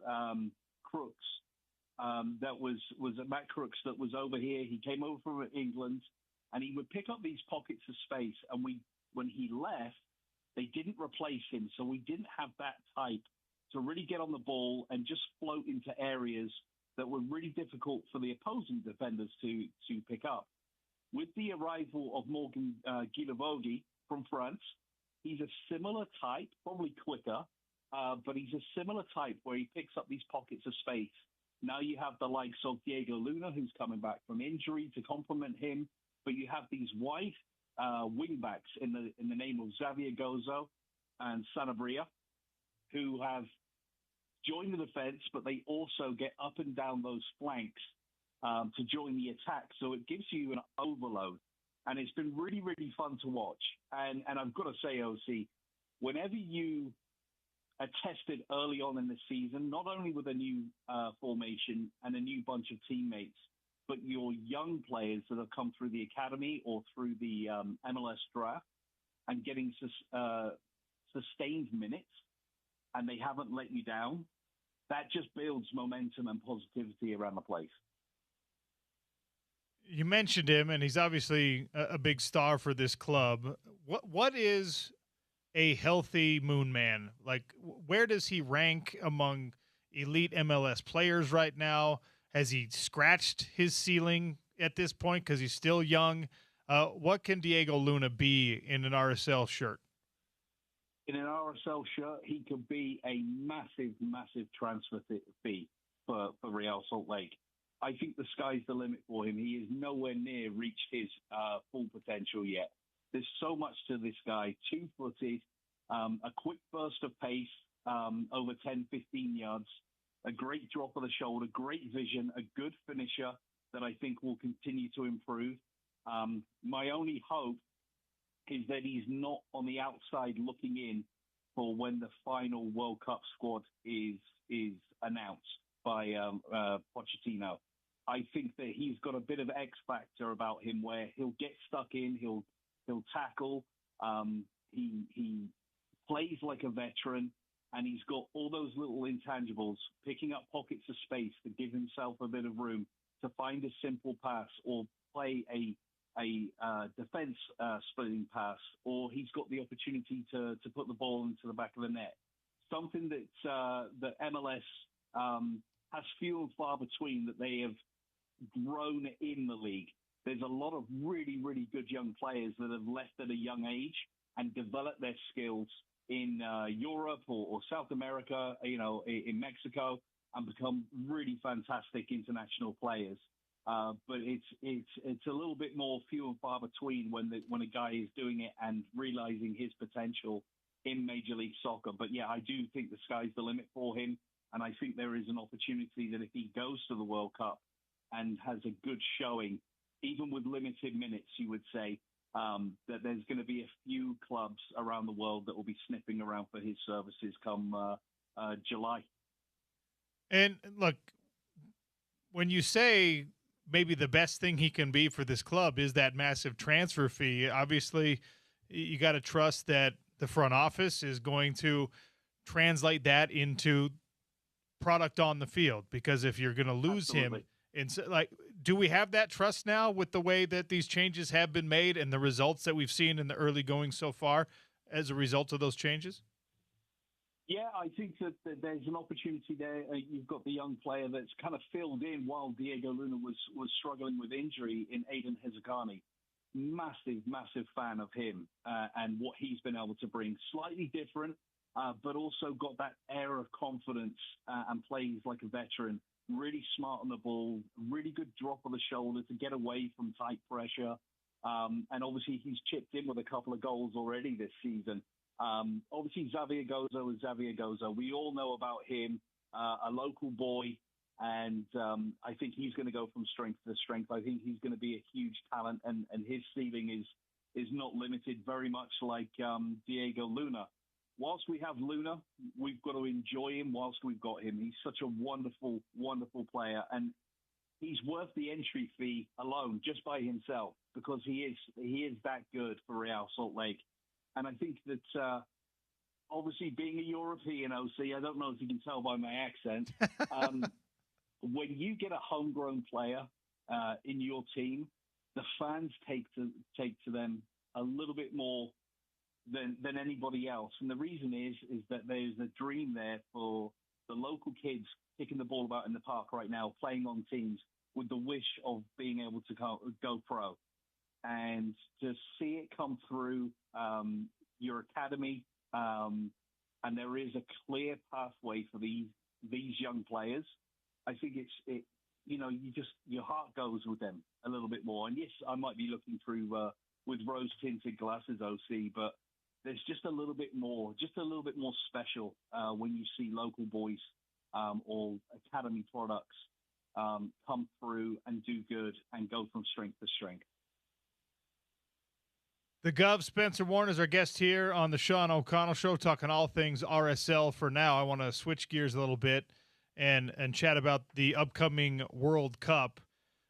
Crooks, that was Matt Crooks, that was over here. He came over from England, and he would pick up these pockets of space. And when he left, they didn't replace him, so we didn't have that type to really get on the ball and just float into areas that were really difficult for the opposing defenders to pick up. With the arrival of Morgan Guilavogui from France, he's a similar type, probably quicker, but he's a similar type where he picks up these pockets of space. Now you have the likes of Diego Luna, who's coming back from injury, to complement him, but you have these wide wingbacks in the name of Xavier Gozo and Sanabria, who have joined the defense, but they also get up and down those flanks to join the attack. So it gives you an overload, and it's been really, really fun to watch. And I've got to say, OC, whenever you are tested early on in the season, not only with a new formation and a new bunch of teammates, but your young players that have come through the academy or through the MLS draft and getting sustained minutes and they haven't let you down, that just builds momentum and positivity around the place. You mentioned him, and he's obviously a big star for this club. What is a healthy Moon Man? Like, where does he rank among elite MLS players right now? Has he scratched his ceiling at this point because he's still young? What can Diego Luna be in an RSL shirt? In an RSL shirt, he could be a massive, massive transfer fee for Real Salt Lake. I think the sky's the limit for him. He is nowhere near reached his full potential yet. There's so much to this guy. 2-footed, a quick burst of pace, over 10, 15 yards, a great drop of the shoulder, great vision, a good finisher that I think will continue to improve. My only hope is that he's not on the outside looking in for when the final World Cup squad is announced by Pochettino. I think that he's got a bit of X factor about him where he'll get stuck in, he'll tackle, he plays like a veteran, and he's got all those little intangibles, picking up pockets of space to give himself a bit of room to find a simple pass or play a defense splitting pass, or he's got the opportunity to put the ball into the back of the net. Something that MLS has few and far between that they have grown in the league. There's a lot of really, really good young players that have left at a young age and developed their skills in Europe or South America, in Mexico, and become really fantastic international players. But it's a little bit more few and far between when a guy is doing it and realizing his potential in Major League Soccer. But yeah, I do think the sky's the limit for him, and I think there is an opportunity that if he goes to the World Cup and has a good showing, even with limited minutes, you would say, that there's going to be a few clubs around the world that will be sniffing around for his services come July. And look, when you say maybe the best thing he can be for this club is that massive transfer fee, obviously you got to trust that the front office is going to translate that into product on the field, because if you're going to lose him, and so, like, do we have that trust now with the way that these changes have been made and the results that we've seen in the early going so far as a result of those changes? Yeah, I think that there's an opportunity there. You've got the young player that's kind of filled in while Diego Luna was struggling with injury in Aiden Hezekani. Massive, massive fan of him and what he's been able to bring. Slightly different, but also got that air of confidence and plays like a veteran. Really smart on the ball, really good drop of the shoulder to get away from tight pressure. And obviously he's chipped in with a couple of goals already this season. Obviously Xavier Gozo is Xavier Gozo. We all know about him, a local boy, and I think he's going to go from strength to strength. I think he's going to be a huge talent, and his ceiling is not limited, very much like Diego Luna. Whilst we have Luna, we've got to enjoy him whilst we've got him. He's such a wonderful, wonderful player, and he's worth the entry fee alone just by himself, because he is that good for Real Salt Lake. And I think that obviously being a European OC, I don't know if you can tell by my accent, when you get a homegrown player in your team, the fans take to them a little bit more than anybody else. And the reason is that there's a dream there for the local kids kicking the ball about in the park right now, playing on teams with the wish of being able to go pro. And to see it come through your academy, and there is a clear pathway for these young players, I think your heart goes with them a little bit more. And yes, I might be looking through with rose-tinted glasses, OC, but there's just a little bit more special when you see local boys or academy products come through and do good and go from strength to strength. The Gov, Spencer Warren, is our guest here on the Sean O'Connell Show, talking all things RSL. For now, I want to switch gears a little bit and chat about the upcoming World Cup.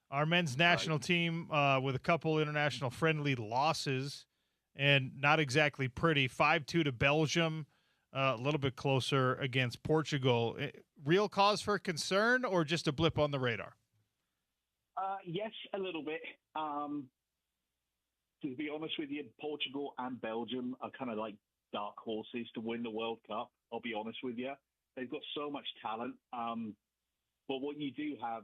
Our men's national team with a couple international friendly losses, and not exactly pretty. 5-2 to Belgium, a little bit closer against Portugal. Real cause for concern or just a blip on the radar? Yes, a little bit. To be honest with you, Portugal and Belgium are kind of like dark horses to win the World Cup. I'll be honest with you. They've got so much talent. But what you do have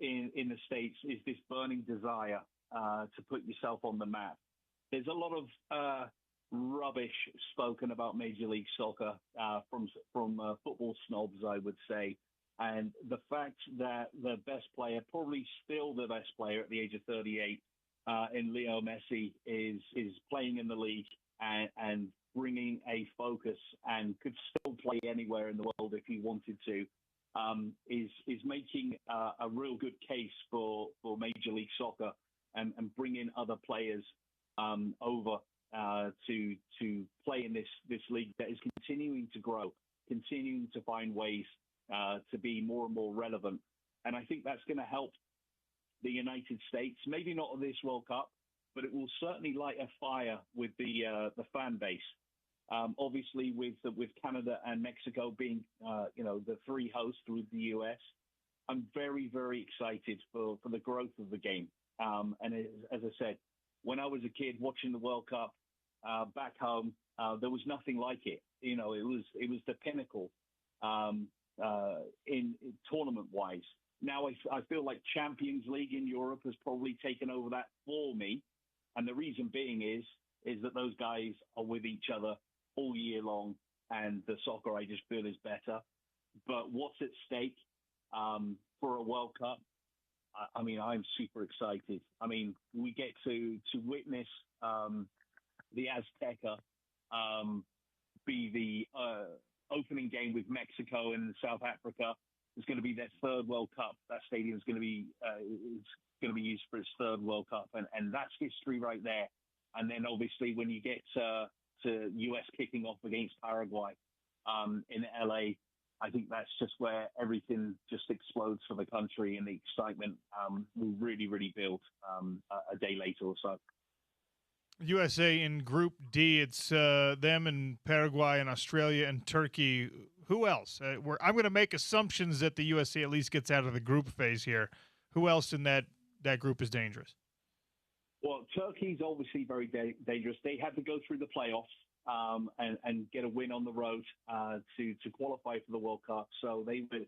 in the States is this burning desire to put yourself on the map. There's a lot of rubbish spoken about Major League Soccer from football snobs, I would say. And the fact that the best player, probably still the best player at the age of 38, in Leo Messi, is playing in the league and bringing a focus and could still play anywhere in the world if he wanted to, is making a real good case for Major League Soccer and bringing other players over to play in this league that is continuing to grow, continuing to find ways to be more and more relevant. And I think that's going to help the United States, maybe not at this World Cup, but it will certainly light a fire with the fan base. Obviously, with Canada and Mexico being, the three hosts with the U.S., I'm very, very excited for the growth of the game. And as I said, when I was a kid watching the World Cup back home, there was nothing like it. It was the pinnacle in tournament-wise. Now I feel like Champions League in Europe has probably taken over that for me, and the reason being is that those guys are with each other all year long, and the soccer I just feel is better. But what's at stake for a World Cup? I mean, I'm super excited. I mean, we get to witness the Azteca be the opening game with Mexico and South Africa. It's going to be their third World Cup. That stadium is going to be used for its third World Cup, and that's history right there. And then obviously when you get to US kicking off against Paraguay in LA, I think that's just where everything just explodes for the country, and the excitement will really, really build a day later or so. USA in Group D, it's them and Paraguay and Australia and Turkey. Who else? I'm going to make assumptions that the USA at least gets out of the group phase here. Who else in that group is dangerous? Well, Turkey's obviously very dangerous. They had to go through the playoffs and get a win on the road to qualify for the World Cup. So they were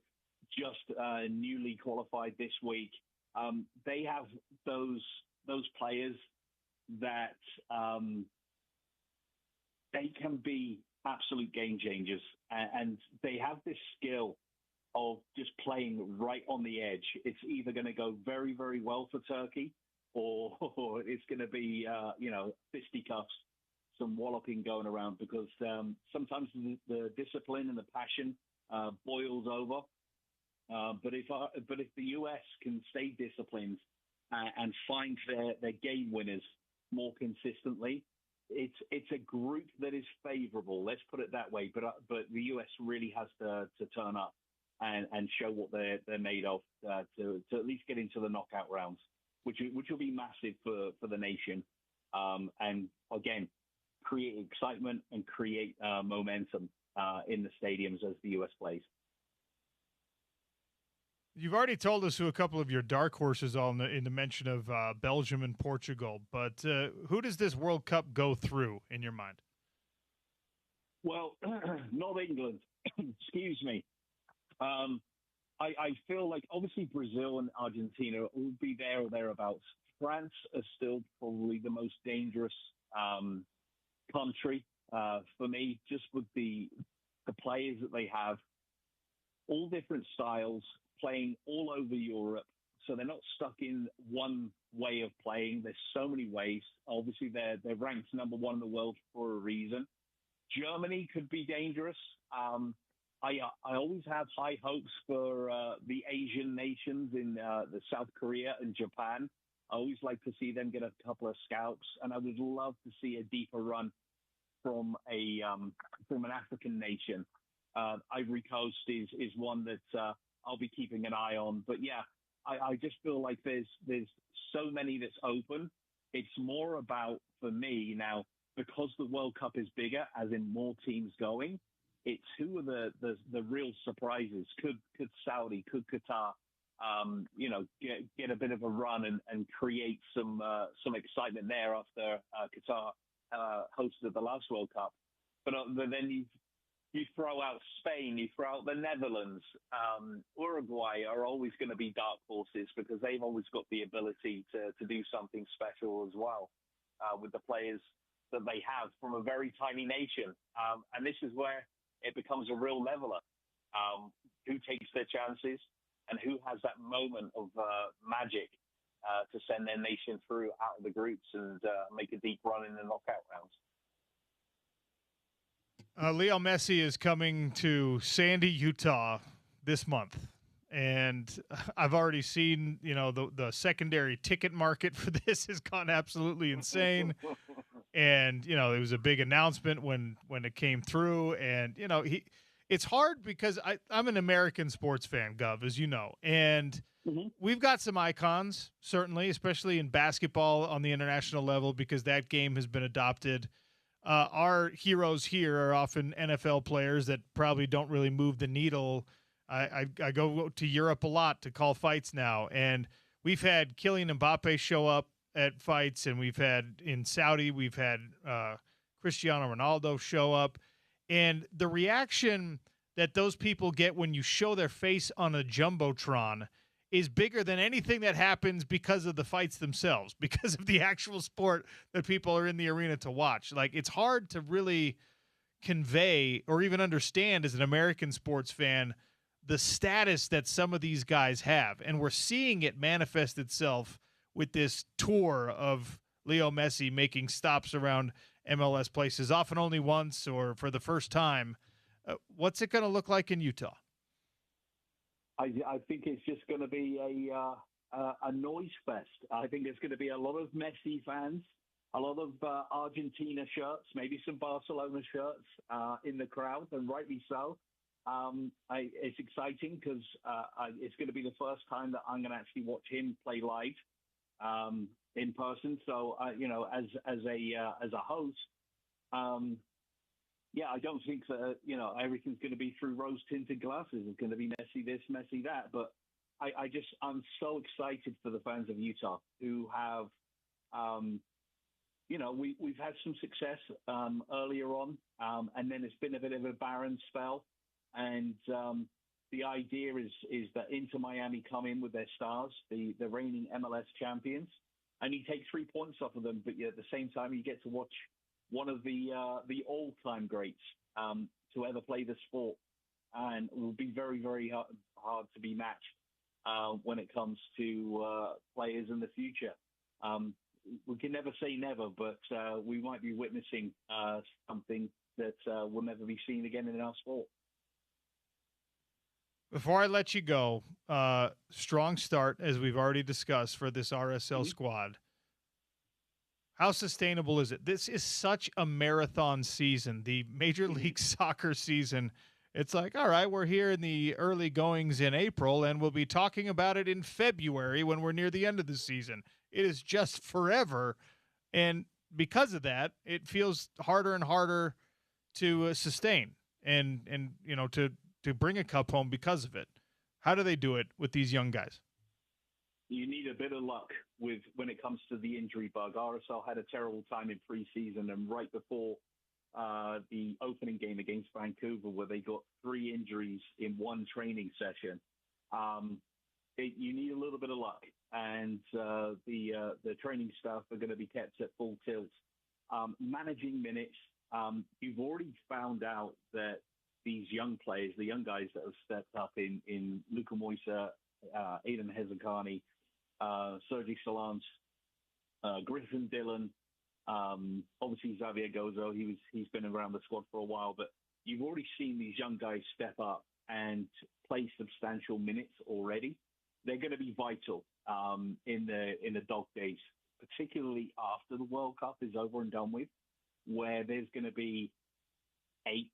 just newly qualified this week. They have those players that they can be absolute game changers, and they have this skill of just playing right on the edge. It's either going to go very, very well for Turkey, or it's going to be fisticuffs, some walloping going around, because sometimes the discipline and the passion boils over. But if the US can stay disciplined and find their game winners more consistently, it's a group that is favorable. Let's put it that way. But the US really has to turn up and show what they're made of to at least get into the knockout rounds, which will be massive for the nation. And again, create excitement and create momentum in the stadiums as the US plays. You've already told us who a couple of your dark horses are in the mention of Belgium and Portugal, but who does this World Cup go through in your mind? Well, not England. Excuse me. I feel like obviously Brazil and Argentina will be there or thereabouts. France is still probably the most dangerous country for me, just with the players that they have, all different styles, playing all over Europe. So they're not stuck in one way of playing. There's so many ways. Obviously, they're ranked number one in the world for a reason. Germany could be dangerous. I always have high hopes for the Asian nations in the South Korea and Japan. I always like to see them get a couple of scalps, and I would love to see a deeper run from an African nation. Ivory Coast is one that I'll be keeping an eye on. But yeah, I just feel like there's so many that's open. It's more about, for me now, because the World Cup is bigger, as in more teams going, it's who are the real surprises. Could Saudi, could Qatar, get a bit of a run and create some excitement there after Qatar hosted the last World Cup. But then you throw out Spain, you throw out the Netherlands, Uruguay are always going to be dark horses because they've always got the ability to do something special as well with the players that they have from a very tiny nation. And this is where it becomes a real leveler. Who takes their chances and who has that moment of magic to send their nation through out of the groups and make a deep run in the knockout rounds. Leo Messi is coming to Sandy, Utah this month. And I've already seen, the secondary ticket market for this has gone absolutely insane. And, it was a big announcement when it came through. And, it's hard because I'm an American sports fan, Gov, as you know. And we've got some icons, certainly, especially in basketball on the international level because that game has been adopted. Our heroes here are often NFL players that probably don't really move the needle. I go to Europe a lot to call fights now, and we've had Kylian Mbappe show up at fights, and we've had in Saudi, we've had Cristiano Ronaldo show up, and the reaction that those people get when you show their face on a jumbotron is bigger than anything that happens because of the fights themselves, because of the actual sport that people are in the arena to watch. Like, it's hard to really convey or even understand as an American sports fan the status that some of these guys have. And we're seeing it manifest itself with this tour of Leo Messi making stops around MLS places, often only once or for the first time. What's it going to look like in Utah? I think it's just going to be a noise fest. I think there's going to be a lot of Messi fans, a lot of Argentina shirts, maybe some Barcelona shirts in the crowd, and rightly so. It's exciting because it's going to be the first time that I'm going to actually watch him play live in person. So, as a host, I don't think that, everything's going to be through rose-tinted glasses. It's going to be Messi this, Messi that. But I'm so excited for the fans of Utah who have, we've had some success earlier on, and then it's been a bit of a barren spell. And the idea is that Inter Miami come in with their stars, the reigning MLS champions, and you take 3 points off of them, but at the same time you get to watch one of the all-time greats to ever play the sport, and it will be very, very hard to be matched when it comes to players in the future. We can never say never, but we might be witnessing something that will never be seen again in our sport. Before I let you go, strong start, as we've already discussed, for this RSL squad. How sustainable is it? This is such a marathon season, the Major League Soccer season. It's like, all right, we're here in the early goings in April, and we'll be talking about it in February when we're near the end of the season. It is just forever, and because of that, it feels harder and harder to sustain and to bring a cup home because of it. How do they do it with these young guys? You need a bit of luck when it comes to the injury bug. RSL had a terrible time in preseason, and right before the opening game against Vancouver, where they got 3 injuries in one training session, you need a little bit of luck, and the training staff are going to be kept at full tilt. Managing minutes, you've already found out that these young players, the young guys that have stepped up in Luka Moisa, Aidan Hezekani, Sergi Solans, Griffin Dillon, obviously Xavier Gozo, he's been around the squad for a while, but you've already seen these young guys step up and play substantial minutes already. They're going to be vital in the dog days, particularly after the World Cup is over and done with, where there's going to be 8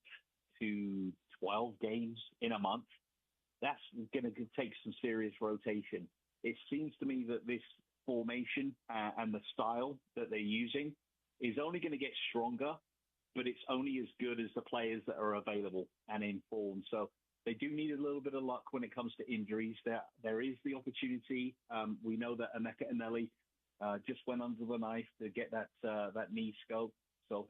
to 12 games in a month. That's going to take some serious rotation. It seems to me that this formation and the style that they're using is only going to get stronger, but it's only as good as the players that are available and in form. So they do need a little bit of luck when it comes to injuries. There is the opportunity. We know that Emeka Eneli just went under the knife to get that knee scope, so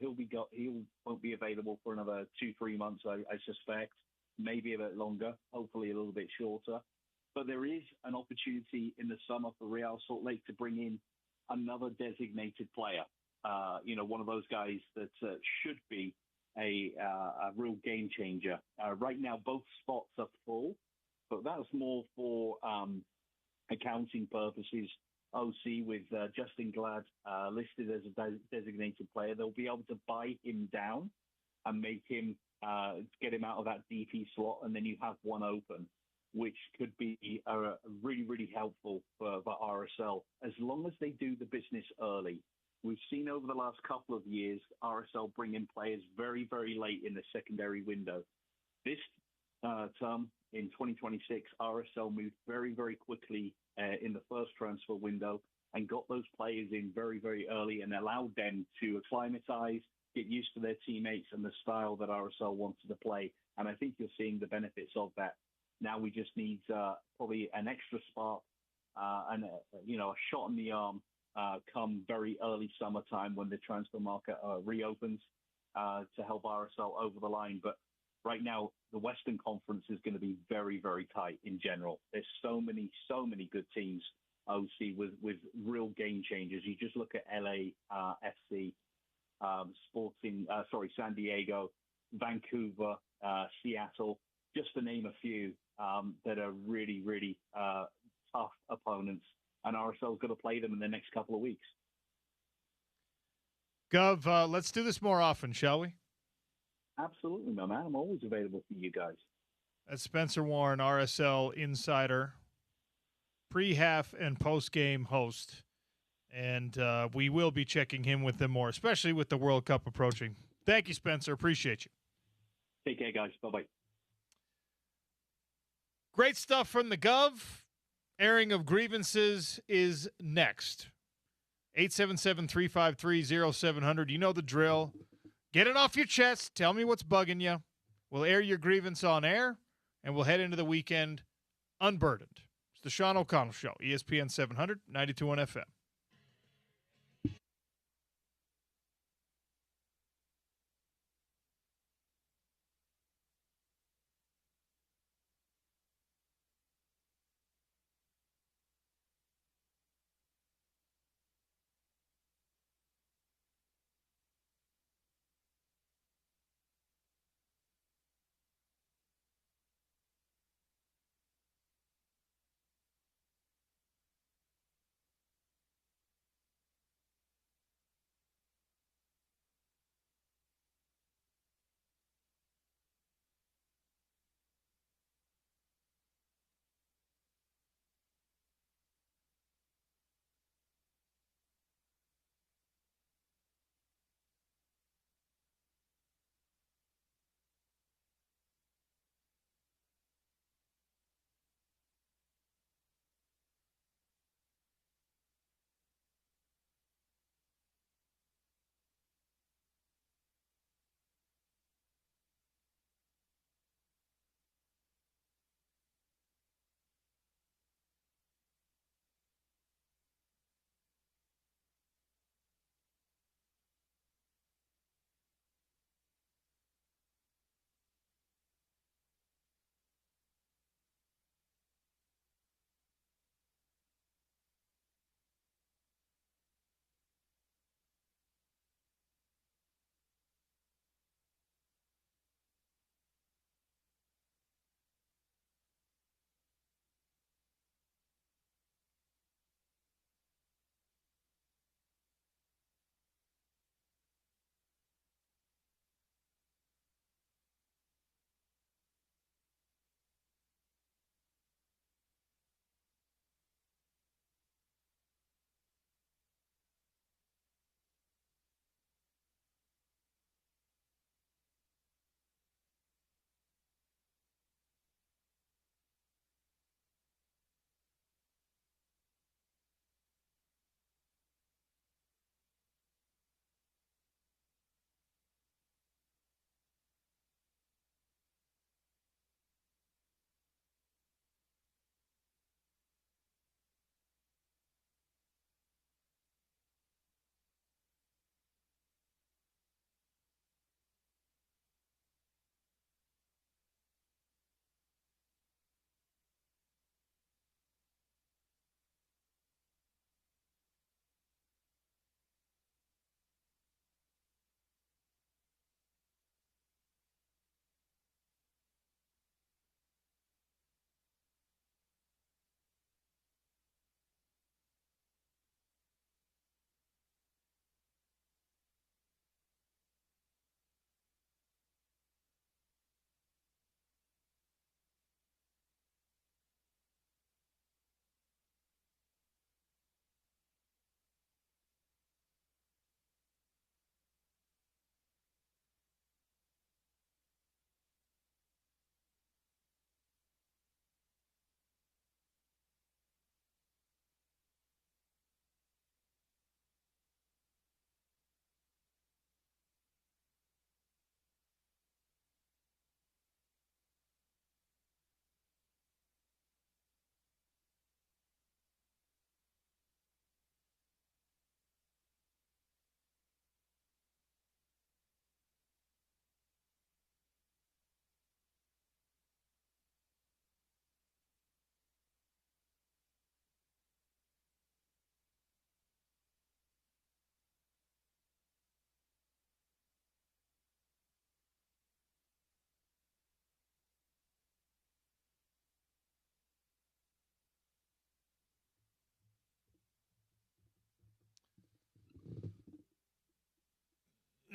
he won't be available for another 2-3 months, I suspect, maybe a bit longer, hopefully a little bit shorter. But there is an opportunity in the summer for Real Salt Lake to bring in another designated player. One of those guys that should be a real game changer. Right now, both spots are full, but that's more for accounting purposes. OC with Justin Glad listed as a designated player. They'll be able to buy him down and make him get him out of that DP slot, and then you have one open, which could be really, really helpful for RSL as long as they do the business early. We've seen over the last couple of years RSL bring in players very, very late in the secondary window. This term in 2026, RSL moved very, very quickly in the first transfer window and got those players in very, very early and allowed them to acclimatize, get used to their teammates and the style that RSL wanted to play. And I think you're seeing the benefits of that. Now we just need probably an extra spark and a shot in the arm come very early summertime when the transfer market reopens to help RSL over the line. But right now, the Western Conference is going to be very, very tight in general. There's so many good teams, OC, with real game changers. You just look at LA FC, San Diego, Vancouver, Seattle, just to name a few that are really, really tough opponents. And RSL's going to play them in the next couple of weeks. Gov, let's do this more often, shall we? Absolutely, my man. I'm always available for you guys. That's Spencer Warren, RSL insider, pre-half and post-game host. And we will be checking him with them more, especially with the World Cup approaching. Thank you, Spencer. Appreciate you. Take care, guys. Bye-bye. Great stuff from the Gov. Airing of grievances is next. 877-353-0700. You know the drill. Get it off your chest. Tell me what's bugging you. We'll air your grievance on air, and we'll head into the weekend unburdened. It's the Sean O'Connell Show, ESPN 700, 92.1 FM.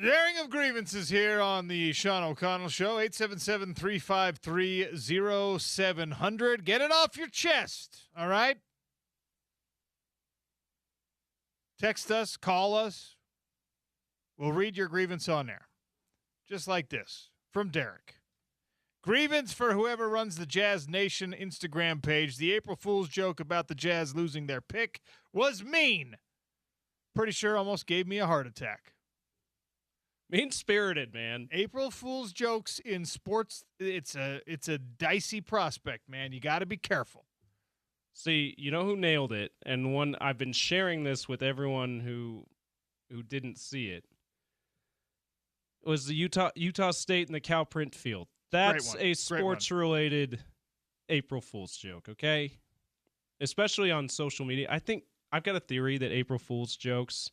Airing of grievances here on the Sean O'Connell Show, 877-353-0700. Get it off your chest, all right? Text us, call us. We'll read your grievance on air. Just like this, from Derek. Grievance for whoever runs the Jazz Nation Instagram page. The April Fool's joke about the Jazz losing their pick was mean. Pretty sure almost gave me a heart attack. Mean-spirited, man. April Fool's jokes in sports, it's a dicey prospect, man. You got to be careful. See, you know who nailed it? And one I've been sharing this with everyone who didn't see it. It was the Utah State and the cow print field. That's a sports-related April Fool's joke, okay? Especially on social media. I think I've got a theory that April Fool's jokes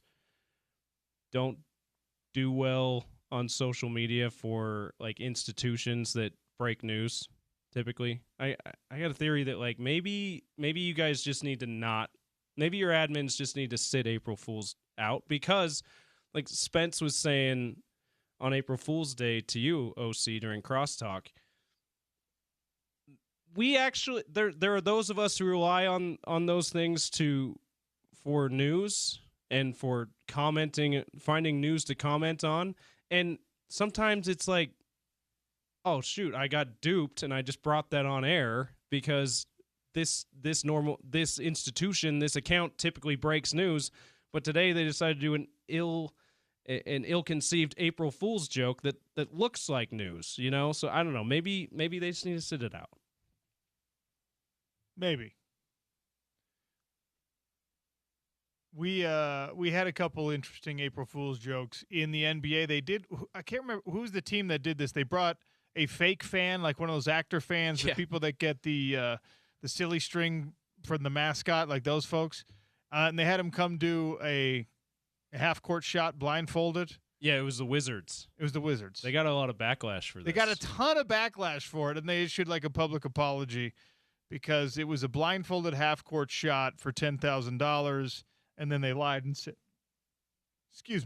don't do well on social media for like institutions that break news. Typically, I got a theory that like maybe you guys just need to maybe your admins just need to sit April Fool's out, because like Spence was saying on April Fool's Day to you, OC, during Crosstalk, we actually there are those of us who rely on those things for news and for commenting, finding news to comment on. And sometimes it's like, oh, shoot, I got duped and I just brought that on air because this institution, this account typically breaks news. But today they decided to do an ill-conceived April Fool's joke that looks like news, you know? So I don't know. Maybe they just need to sit it out. Maybe. We had a couple interesting April Fool's jokes in the NBA. They did. I can't remember who's the team that did this. They brought a fake fan, like one of those actor fans, the people that get the silly string from the mascot, like those folks, and they had him come do a half-court shot blindfolded. Yeah, it was the Wizards. They got a lot of backlash for this. They got a ton of backlash for it, and they issued like a public apology because it was a blindfolded half-court shot for $10,000. And then they lied and said, you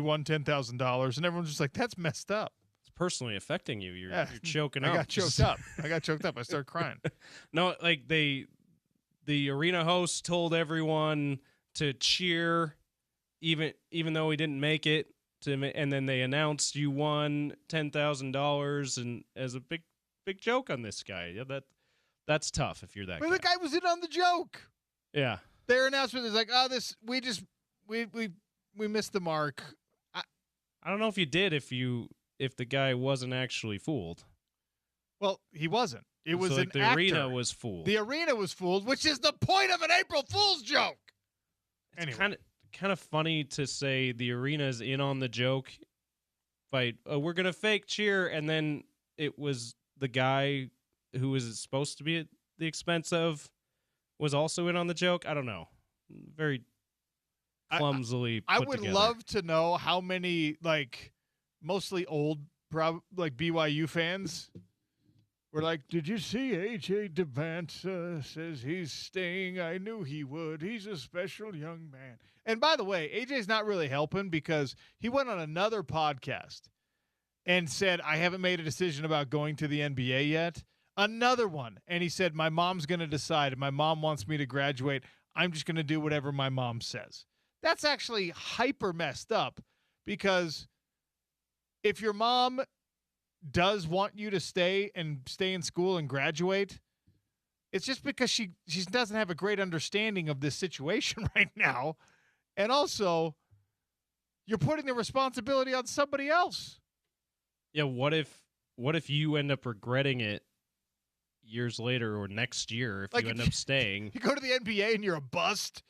won $10,000. And everyone's just like, that's messed up. It's personally affecting you. You're choking up. I got choked up. I started crying. No, like the arena host told everyone to cheer even though we didn't make it, and then they announced you won $10,000 and as a big joke on this guy. Yeah, that's tough if you're that guy. The guy was in on the joke. Yeah. Their announcement is like, oh, we missed the mark. I don't know if you did if the guy wasn't actually fooled. Well, he wasn't. It was like an the actor. arena was fooled. The arena was fooled, which is the point of an April Fool's joke. It's anyway. kind of funny to say the arena's in on the joke by we're gonna fake cheer, and then it was the guy who was supposed to be at the expense of was also in on the joke. I don't know. Very clumsily I put would together. love to know how many, like, mostly old, like BYU fans were like, did you see AJ Devant says he's staying? I knew he would. He's a special young man. And by the way, AJ's not really helping because he went on another podcast and said, I haven't made a decision about going to the NBA yet. Another one. And he said, my mom's going to decide. If my mom wants me to graduate, I'm just going to do whatever my mom says. That's actually hyper messed up, because if your mom does want you to stay in school and graduate, it's just because she doesn't have a great understanding of this situation right now. And also, you're putting the responsibility on somebody else. Yeah, what if you end up regretting it years later or next year if you end up staying? You go to the NBA and you're a bust,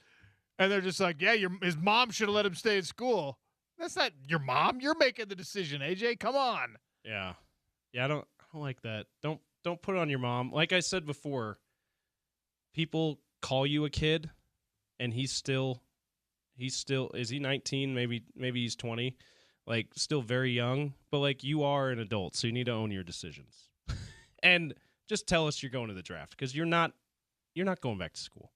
and they're just like, yeah, his mom should have let him stay in school. That's not your mom. You're making the decision, AJ. Come on. Yeah. Yeah, I don't like that. Don't put it on your mom. Like I said before, people call you a kid, and he's still is he 19? Maybe he's 20. Like, still very young, but like, you are an adult, so you need to own your decisions. And just tell us you're going to the draft, because you're not going back to school.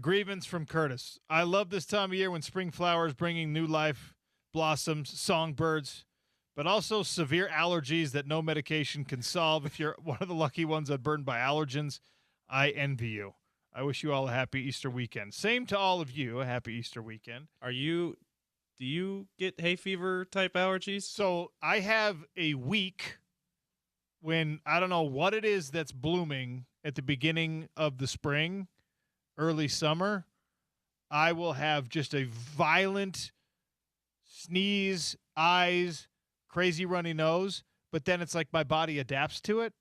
Grievance from Curtis. I love this time of year when spring flowers bringing new life, blossoms, songbirds, but also severe allergies that no medication can solve. If you're one of the lucky ones unburdened by allergens, I envy you. I wish you all a happy Easter weekend. Same to all of you, a happy Easter weekend. Do you get hay fever type allergies? So I have a week when I don't know what it is that's blooming at the beginning of the spring, early summer. I will have just a violent sneeze, eyes, crazy runny nose, but then it's like my body adapts to it,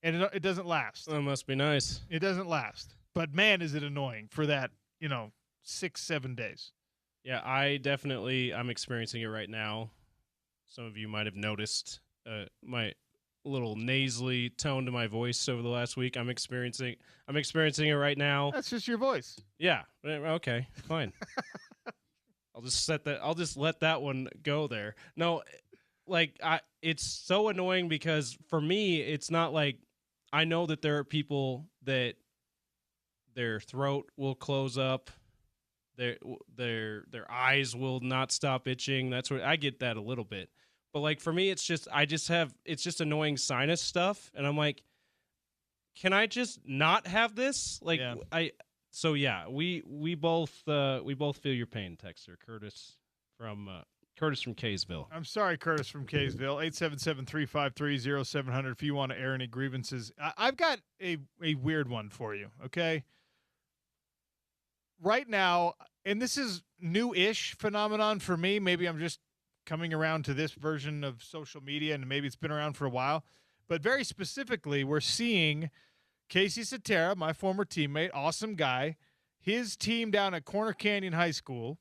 and it doesn't last. That must be nice. It doesn't last. But, man, is it annoying for that, 6-7 days. Yeah, I'm experiencing it right now. Some of you might have noticed my little nasally tone to my voice over the last week. I'm experiencing it right now. That's just your voice. Yeah. Okay, fine. I'll just let that one go there. No, it's so annoying because for me, it's not like I know that there are people that their throat will close up. Their eyes will not stop itching. That's what I get that a little bit. But like for me, it's just annoying sinus stuff. And I'm like, can I just not have this? Like we both feel your pain, texter Curtis from Kaysville. I'm sorry, Curtis from Kaysville. 877-353-0700 if you want to air any grievances. I've got a weird one for you, okay? Right now, and this is new-ish phenomenon for me. Maybe I'm just coming around to this version of social media, and maybe it's been around for a while. But very specifically, we're seeing Casey Cetera, my former teammate, awesome guy, his team down at Corner Canyon High School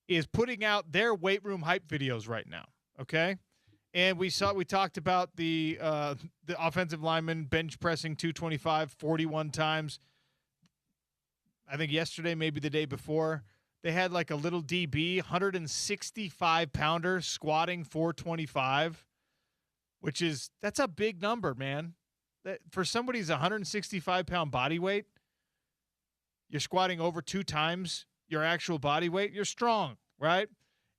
is putting out their weight room hype videos right now, okay? And we talked about the offensive lineman bench pressing 225 41 times. I think yesterday, maybe the day before, they had like a little DB, 165-pounder squatting 425, that's a big number, man. For somebody's 165-pound body weight, you're squatting over 2 times your actual body weight. You're strong, right?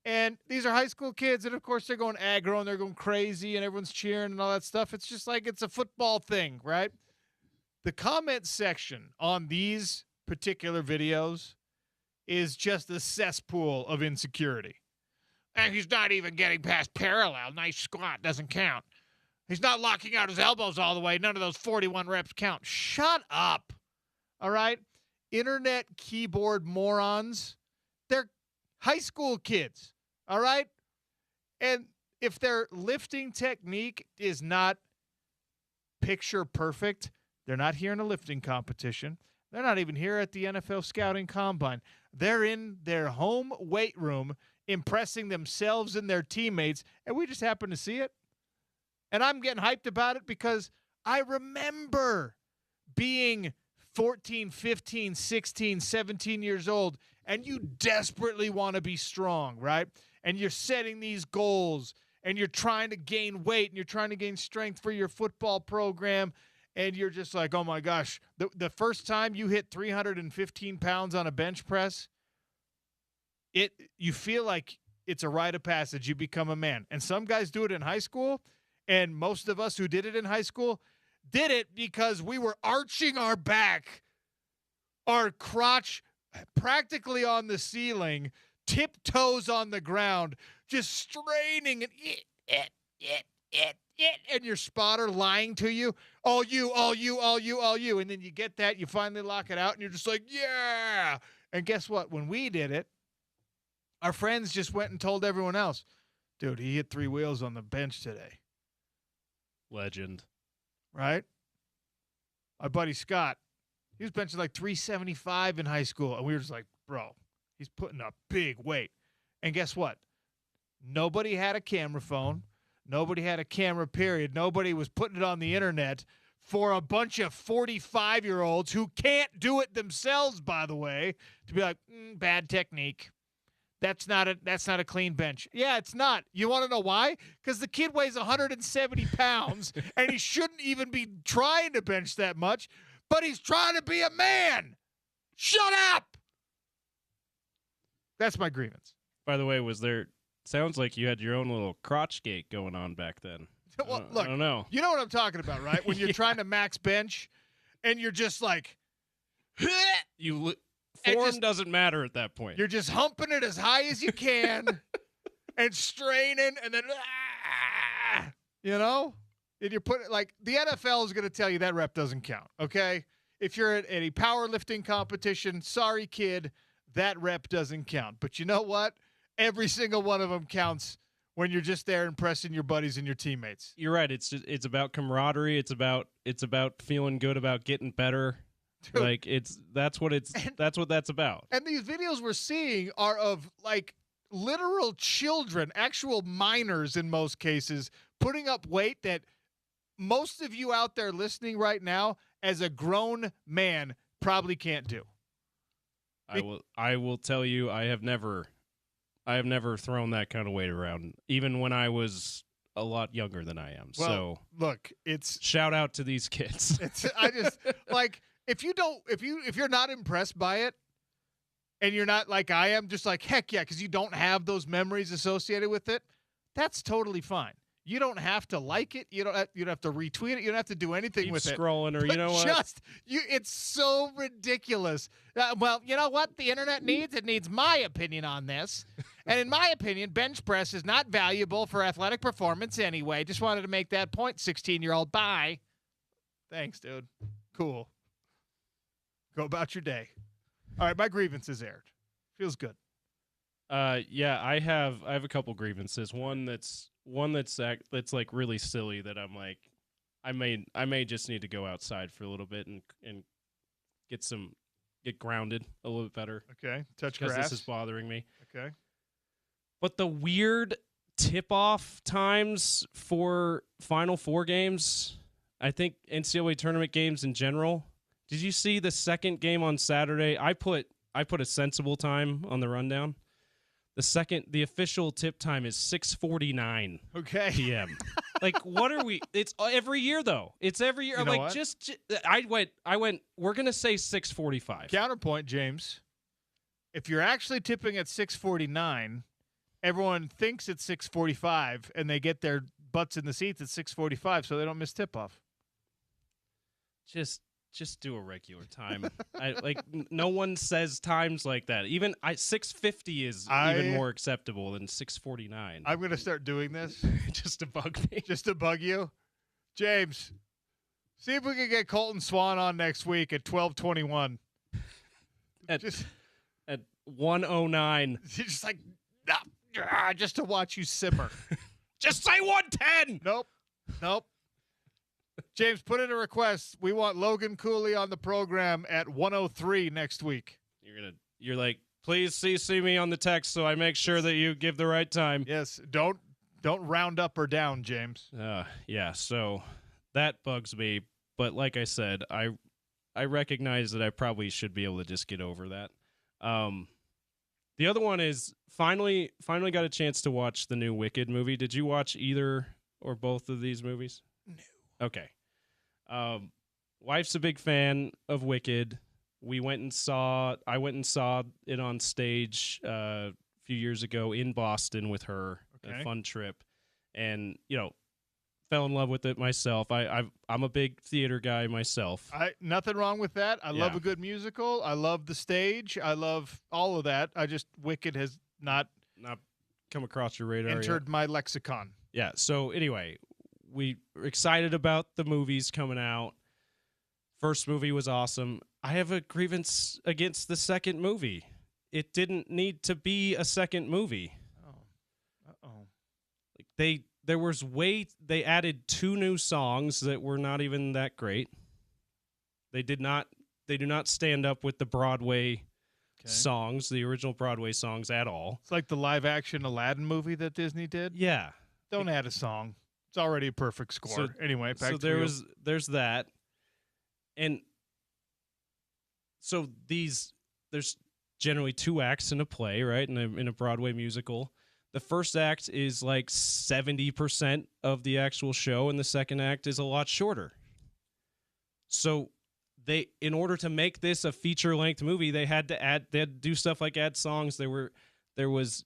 And these are high school kids, and of course they're going aggro and they're going crazy and everyone's cheering and all that stuff. It's just like it's a football thing, right? The comment section on these particular videos is just a cesspool of insecurity. And he's not even getting past parallel. Nice squat, doesn't count. He's not locking out his elbows all the way. None of those 41 reps count. Shut up. All right? Internet keyboard morons. They're high school kids. All right? And if their lifting technique is not picture perfect, they're not here in a lifting competition. They're not even here at the NFL Scouting Combine. They're in their home weight room impressing themselves and their teammates, and we just happen to see it. And I'm getting hyped about it because I remember being 14, 15, 16, 17 years old, and you desperately want to be strong, right? And you're setting these goals, and you're trying to gain weight, and you're trying to gain strength for your football program, and you're just like, oh, my gosh. The first time you hit 315 pounds on a bench press, you feel like it's a rite of passage. You become a man. And some guys do it in high school, and most of us who did it in high school did it because we were arching our back, our crotch practically on the ceiling, tiptoes on the ground, just straining and and your spotter lying to you, all you. And then you get that, you finally lock it out, and you're just like, yeah. And guess what? When we did it, our friends just went and told everyone else, dude, he hit 3 wheels on the bench today. Legend. Right? My buddy Scott, he was benching like 375 in high school, and we were just like, bro, he's putting up big weight. And guess what? Nobody had a camera phone. Nobody had a camera, period. Nobody was putting it on the internet for a bunch of 45-year-olds who can't do it themselves, by the way, to be like, bad technique. That's not a clean bench. Yeah, it's not. You want to know why? Because the kid weighs 170 pounds, and he shouldn't even be trying to bench that much, but he's trying to be a man. Shut up! That's my grievance. By the way, sounds like you had your own little crotch gate going on back then. Well, I look, don't know. you know what I'm talking about, right? When you're trying to max bench and you're just like, Form doesn't matter at that point. You're just humping it as high as you can and straining and then, and you're putting like the NFL is going to tell you that rep doesn't count. Okay. If you're at a powerlifting competition, sorry, kid, that rep doesn't count. But you know what? Every single one of them counts when you're just there impressing your buddies and your teammates. You're right. It's about camaraderie. It's about feeling good about getting better. Dude. Like that's what that's about. And these videos we're seeing are of like literal children, actual minors in most cases, putting up weight that most of you out there listening right now as a grown man probably can't do. I will tell you I have never thrown that kind of weight around, even when I was a lot younger than I am. Well, so look, it's shout out to these kids. I just like if you're not impressed by it and you're not like I am, just like heck yeah, because you don't have those memories associated with it, that's totally fine. You don't have to like it. You don't have to retweet it. You don't have to do anything with it. Scrolling, or you know what? It's so ridiculous. Well, you know what the internet needs? It needs my opinion on this. And in my opinion, bench press is not valuable for athletic performance anyway. Just wanted to make that point, 16-year-old. Bye. Thanks, dude. Cool. Go about your day. All right, my grievance is aired. Feels good. Yeah, I have a couple grievances. One that's like really silly that I'm like, I may just need to go outside for a little bit and get grounded a little bit better. Okay, touch grass. Because this is bothering me. Okay. But the weird tip-off times for Final Four games, I think NCAA tournament games in general. Did you see the second game on Saturday? I put a sensible time on the rundown. The official tip time is 6:49 p.m. Like, what are we? It's every year though. It's every year. You I'm know like, what? I went. We're gonna say 6:45. Counterpoint, James. If you're actually tipping at 6:49, everyone thinks it's 6:45, and they get their butts in the seats at 6:45, so they don't miss tip off. Just do a regular time. No one says times like that. Even 6:50 is even more acceptable than 6:49. I'm going to start doing this just to bug me. Just to bug you. James, see if we can get Colton Swan on next week at 12:21. At 1:09. Just like just to watch you simmer. Just say 1:10. Nope. James, put in a request. We want Logan Cooley on the program at 1:03 next week. You're like, please CC me on the text so I make sure that you give the right time. Yes, don't round up or down, James. Yeah, so that bugs me. But like I said, I recognize that I probably should be able to just get over that. The other one is finally got a chance to watch the new Wicked movie. Did you watch either or both of these movies? No. Okay. Wife's a big fan of Wicked. I went and saw it on stage a few years ago in Boston with her. Okay. A fun trip. And, fell in love with it myself. I'm a big theater guy myself. Nothing wrong with that. I love a good musical. I love the stage. I love all of that. Wicked has not come across your radar entered my lexicon. Yeah. So anyway, we were excited about the movies coming out. First movie was awesome. I have a grievance against the second movie. It didn't need to be a second movie. Oh. Uh-oh. They added 2 new songs that were not even that great. They do not stand up with the Broadway songs, the original Broadway songs at all. It's like the live action Aladdin movie that Disney did. Yeah. Don't add a song. It's already a perfect score. So, anyway, back to there's that. And so there's generally 2 acts in a play, right? In a Broadway musical. The first act is like 70% of the actual show, and the second act is a lot shorter. So in order to make this a feature-length movie, they had to do stuff like add songs. There was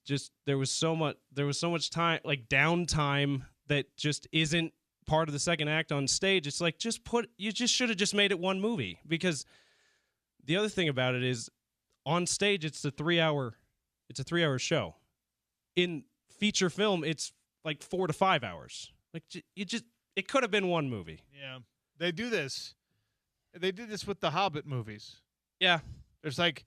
so much time, like downtime, that just isn't part of the second act on stage. It's like, you just should have just made it one movie. Because the other thing about it is, on stage it's a 3-hour show. In feature film, it's like 4 to 5 hours. Like, it could have been one movie. Yeah, they do this. They did this with the Hobbit movies. Yeah, there's like,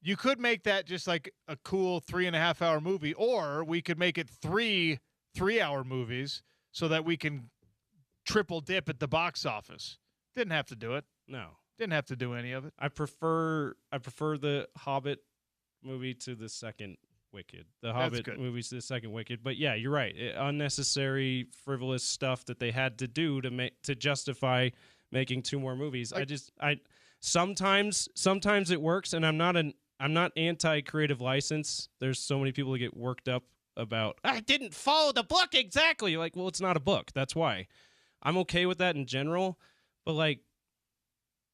you could make that just like a cool 3.5 hour movie, or we could make it 3-hour movies so that we can triple dip at the box office. Didn't have to do it. No, didn't have to do any of it. I prefer the Hobbit movie to the second Wicked. The Hobbit movies to the second Wicked. But yeah, you're right. Unnecessary, frivolous stuff that they had to do to justify making 2 more movies. Sometimes it works, and I'm not anti-creative license. There's so many people that get worked up about, I didn't follow the book exactly. Like, well, it's not a book. That's why. I'm okay with that in general, but like,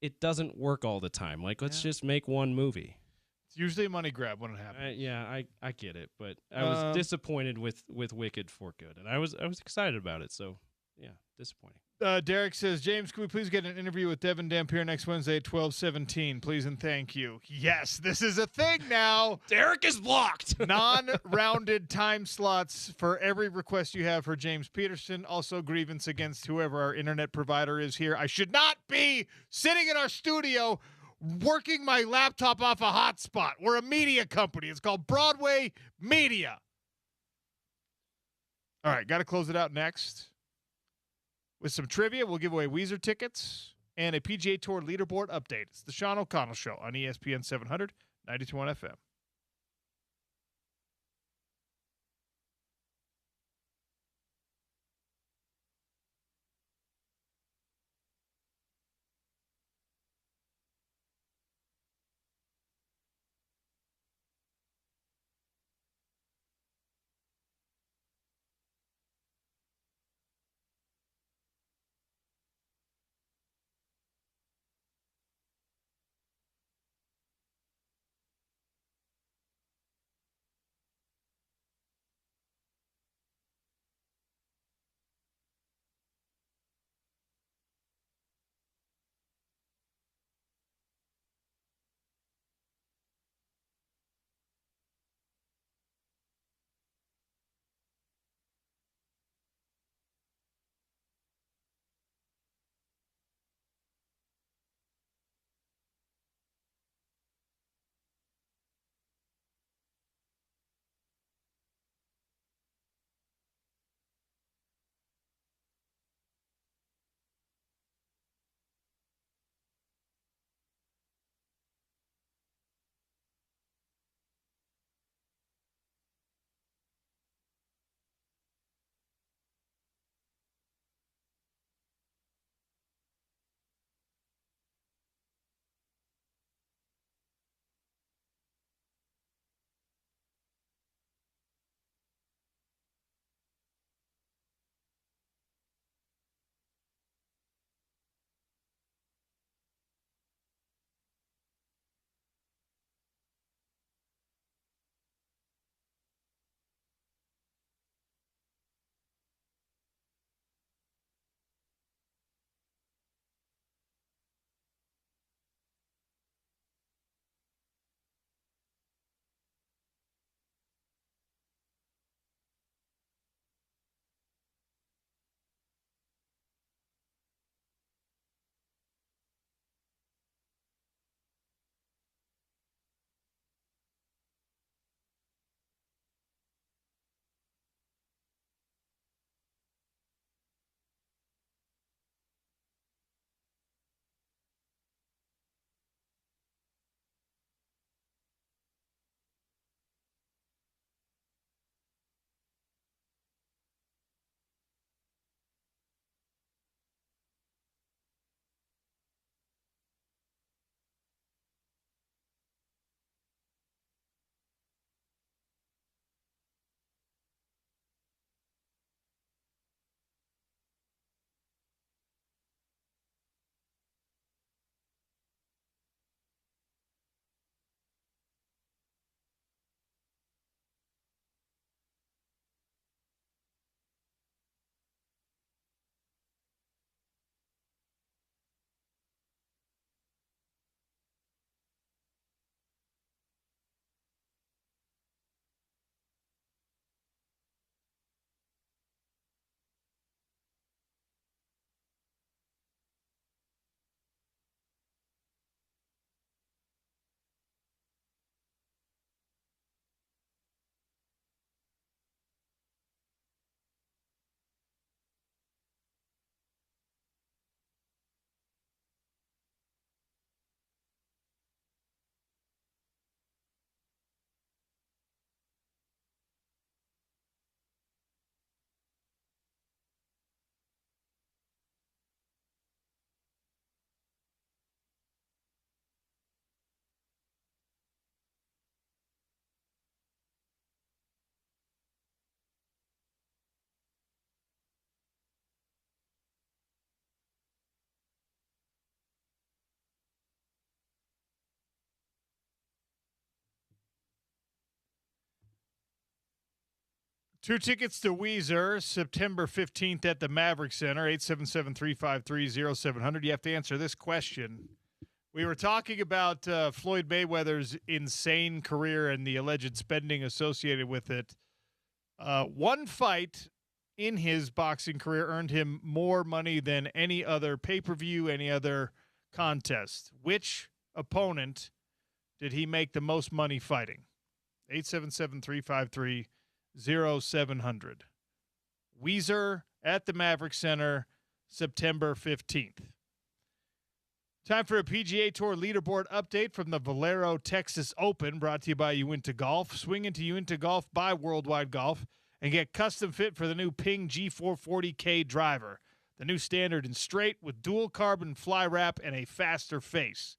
it doesn't work all the time. Like, let's just make one movie. It's usually a money grab when it happens. I get it, but I was disappointed with Wicked for good, and I was excited about it. So yeah, disappointing. Derek says, James, can we please get an interview with Devin Dampier next Wednesday at 12:17? Please and thank you. Yes, this is a thing now. Derek is blocked. Non-rounded time slots for every request you have for James Peterson. Also, grievance against whoever our internet provider is here. I should not be sitting in our studio working my laptop off a hotspot. We're a media company. It's called Broadway Media. All right, got to close it out next with some trivia. We'll give away Weezer tickets and a PGA Tour leaderboard update. It's the Sean O'Connell Show on ESPN 700, 92.1 FM. 2 tickets to Weezer, September 15th at the Maverick Center, 877-353-0700. You have to answer this question. We were talking about Floyd Mayweather's insane career and the alleged spending associated with it. One fight in his boxing career earned him more money than any other pay-per-view, any other contest. Which opponent did he make the most money fighting? 877-353-0700. Weezer at the Maverick Center, September 15th. Time for a PGA Tour leaderboard update from the Valero Texas Open, brought to you by Uinta Golf. Swing into Uinta Golf by Worldwide Golf and get custom fit for the new Ping G440K driver, the new standard and straight with dual carbon fly wrap and a faster face.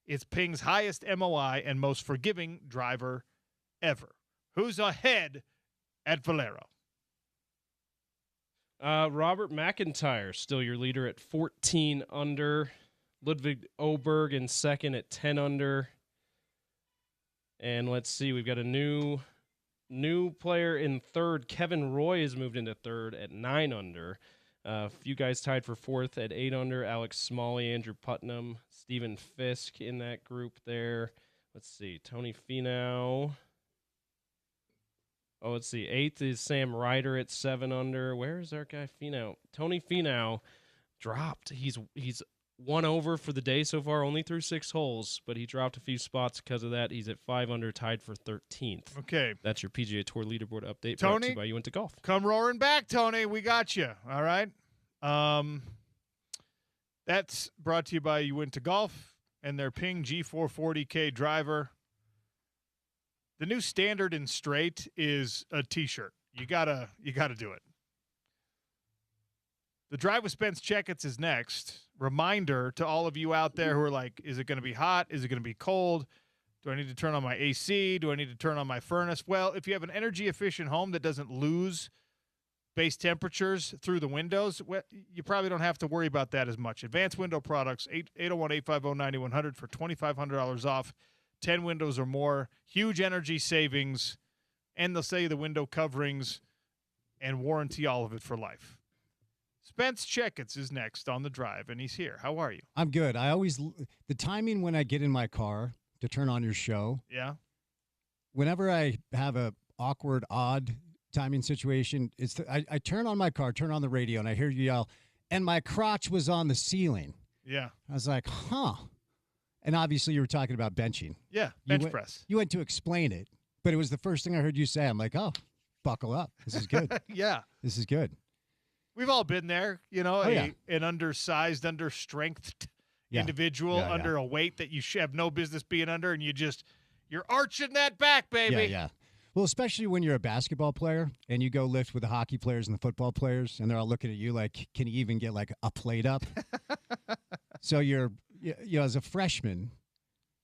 It's Ping's highest MOI and most forgiving driver ever. Who's ahead at Valero? Robert McIntyre, still your leader at 14 under. Ludwig Oberg in second at 10 under. And let's see, we've got a new player in third. Kevin Roy has moved into third at 9 under. A few guys tied for fourth at 8 under. Alex Smalley, Andrew Putnam, Stephen Fisk in that group there. Let's see, Tony Finau. Oh, let's see. 8th is Sam Ryder at 7 under. Where is our guy Finau? Tony Finau dropped. He's one over for the day so far, only through 6 holes, but he dropped a few spots because of that. He's at 5 under, tied for 13th. Okay. That's your PGA Tour leaderboard update. Tony, brought to you by Uinta Golf. Come roaring back, Tony. We got you. All right. That's brought to you by Uinta Golf and their Ping G440K driver. The new standard and straight is a T-shirt. You gotta do it. The Drive with Spence Checketts is next. Reminder to all of you out there who are like, is it going to be hot? Is it going to be cold? Do I need to turn on my AC? Do I need to turn on my furnace? Well, if you have an energy-efficient home that doesn't lose base temperatures through the windows, well, you probably don't have to worry about that as much. Advanced Window Products, 801-850-9100 for $2,500 off. 10 windows or more. Huge energy savings. And they'll sell you the window coverings and warranty all of it for life. Spence Checketts is next on the Drive, and he's here. How are you? I'm good. The timing when I get in my car to turn on your show. Yeah. Whenever I have a awkward, odd timing situation, I turn on my car, turn on the radio, and I hear you yell, and my crotch was on the ceiling. Yeah. I was like, huh. And obviously you were talking about benching. Yeah, bench press. You went to explain it, but it was the first thing I heard you say. I'm like, oh, buckle up. This is good. Yeah. This is good. We've all been there, you know, yeah. An undersized, understrengthed individual under a weight that you have no business being under, and you're arching that back, baby. Yeah. Well, especially when you're a basketball player and you go lift with the hockey players and the football players, and they're all looking at you like, can you even get like a plate up? So as a freshman,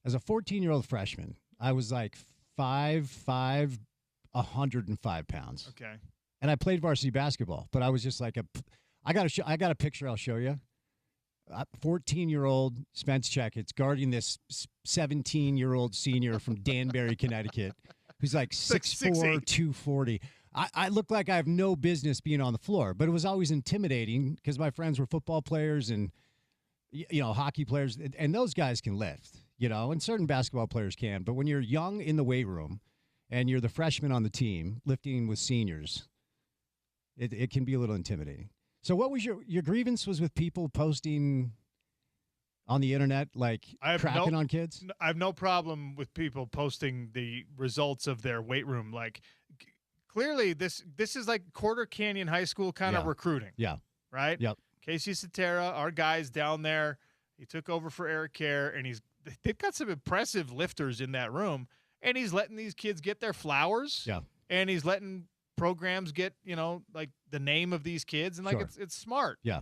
as a 14-year-old freshman, I was like 5'5", 105 pounds. Okay. And I played varsity basketball, but I was just like I got a picture I'll show you. 14-year-old Spence Checketts guarding this 17-year-old senior from Danbury, Connecticut, who's like 6'4", 240. I look like I have no business being on the floor, but it was always intimidating because my friends were football players and hockey players, and those guys can lift, and certain basketball players can. But when you're young in the weight room and you're the freshman on the team lifting with seniors, it can be a little intimidating. So what was your grievance was with people posting on the internet, like cracking on kids? I have no problem with people posting the results of their weight room. Like, clearly this is like Quarter Canyon High School kind of recruiting. Yeah. Right? Yep. Casey Cetera, our guy's down there. He took over for Eric Kerr, and they've got some impressive lifters in that room, and he's letting these kids get their flowers. Yeah. And he's letting programs get, like the name of these kids, and like it's smart. Yeah.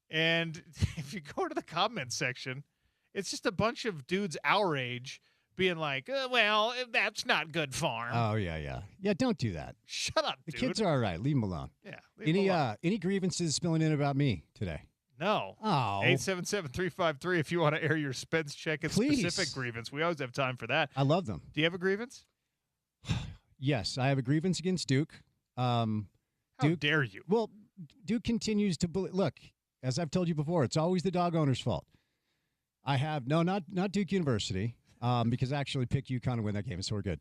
And if you go to the comment section, it's just a bunch of dudes our age being like, well, that's not good form. Oh, yeah. Yeah, don't do that. Shut up, the dude. kids are all right. Leave them alone. Yeah. Any grievances spilling in about me today? No. Oh. 877-353 if you want to air your Spence Checketts specific grievance. We always have time for that. I love them. Do you have a grievance? Yes, I have a grievance against Duke. How dare you? Well, Duke continues to look, as I've told you before, it's always the dog owner's fault. I have not Duke University, because I actually picked UConn to win that game, so we're good.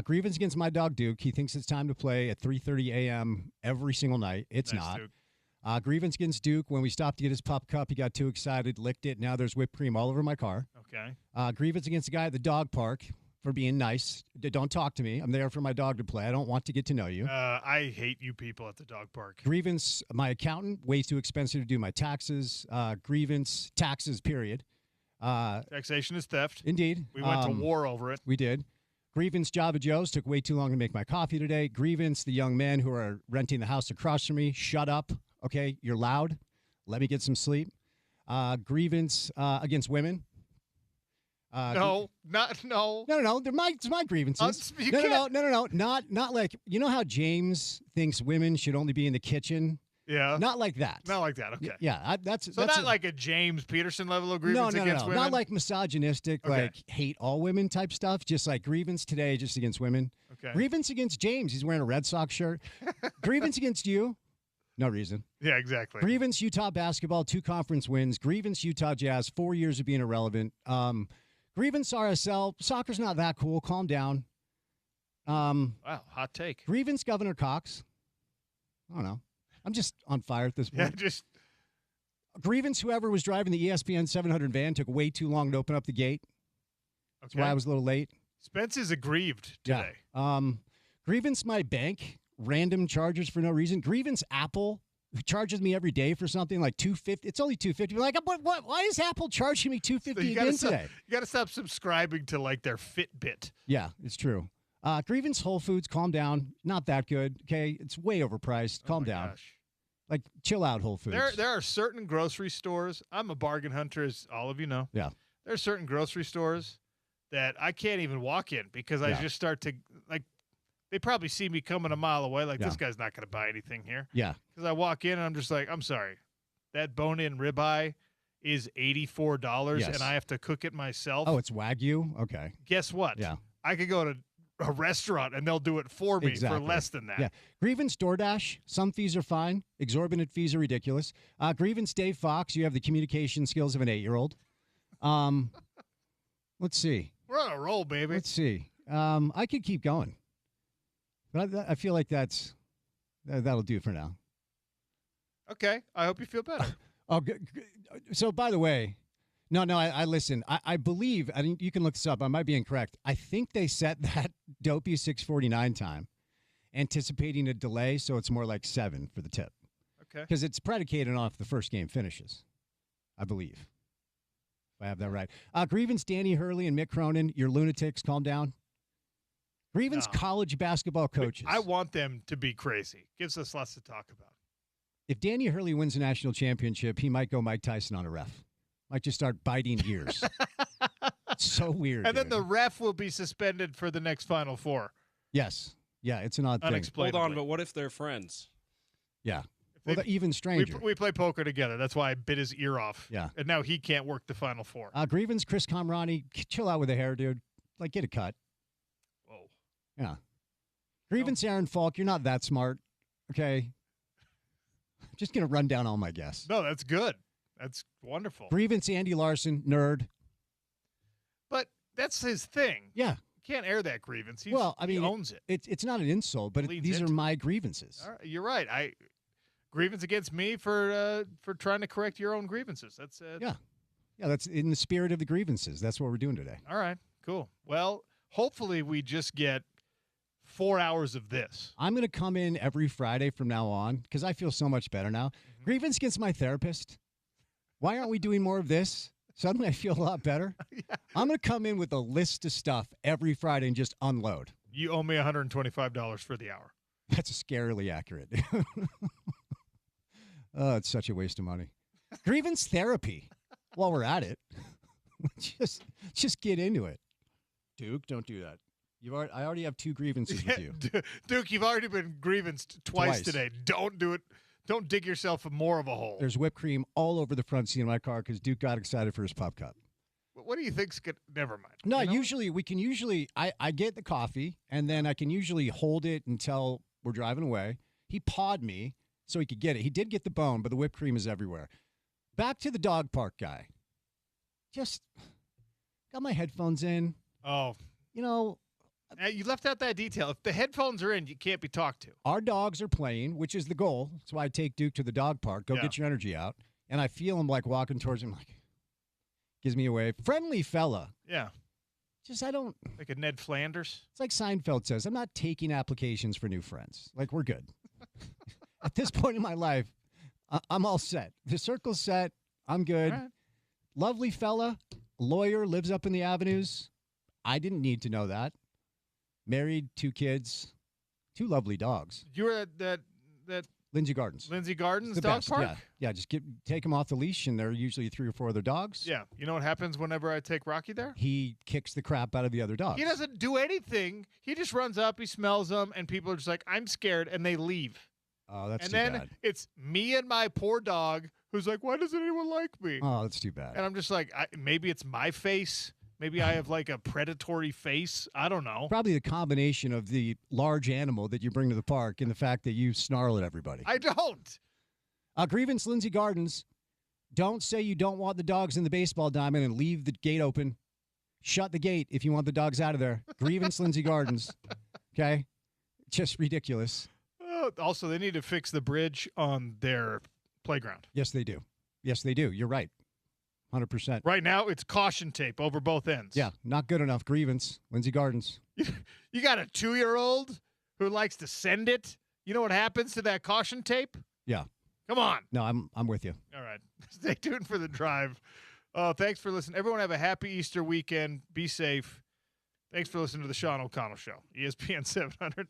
Grievance against my dog Duke. He thinks it's time to play at 3:30 a.m. every single night. It's Nice, not. Duke. Grievance against Duke. When we stopped to get his pup cup, he got too excited, licked it. Now there's whipped cream all over my car. Okay. Grievance against the guy at the dog park for being nice. Don't talk to me. I'm there for my dog to play. I don't want to get to know you. I hate you people at the dog park. Grievance, my accountant, way too expensive to do my taxes. Grievance, taxes, period. Taxation is theft. Indeed. We went to war over it. We did. Grievance, Java Joe's, took way too long to make my coffee today. Grievance, the young men who are renting the house across from me, shut up. Okay, you're loud. Let me get some sleep. Grievance against women. No. No. They're my grievances. You No. Not like, you know how James thinks women should only be in the kitchen? Yeah. Not like that. Not like that. Okay. Yeah, that's not like a James Peterson level of grievance against women? Not like misogynistic, Okay. like hate all women type stuff. Just like grievance today, just against women. Okay. Grievance against James. He's wearing a Red Sox shirt. Grievance against you. No reason. Yeah, exactly. Grievance Utah basketball, 2 conference wins. Grievance Utah Jazz, 4 years of being irrelevant. Grievance RSL, soccer's not that cool. Calm down. Wow, hot take. Grievance Governor Cox. I don't know. I'm just on fire at this point. Yeah, just Grievance whoever was driving the ESPN 700 van took way too long to open up the gate. That's okay. why I was a little late. Spence is aggrieved today. Yeah. Grievance my bank, random charges for no reason. Grievance Apple, who charges me every day for something like $250. It's only $250. Like, what? Why is Apple charging me $250 again today? You got to stop subscribing to like their Fitbit. Yeah, it's true. Grievance Whole Foods, calm down. Not that good. Okay, it's way overpriced. Calm down. Gosh. Like, chill out, Whole Foods. There are certain grocery stores. I'm a bargain hunter, as all of you know. Yeah. There are certain grocery stores that I can't even walk in because I just start to like. They probably see me coming a mile away. Like, this guy's not going to buy anything here. Yeah. Because I walk in and I'm just like, I'm sorry, that bone-in ribeye is $84 and I have to cook it myself. Oh, it's Wagyu? Okay. Guess what? Yeah. I could go to a restaurant and they'll do it for me for less than that. Yeah. Grievance DoorDash, some fees are fine. Exorbitant fees are ridiculous. Grievance Dave Fox, you have the communication skills of an 8-year-old. Let's see. We're on a roll, baby. Let's see. I could keep going. But I feel like that'll do for now. Okay. I hope you feel better. So, by the way, no, I listen. I believe, I mean, you can look this up. I might be incorrect. I think they set that dopey 6:49 time, anticipating a delay, so it's more like 7 for the tip. Okay. Because it's predicated off the first game finishes, I believe. If I have that right. Grievance Danny Hurley and Mick Cronin, you're lunatics. Calm down. Grievance college basketball coaches. I want them to be crazy. Gives us lots to talk about. If Danny Hurley wins a national championship, he might go Mike Tyson on a ref. Might just start biting ears. It's so weird. And then the ref will be suspended for the next Final Four. Yes. Yeah, it's an odd thing. Hold on, but what if they're friends? Yeah. Well, the even stranger. We play poker together. That's why I bit his ear off. Yeah. And now he can't work the Final Four. Grievance Chris Kamrani, chill out with the hair, dude. Like, get a cut. Whoa. Yeah. Grievance Aaron Falk, you're not that smart. Okay. Just going to run down all my guests. No, that's good. That's wonderful. Grievance Andy Larson, nerd. But that's his thing. Yeah. You can't air that grievance. He owns it. It's not an insult, but these are my grievances. All right, you're right. Grievance against me for trying to correct your own grievances. That's Yeah, that's in the spirit of the grievances. That's what we're doing today. All right, cool. Well, hopefully we just get 4 hours of this. I'm going to come in every Friday from now on because I feel so much better now. Mm-hmm. Grievance against my therapist. Why aren't we doing more of this? Suddenly I feel a lot better. Yeah. I'm going to come in with a list of stuff every Friday and just unload. You owe me $125 for the hour. That's scarily accurate. Oh, it's such a waste of money. Grievance therapy. While we're at it, just get into it. Duke, don't do that. I already have 2 grievances with you. Duke, you've already been grievanced twice today. Don't do it. Don't dig yourself more of a hole. There's whipped cream all over the front seat of my car because Duke got excited for his pop cup. What do you think's good? Never mind. No, usually I get the coffee and then I can usually hold it until We're driving away. He pawed me so he could get it. He did get the bone, but the whipped cream is everywhere. Back to the dog park guy. Just got my headphones in. Oh. You know, You left out that detail. If the headphones are in, you can't be talked to. our dogs are playing, which is the goal. That's why I take Duke to the dog park. Go Yeah. get your energy out. And I feel him like walking towards him, like, gives me a wave. Friendly fella. Yeah. Just, I don't, Like a Ned Flanders. it's like Seinfeld says, I'm not taking applications for new friends. Like, we're good. At this point in my life, I'm all set. The circle's set. I'm good. All right. Lovely fella, lawyer, lives up in the avenues. I didn't need to know that. Married, 2 kids, 2 lovely dogs. You were at that Lindsay Gardens. Lindsay Gardens The dog best, park? Yeah, just take them off the leash, and there are usually 3 or 4 other dogs. Yeah. You know what happens whenever I take Rocky there? He kicks the crap out of the other dogs. He doesn't do anything. He just runs up, he smells them, and people are just like, I'm scared, and they leave. Oh, that's And too then bad. it's me and my poor dog who's like, why doesn't anyone like me? Oh, that's too bad. And I'm just like, maybe it's my face. Maybe I have like a predatory face. I don't know. Probably the combination of the large animal that you bring to the park and the fact that you snarl at everybody. I don't. Grievance, Lindsay Gardens. Don't say you don't want the dogs in the baseball diamond and leave the gate open. Shut the gate if you want the dogs out of there. Grievance, Lindsay Gardens. Okay? Just ridiculous. Also, they need to fix the bridge on their playground. Yes, they do. Yes, they do. You're right. 100%. Right now, it's caution tape over both ends. Yeah, not good enough. Grievance, Lindsay Gardens. You got a 2-year-old who likes to send it. You know what happens to that caution tape? Yeah. Come on. No, I'm with you. All right. Stay tuned for the drive. Thanks for listening. Everyone have a happy Easter weekend. Be safe. Thanks for listening to the Sean O'Connell Show. ESPN 700.